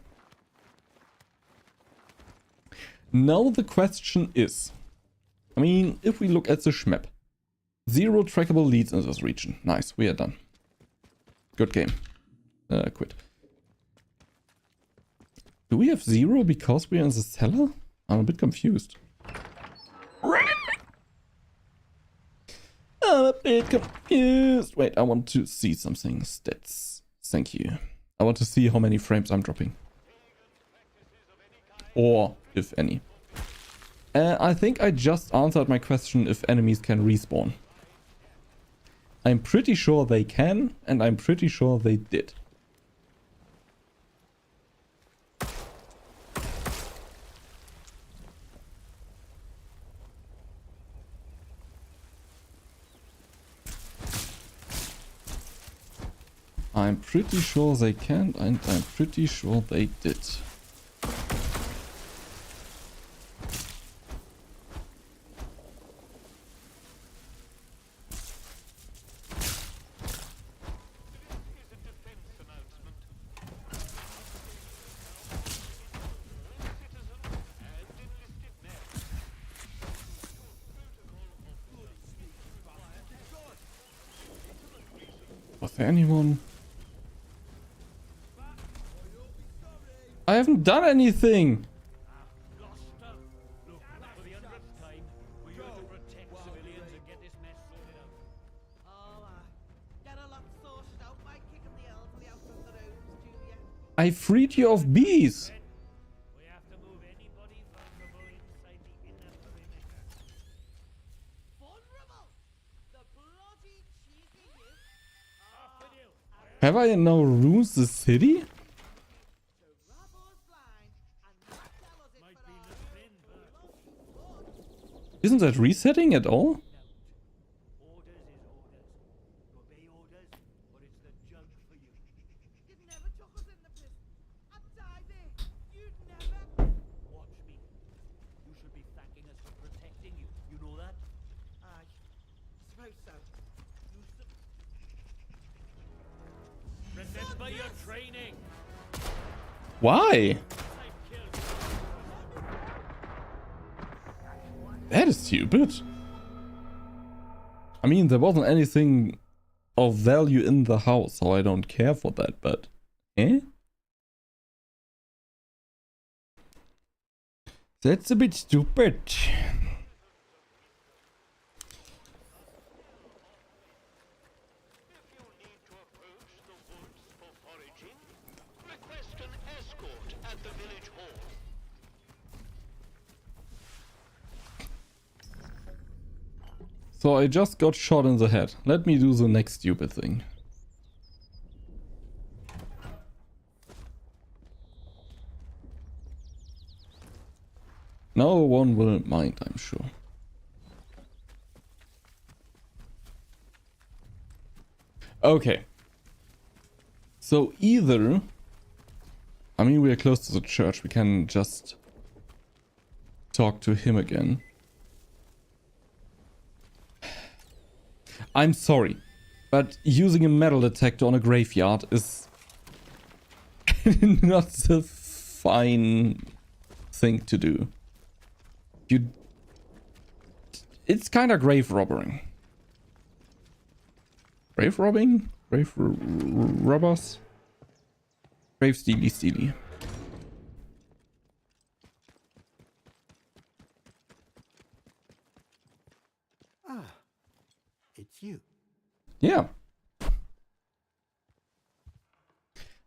Speaker 1: Now the question is, I mean, if we look at the schmap, 0 trackable leads in this region. Nice, we are done. Good game. Quit. Do we have 0 because we are in the cellar? I'm a bit confused. I'm a bit confused. Wait, I want to see something. Stats. Thank you. I want to see how many frames I'm dropping. Or if any. I think I just answered my question if enemies can respawn. I'm pretty sure they can, and I'm pretty sure they did. I'm pretty sure they can, and I'm pretty sure they did. Was there anyone? I haven't done anything. I freed you of bees. Have I now ruined the city? Isn't that resetting at all?
Speaker 12: Remember your training.
Speaker 1: Why? That is stupid. I mean, there wasn't anything of value in the house, so I don't care for that, but eh? That's a bit stupid. So I just got shot in the head. Let me do the next stupid thing. No one will mind, I'm sure. Okay. So either... I mean, we are close to the church. We can just talk to him again. I'm sorry, but using a metal detector on a graveyard is not the fine thing to do. It's kind of grave robbing. Grave robbing? Grave robbers? Grave steely.
Speaker 11: Ah, it's you.
Speaker 1: Yeah.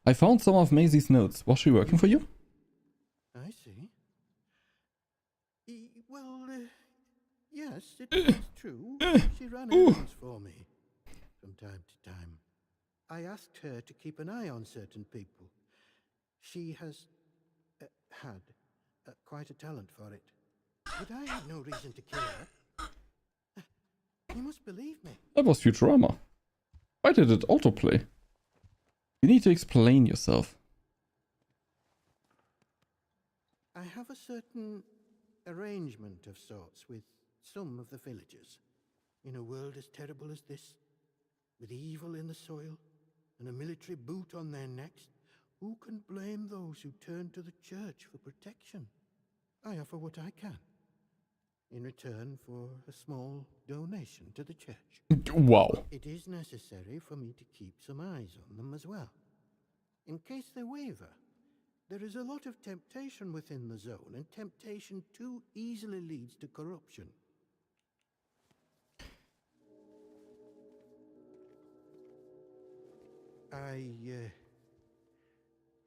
Speaker 1: I found some of Maisie's notes. Was she working for you?
Speaker 11: I see. Well, yes, it's true. She ran errands for me from time to time. I asked her to keep an eye on certain people. She has had quite a talent for it. But I had no reason to kill her. You must believe me.
Speaker 1: That was Futurama. Why did it autoplay? You need to explain yourself.
Speaker 11: I have a certain arrangement of sorts with some of the villagers. In a world as terrible as this, with evil in the soil and a military boot on their necks, who can blame those who turn to the church for protection? I offer what I can, in return for a small donation to the church.
Speaker 1: Wow.
Speaker 11: It is necessary for me to keep some eyes on them as well. In case they waver, there is a lot of temptation within the zone, and temptation too easily leads to corruption.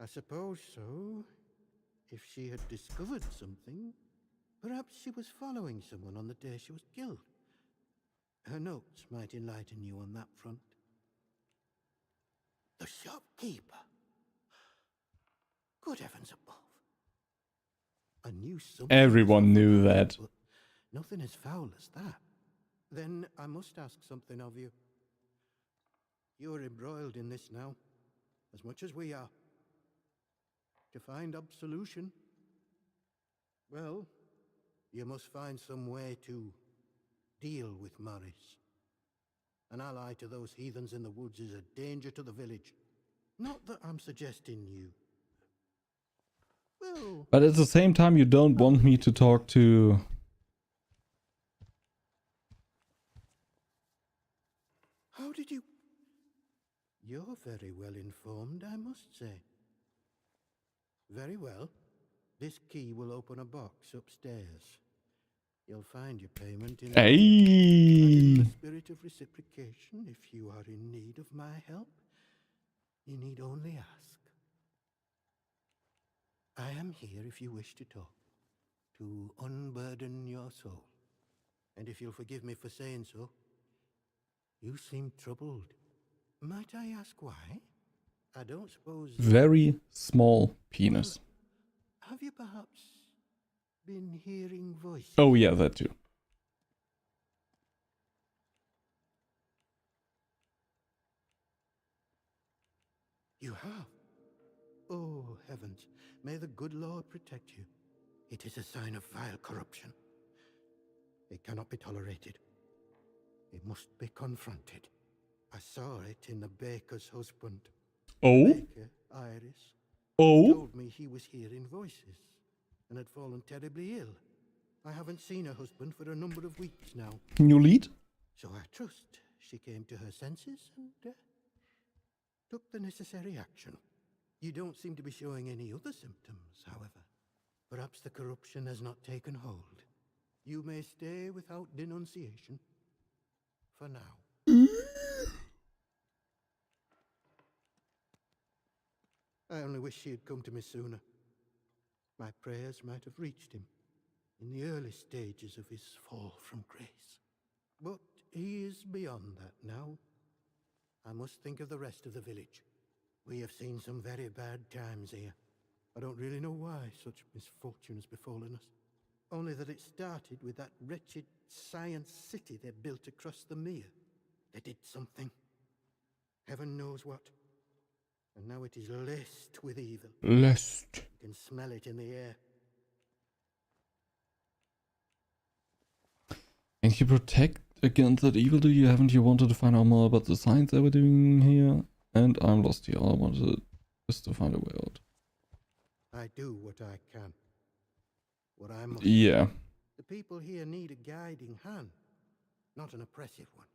Speaker 11: I suppose so. If she had discovered something, perhaps she was following someone on the day she was killed. Her notes might enlighten you on that front. The shopkeeper. Good heavens above. I knew something.
Speaker 1: Everyone knew that.
Speaker 11: But nothing as foul as that. Then I must ask something of you. You're embroiled in this now, as much as we are. To find absolution, well, you must find some way to deal with Morris. An ally to those heathens in the woods is a danger to the village. Not that I'm suggesting you. Well,
Speaker 1: But at the same time, you don't want me to talk to...
Speaker 11: how did you... You're very well informed, I must say. Very well. This key will open a box upstairs. You'll find your payment in the and in the spirit of reciprocation, if you are in need of my help, you need only ask. I am here if you wish to talk, to unburden your soul. And if you'll forgive me for saying so, you seem troubled. Might I ask why? I don't suppose...
Speaker 1: Very small penis.
Speaker 11: Well, have you perhaps been hearing voices?
Speaker 1: Oh yeah, that too.
Speaker 11: You have? Oh, heavens. May the good Lord protect you. It is a sign of vile corruption. It cannot be tolerated. It must be confronted. I saw it in the baker's husband.
Speaker 1: Oh?
Speaker 11: The baker, Iris,
Speaker 1: Oh?
Speaker 11: told me he was hearing voices and had fallen terribly ill. I haven't seen her husband for a number of weeks now.
Speaker 1: Can you lead?
Speaker 11: So I trust she came to her senses and took the necessary action. You don't seem to be showing any other symptoms, however. Perhaps the corruption has not taken hold. You may stay without denunciation. For now. I only wish she had come to me sooner. My prayers might have reached him in the early stages of his fall from grace. But he is beyond that now. I must think of the rest of the village. We have seen some very bad times here. I don't really know why such misfortune has befallen us. Only that it started with that wretched science city they built across the mere. They did something. Heaven knows what. And now it is laced with evil.
Speaker 1: Lest.
Speaker 11: You can smell it in the air.
Speaker 1: And you protect against that evil, do you? Haven't you wanted to find out more about the science they were doing here? And I'm lost here. All I wanted is to find a way out.
Speaker 11: I do what I can. What I must.
Speaker 1: Yeah.
Speaker 11: The people here need a guiding hand, not an oppressive one.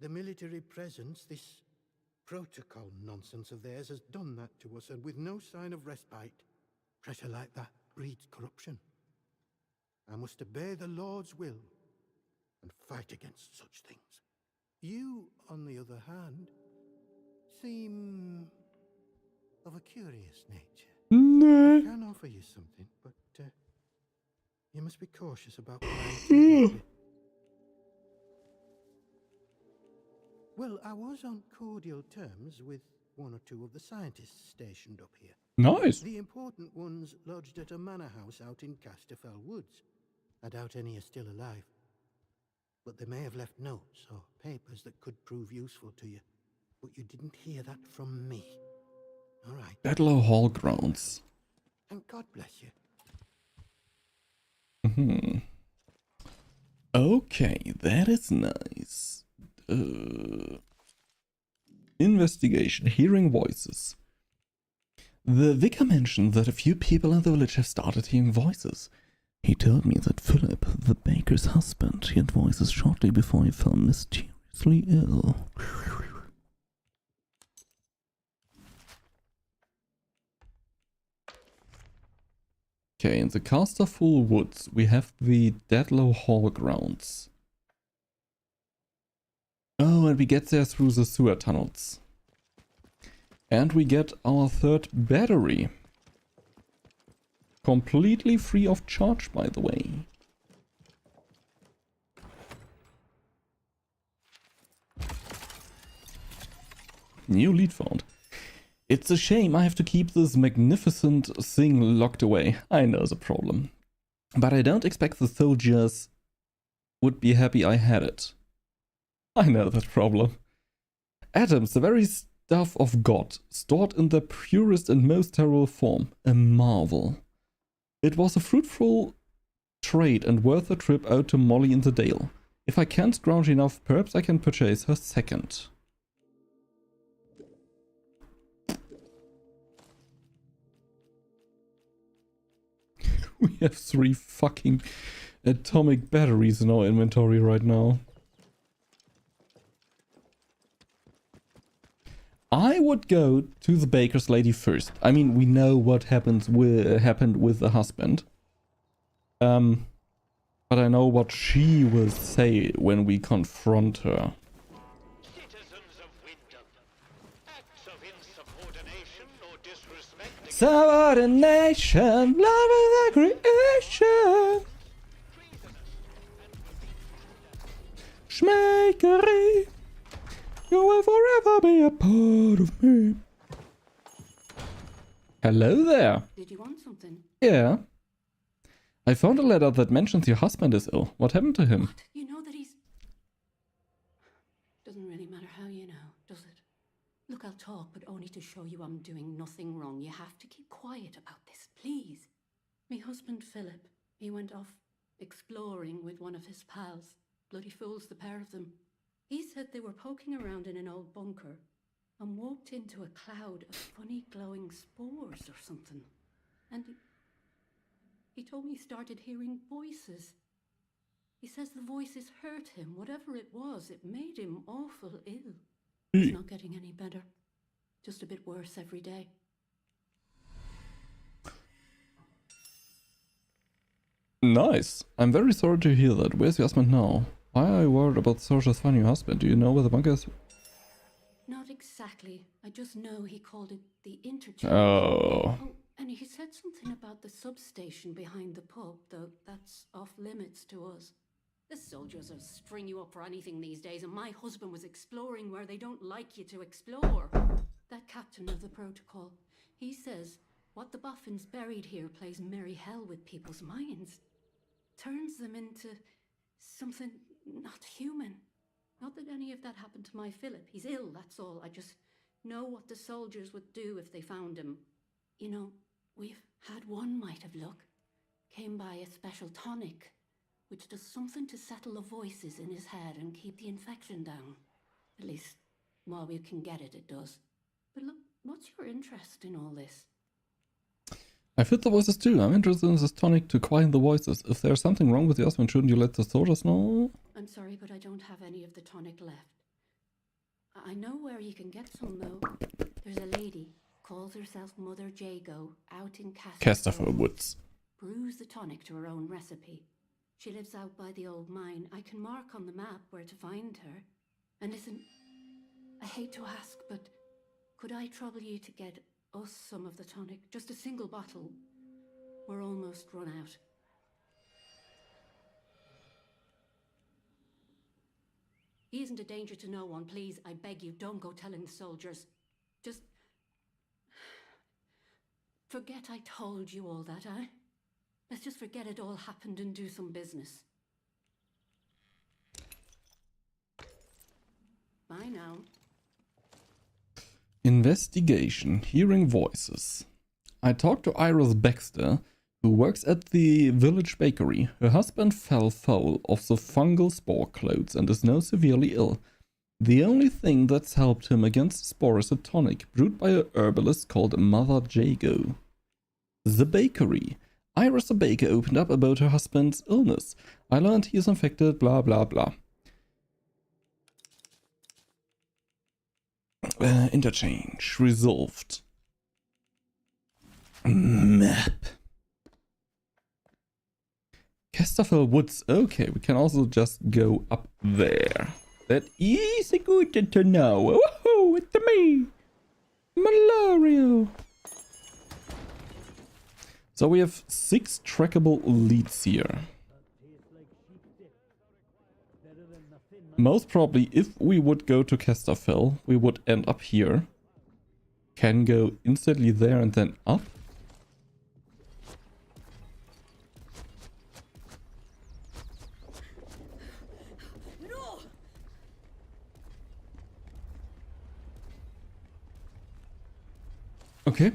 Speaker 11: The military presence, this protocol nonsense of theirs, has done that to us, and with no sign of respite. Pressure like that breeds corruption. I must obey the Lord's will and fight against such things. You, on the other hand, seem of a curious nature.
Speaker 1: No.
Speaker 11: I can offer you something, but you must be cautious about prying. Well, I was on cordial terms with one or two of the scientists stationed up here.
Speaker 1: Nice.
Speaker 11: The important ones lodged at a manor house out in Casterfell Woods. I doubt any are still alive. But they may have left notes or papers that could prove useful to you. But you didn't hear that from me. All right.
Speaker 1: Bedlow Hall grounds.
Speaker 11: And God bless you.
Speaker 1: Okay, that is nice. Investigation. Hearing voices. The vicar mentioned that a few people in the village have started hearing voices. He told me that Philip, the baker's husband, heard voices shortly before he fell mysteriously ill. Okay, in the Casterfell Woods, we have the Dedlow Hall grounds. Oh, and we get there through the sewer tunnels. And we get our third battery. Completely free of charge, by the way. New lead found. It's a shame I have to keep this magnificent thing locked away. I know the problem. But I don't expect the soldiers would be happy I had it. I know that problem. Atoms, the very stuff of God, stored in their purest and most terrible form. A marvel. It was a fruitful trade and worth a trip out to Molly in the Dale. If I can't scrounge enough, perhaps I can purchase her second. We have 3 fucking atomic batteries in our inventory right now. I would go to the baker's lady first. I mean, we know what happened with the husband. But I know what she will say when we confront her.
Speaker 3: Citizens of Wyndham, acts of insubordination or disrespect
Speaker 1: Subordination, love is a creation. Schmakery, you will forever be a part of me. Hello there.
Speaker 9: Did you want something?
Speaker 1: Yeah. I found a letter that mentions your husband is ill. What happened to him?
Speaker 9: What? You know that he's... Doesn't really matter how you know, does it? Look, I'll talk, but only to show you I'm doing nothing wrong. You have to keep quiet about this, please. Me husband, Philip, he went off exploring with one of his pals. Bloody fools, the pair of them. He said they were poking around in an old bunker and walked into a cloud of funny glowing spores or something. And he told me he started hearing voices. He says the voices hurt him. Whatever it was, it made him awful ill.
Speaker 1: Hmm.
Speaker 9: It's not getting any better. Just a bit worse every day.
Speaker 1: Nice. I'm very sorry to hear that. Where's your husband now? Why are you worried about the soldiers finding your husband? Do you know where the bunker is?
Speaker 9: Not exactly. I just know he called it the interchange.
Speaker 1: Oh.
Speaker 9: Oh, and he said something about the substation behind the pub, though that's off limits to us. The soldiers will string you up for anything these days, and my husband was exploring where they don't like you to explore. That captain of the protocol, he says what the boffins buried here plays merry hell with people's minds. Turns them into something not human. Not that any of that happened to my Philip. He's ill, that's all. I just know what the soldiers would do if they found him. You know, we've had one mite of luck. Came by a special tonic, which does something to settle the voices in his head and keep the infection down. At least, while we can get it, it does. But look, what's your interest in all this?
Speaker 1: I've hit the voices too. I'm interested in this tonic to quiet the voices. If there's something wrong with your husband, shouldn't you let the soldiers know?
Speaker 9: I'm sorry, but I don't have any of the tonic left. I know where you can get some, though. There's a lady, calls herself Mother Jago, out in
Speaker 1: Casterfell Woods.
Speaker 9: Brews the tonic to her own recipe. She lives out by the old mine. I can mark on the map where to find her. And listen, I hate to ask, but could I trouble you to get us some of the tonic? Just a single bottle. We're almost run out. He isn't a danger to no one. Please, I beg you, don't go telling the soldiers. Just forget I told you all that, eh? Let's just forget it all happened and do some business. Bye now.
Speaker 1: Investigation. Hearing voices. I talked to Iris Baxter, who works at the village bakery. Her husband fell foul of the fungal spore clones and is now severely ill. The only thing that's helped him against the spore is a tonic brewed by a herbalist called Mother Jago. The bakery. Iris the baker opened up about her husband's illness. I learned he is infected, blah blah blah. Interchange. Resolved. Map. Casterfell Woods. Okay, we can also just go up there. That is good to know. Woohoo, it's me, Malario. So we have 6 trackable leads here. Most probably, if we would go to Casterfell, we would end up here. Can go instantly there and then up.
Speaker 9: No!
Speaker 1: Okay.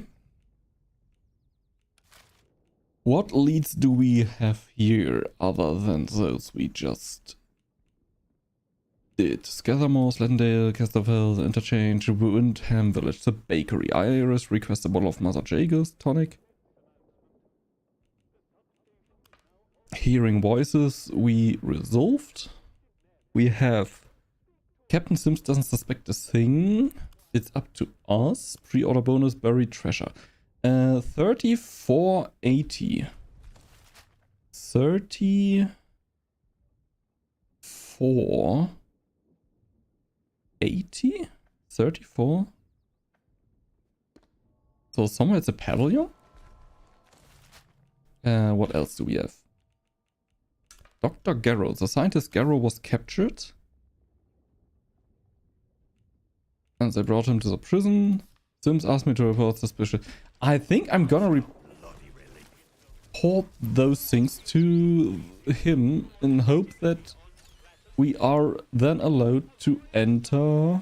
Speaker 1: What leads do we have here other than those we just did? Scathermore, Slendale, Casterfell, Interchange, Windham Village, the bakery. Iris requests a bottle of Mother Jago's tonic. Hearing voices, we resolved. We have Captain Sims doesn't suspect a thing. It's up to us. Pre-order bonus, buried treasure. 3480. 3480? 34? So somewhere it's a pavilion? What else do we have? Dr. Garrow. The scientist Garrow was captured. And they brought him to the prison. Sims asked me to report suspicion. I think I'm gonna report those things to him in hope that we are then allowed to enter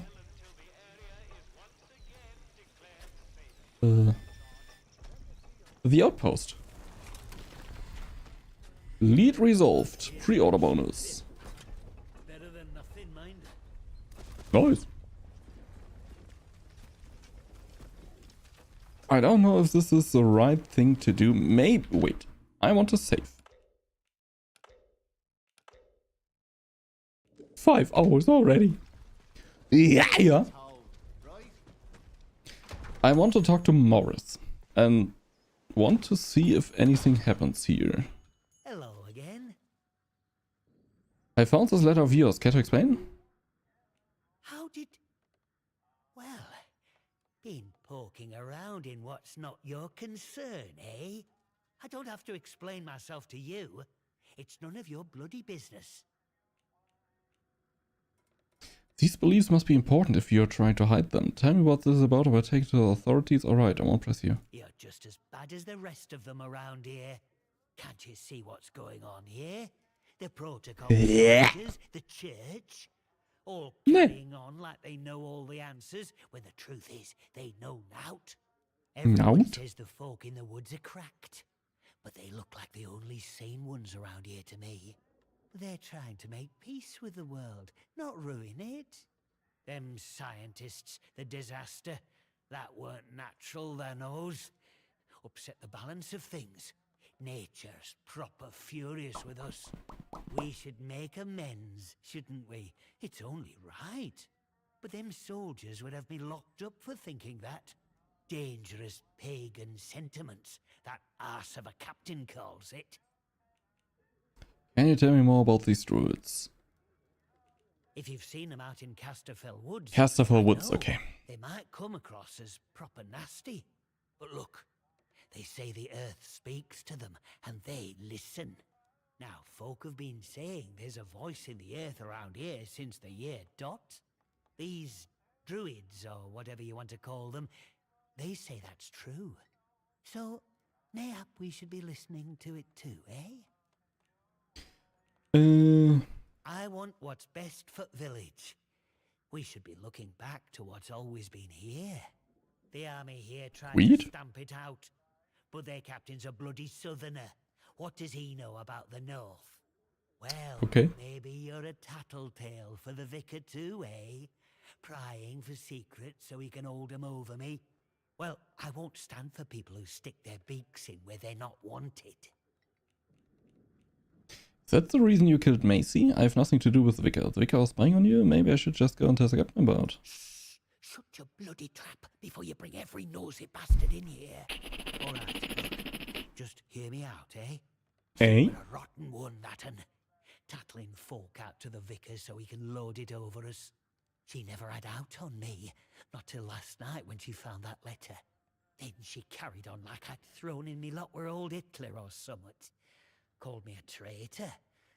Speaker 1: the outpost. Lead resolved. Pre-order bonus.
Speaker 12: Better than nothing, mind.
Speaker 1: Nice. I don't know if this is the right thing to do. Maybe. Wait. I want to save. 5 hours already. Yeah. I want to talk to Morris and want to see if anything happens here.
Speaker 12: Hello again.
Speaker 1: I found this letter of yours. Care to explain?
Speaker 12: How did... Well, been poking around in what's not your concern, eh? I don't have to explain myself to you. It's none of your bloody business.
Speaker 1: These beliefs must be important if you're trying to hide them. Tell me what this is about or I'll take it to the authorities. Alright, I won't press you.
Speaker 12: You're just as bad as the rest of them around here. Can't you see what's going on here? The protocol soldiers, the church, all carrying on like they know all the answers, when the truth is they know nought. Everyone says the folk in the woods are cracked, but they look like the only sane ones around here to me. They're trying to make peace with the world, not ruin it. Them scientists, the disaster, that weren't natural, their nose. Upset the balance of things. Nature's proper furious with us. We should make amends, shouldn't we? It's only right. But them soldiers would have me locked up for thinking that. Dangerous pagan sentiments, that arse of a captain calls it.
Speaker 1: Can you tell me more about these druids?
Speaker 12: If you've seen them out in Casterfell Woods...
Speaker 1: Casterfell Woods, okay.
Speaker 12: They might come across as proper nasty. But look, they say the earth speaks to them, and they listen. Now, folk have been saying there's a voice in the earth around here since the year dot. These druids, or whatever you want to call them, they say that's true. So, mayhap we should be listening to it too, eh? I want what's best for village. We should be looking back to what's always been here. The army here trying to stamp it out, but their captain's a bloody southerner. What does he know about the north? Well, maybe you're a tattletale for the vicar too, eh? Prying for secrets so he can hold 'em over me. Well, I won't stand for people who stick their beaks in where they're not wanted.
Speaker 1: Is that the reason you killed Macy? I have nothing to do with the vicar. The vicar was spying on you? Maybe I should just go and tell the captain about.
Speaker 12: Shh! Shut your bloody trap before you bring every nosy bastard in here. Alright, look. Just hear me out, eh?
Speaker 1: Eh?
Speaker 12: You're a rotten one, that'n. Tattling folk out to the vicar so he can load it over us. She never had out on me. Not till last night when she found that letter. Then she carried on like I'd thrown in me lot were old Hitler or summat. Called me a traitor,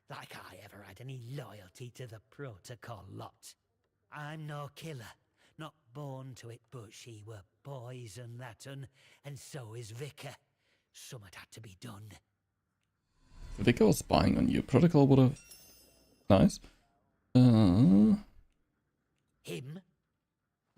Speaker 12: like I ever had any loyalty to the protocol lot. I'm no killer, not born to it, but she were poison that'n, and so is Vicar. Summat had to be done.
Speaker 1: The vicar was spying on you. Protocol would have... Nice. Him?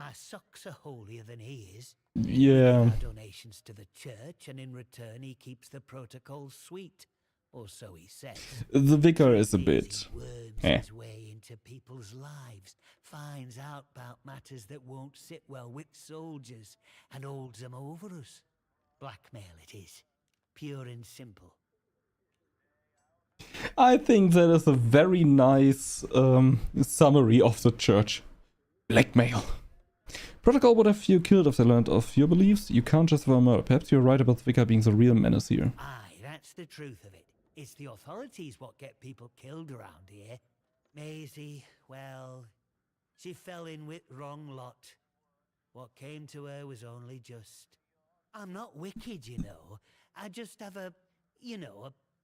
Speaker 12: My socks are holier than he is.
Speaker 1: Yeah.
Speaker 12: We give our donations to the church, and in return he keeps the protocol sweet. Or so he says.
Speaker 1: The vicar is a bit...
Speaker 12: His way into people's lives, finds out about matters that won't sit well with soldiers, and holds them over us. Blackmail it is. Pure and simple.
Speaker 1: I think that is a very nice summary of the church. Blackmail. Protocol would have you killed if they learned of your beliefs. You can't justify murder. Perhaps you're right about the vicar being the real menace here.
Speaker 12: Aye, that's the truth of it. It's the authorities what get people killed around here. Maisie, well, she fell in with wrong lot. What came to her was only just. I'm not wicked, you know. I just have a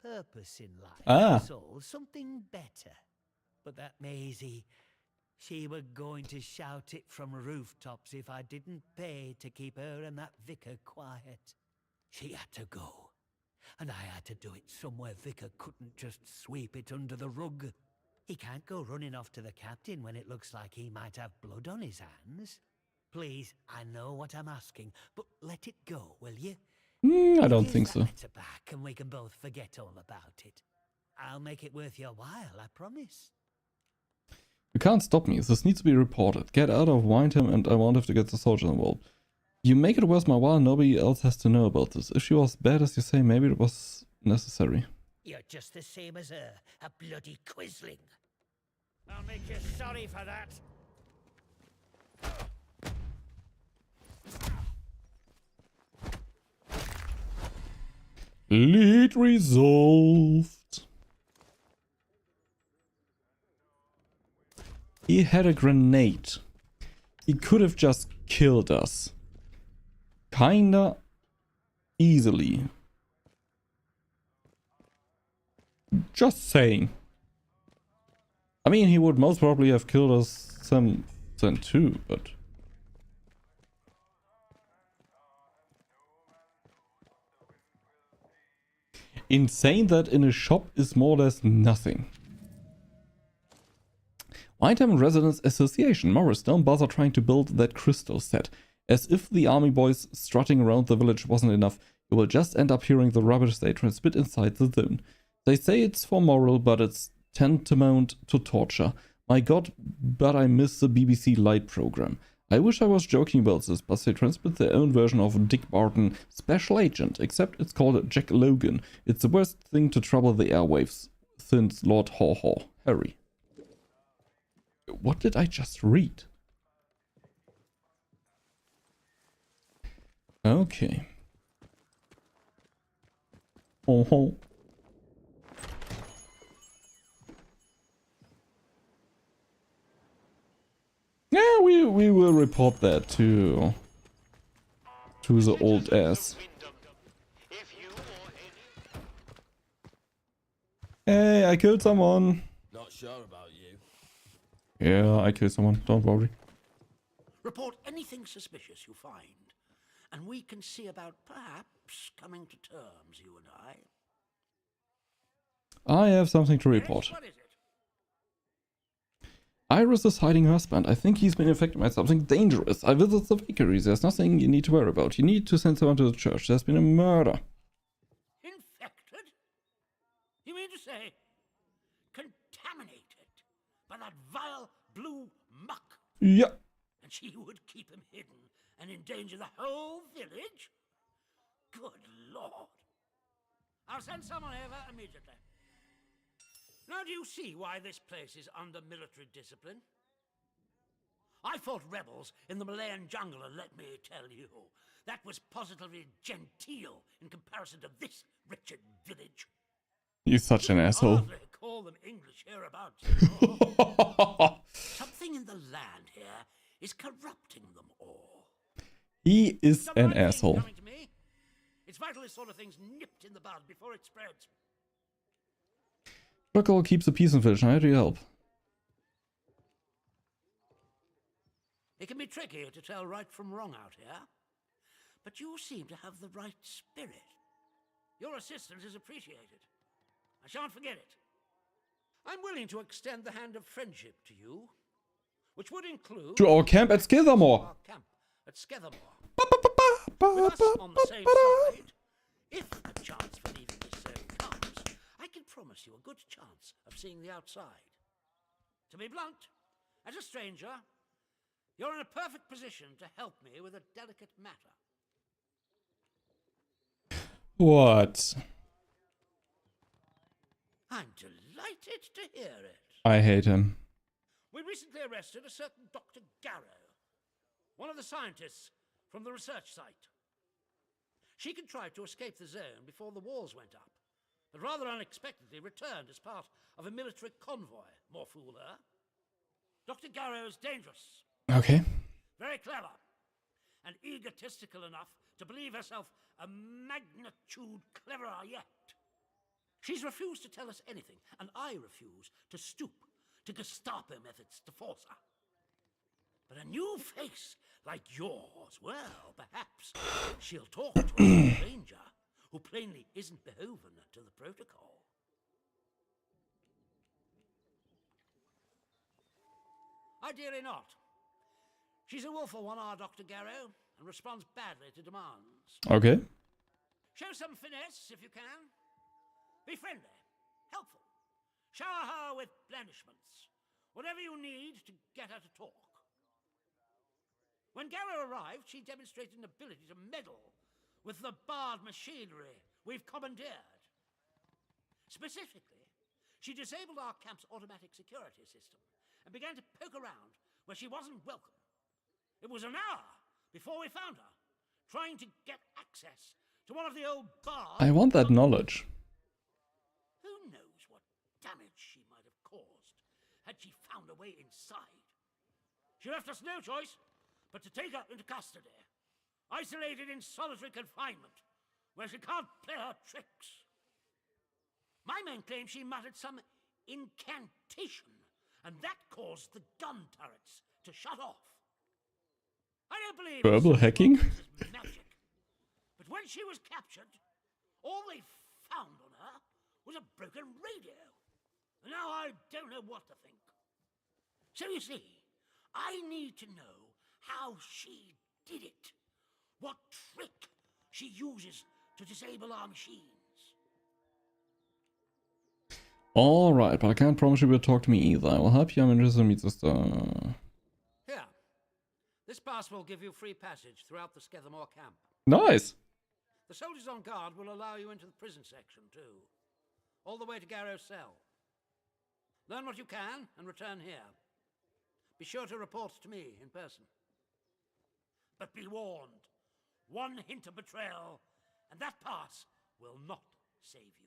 Speaker 12: purpose in life. That's all, something better. But that Maisie, she were going to shout it from rooftops if I didn't pay to keep her and that vicar quiet. She had to go. And I had to do it somewhere Vicar couldn't just sweep it under the rug. He can't go running off to the captain when it looks like he might have blood on his hands. Please, I know what I'm asking, but let it go, will you?
Speaker 1: I don't think so.
Speaker 12: Letter back and we can both forget all about it. I'll make it worth your while, I promise.
Speaker 1: You can't stop me. This needs to be reported. Get out of Windham and I won't have to get the soldiers involved. You make it worth my while. Nobody else has to know about this. If she was bad as you say, maybe it was necessary.
Speaker 12: You're just the same as her, a bloody quisling. I'll make you sorry for that.
Speaker 1: Lead resolved. He had a grenade. He could have just killed us. Kinda easily. Just saying. I mean, he would most probably have killed us some then too, but... Insane that in a shop is more or less nothing. Whiteham Residents Association. Morris, don't bother trying to build that crystal set. As if the army boys strutting around the village wasn't enough, you will just end up hearing the rubbish they transmit inside the zone. They say it's for moral, but it's tantamount to torture. My god, but I miss the BBC Light program. I wish I was joking about this, but they transmit their own version of Dick Barton Special Agent, except it's called Jack Logan. It's the worst thing to trouble the airwaves since Lord Haw Haw. Harry. What did I just read? Okay. Oh. Yeah, we will report that to the old ass. Hey, I killed someone.
Speaker 4: Not sure about you.
Speaker 1: Yeah, I killed someone. Don't worry.
Speaker 6: Report anything suspicious you find, and we can see about perhaps coming to terms, you and I.
Speaker 1: I have something to report.
Speaker 6: Yes, what is it?
Speaker 1: Iris is hiding her husband. I think he's been infected by something dangerous. I visit the bakery. There's nothing you need to worry about. You need to send someone to the church. There's been a murder.
Speaker 6: Infected? You mean to say contaminated by that vile blue muck?
Speaker 1: Yeah.
Speaker 6: And she would keep him hidden and endanger the whole village? Good Lord. I'll send someone over immediately. Now do you see why this place is under military discipline? I fought rebels in the Malayan jungle, and let me tell you, that was positively genteel in comparison to this wretched village.
Speaker 1: You're such an asshole.
Speaker 6: Hardly call them English hereabouts. You know? Something in the land here is corrupting them all.
Speaker 1: He is an asshole.
Speaker 6: It's vital this sort of thing's nipped in the bud before it spreads.
Speaker 1: Local keeps the peace in village. How do you help?
Speaker 6: It can be tricky to tell right from wrong out here, but you seem to have the right spirit. Your assistance is appreciated. I shan't forget it. I'm willing to extend the hand of friendship to you, which would include...
Speaker 1: To our camp at Skithermore.
Speaker 6: Our camp at Skithermore. With us on the same side, if a chance for leaving this zone comes, I can promise you a good chance of seeing the outside. To be blunt, as a stranger, you're in a perfect position to help me with a delicate matter.
Speaker 1: What?
Speaker 6: I'm delighted to hear it.
Speaker 1: I hate him.
Speaker 6: We recently arrested a certain Dr. Garrow, one of the scientists from the research site. She contrived to escape the zone before the walls went up, but rather unexpectedly returned as part of a military convoy. More fool her. Dr. Garrow is dangerous.
Speaker 1: Okay.
Speaker 6: Very clever. And egotistical enough to believe herself a magnitude cleverer yet. She's refused to tell us anything, and I refuse to stoop to Gestapo methods to force her. But a new face like yours, well, perhaps she'll talk to a stranger who plainly isn't beholden to the protocol. Ideally not. She's a willful one, our Dr. Garrow, and responds badly to demands.
Speaker 1: Okay.
Speaker 6: Show some finesse if you can. Be friendly, helpful. Shower her with blandishments. Whatever you need to get her to talk. When Garrow arrived, she demonstrated an ability to meddle with the barred machinery we've commandeered. Specifically, she disabled our camp's automatic security system and began to poke around where she wasn't welcome. It was an hour before we found her, trying to get access to one of the old bars.
Speaker 1: I want that knowledge.
Speaker 6: Who knows what damage she might have caused had she found a way inside. She left us no choice but to take her into custody, isolated in solitary confinement, where she can't play her tricks. My men claim she muttered some incantation, and that caused the gun turrets to shut off. I don't believe
Speaker 1: Verbal hacking?
Speaker 6: magic, but when she was captured, all they found on her was a broken radio. And now I don't know what to think. So you see, I need to know how she did it. What trick she uses to disable our machines.
Speaker 1: Alright, but I can't promise you will talk to me either. I will help you. I'm interested to meet the star.
Speaker 6: Here. This pass will give you free passage throughout the Skethamore camp.
Speaker 1: Nice!
Speaker 6: The soldiers on guard will allow you into the prison section, too. All the way to Garrow's cell. Learn what you can and return here. Be sure to report to me in person. But be warned. One hint of betrayal, and that pass will not save you.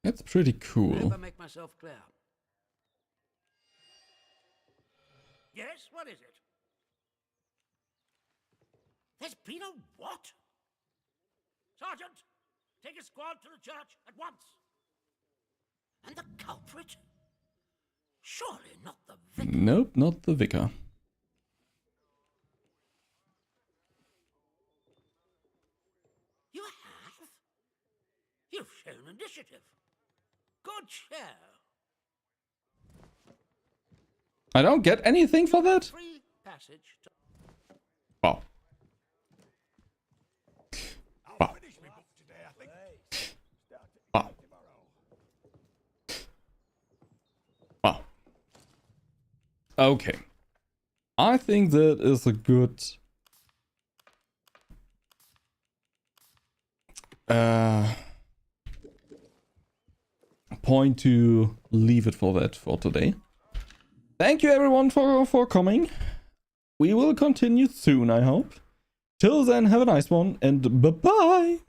Speaker 1: That's pretty
Speaker 6: I
Speaker 1: cool.
Speaker 6: hope I make myself clear. Yes, what is it? There's been a what? Sergeant, take a squad to the church at once. And the culprit? Surely not the vicar.
Speaker 1: Nope, not the vicar.
Speaker 6: You have? You've shown initiative. Good share.
Speaker 1: I don't get anything for that?
Speaker 6: Free passage to...
Speaker 1: Wow. Wow. Wow. Wow. Okay. I think that is a good point to leave it for that for today. Thank you everyone for coming. We will continue soon, I hope. Till then, have a nice one and bye-bye.